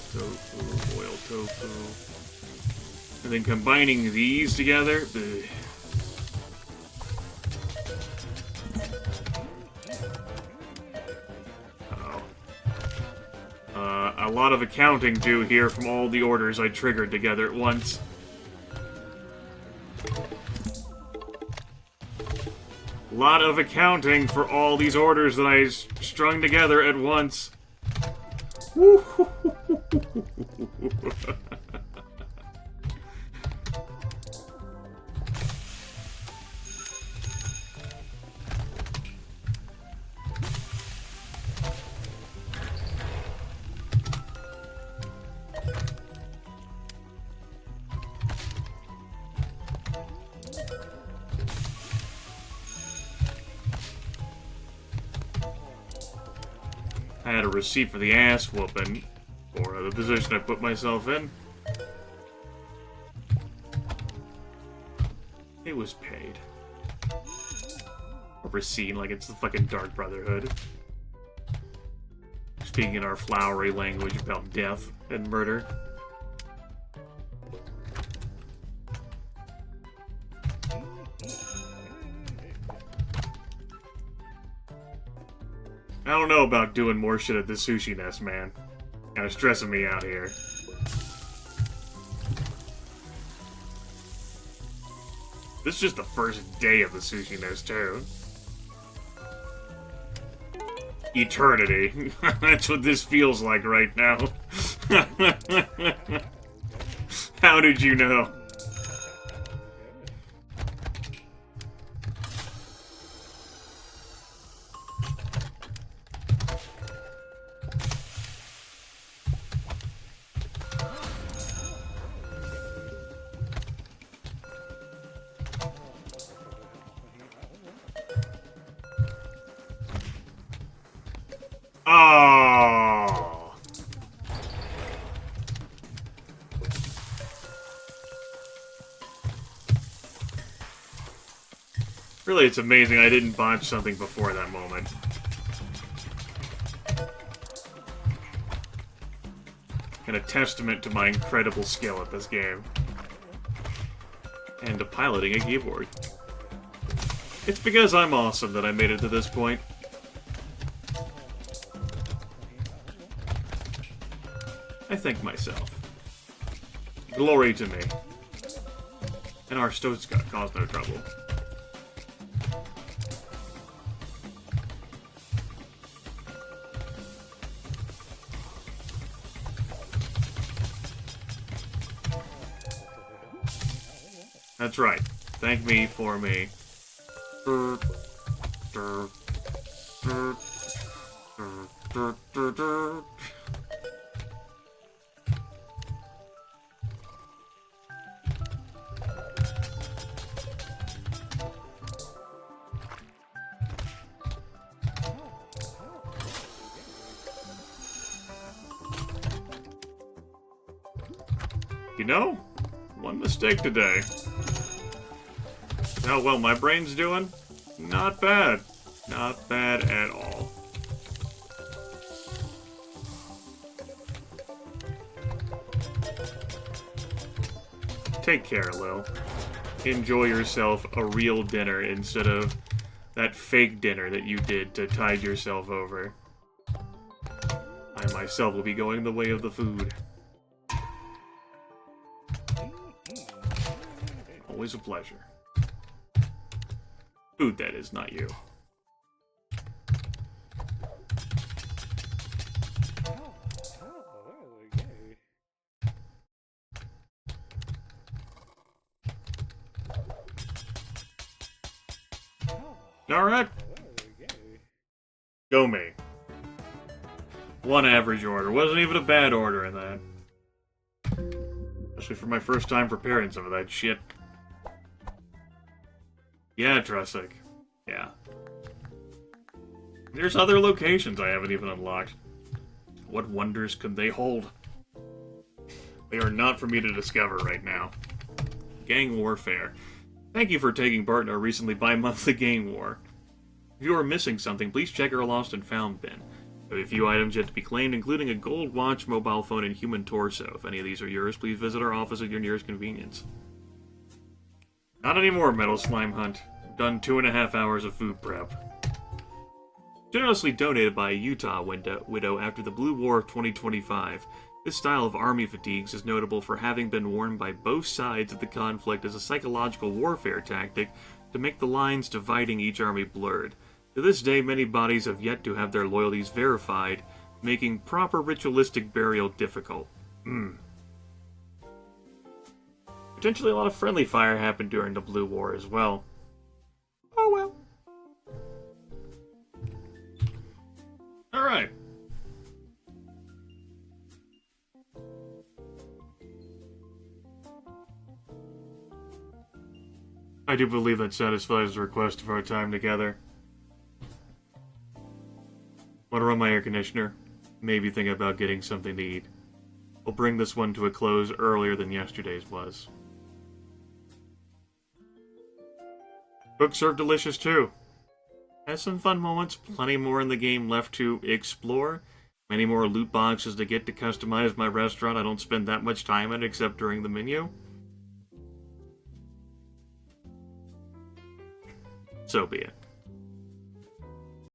tofu, oil tofu. And then combining these together. Uh-oh. A lot of accounting due here from all the orders I triggered together at once. A lot of accounting for all these orders that I strung together at once. I had a receipt for the ass whooping, or the position I put myself in. It was paid. A receipt, like it's the fucking Dark Brotherhood. Speaking in our flowery language about death and murder. I don't know about doing more shit at the sushi nest, man. Kinda stressing me out here. This is just the first day of the sushi nest, too. Eternity. That's what this feels like right now. How did you know? Really, it's amazing I didn't botch something before that moment. And a testament to my incredible skill at this game. And to piloting a keyboard. It's because I'm awesome that I made it to this point. I thank myself. Glory to me. And our stoats caused no trouble. That's right. Thank me for me. You know, one mistake today. How well my brain's doing? Not bad. Not bad at all. Take care, Lil. Enjoy yourself a real dinner instead of that fake dinner that you did to tide yourself over. I myself will be going the way of the food. Always a pleasure. Food, that is, not you. Alright. Go me. One average order. Wasn't even a bad order in that. Especially for my first time preparing some of that shit. Yeah, Trussick. Yeah. There's other locations I haven't even unlocked. What wonders could they hold? They are not for me to discover right now. Gang Warfare. Thank you for taking part in our recently bi-monthly gang war. If you are missing something, please check our lost and found bin. We have a few items yet to be claimed, including a gold watch, mobile phone, and human torso. If any of these are yours, please visit our office at your nearest convenience. Not anymore, Metal Slime Hunt. Done 2.5 hours of food prep. Generously donated by a Utah widow after the Blue War of 2025. This style of army fatigues is notable for having been worn by both sides of the conflict as a psychological warfare tactic to make the lines dividing each army blurred. To this day, many bodies have yet to have their loyalties verified, making proper ritualistic burial difficult. Potentially a lot of friendly fire happened during the Blue War as well. Oh well. Alright. I do believe that satisfies the request of our time together. Want to run my air conditioner? Maybe think about getting something to eat. We'll bring this one to a close earlier than yesterday's was. Books serve delicious too. Has some fun moments, plenty more in the game left to explore. Many more loot boxes to get to customize my restaurant. I don't spend that much time in it except during the menu. So be it.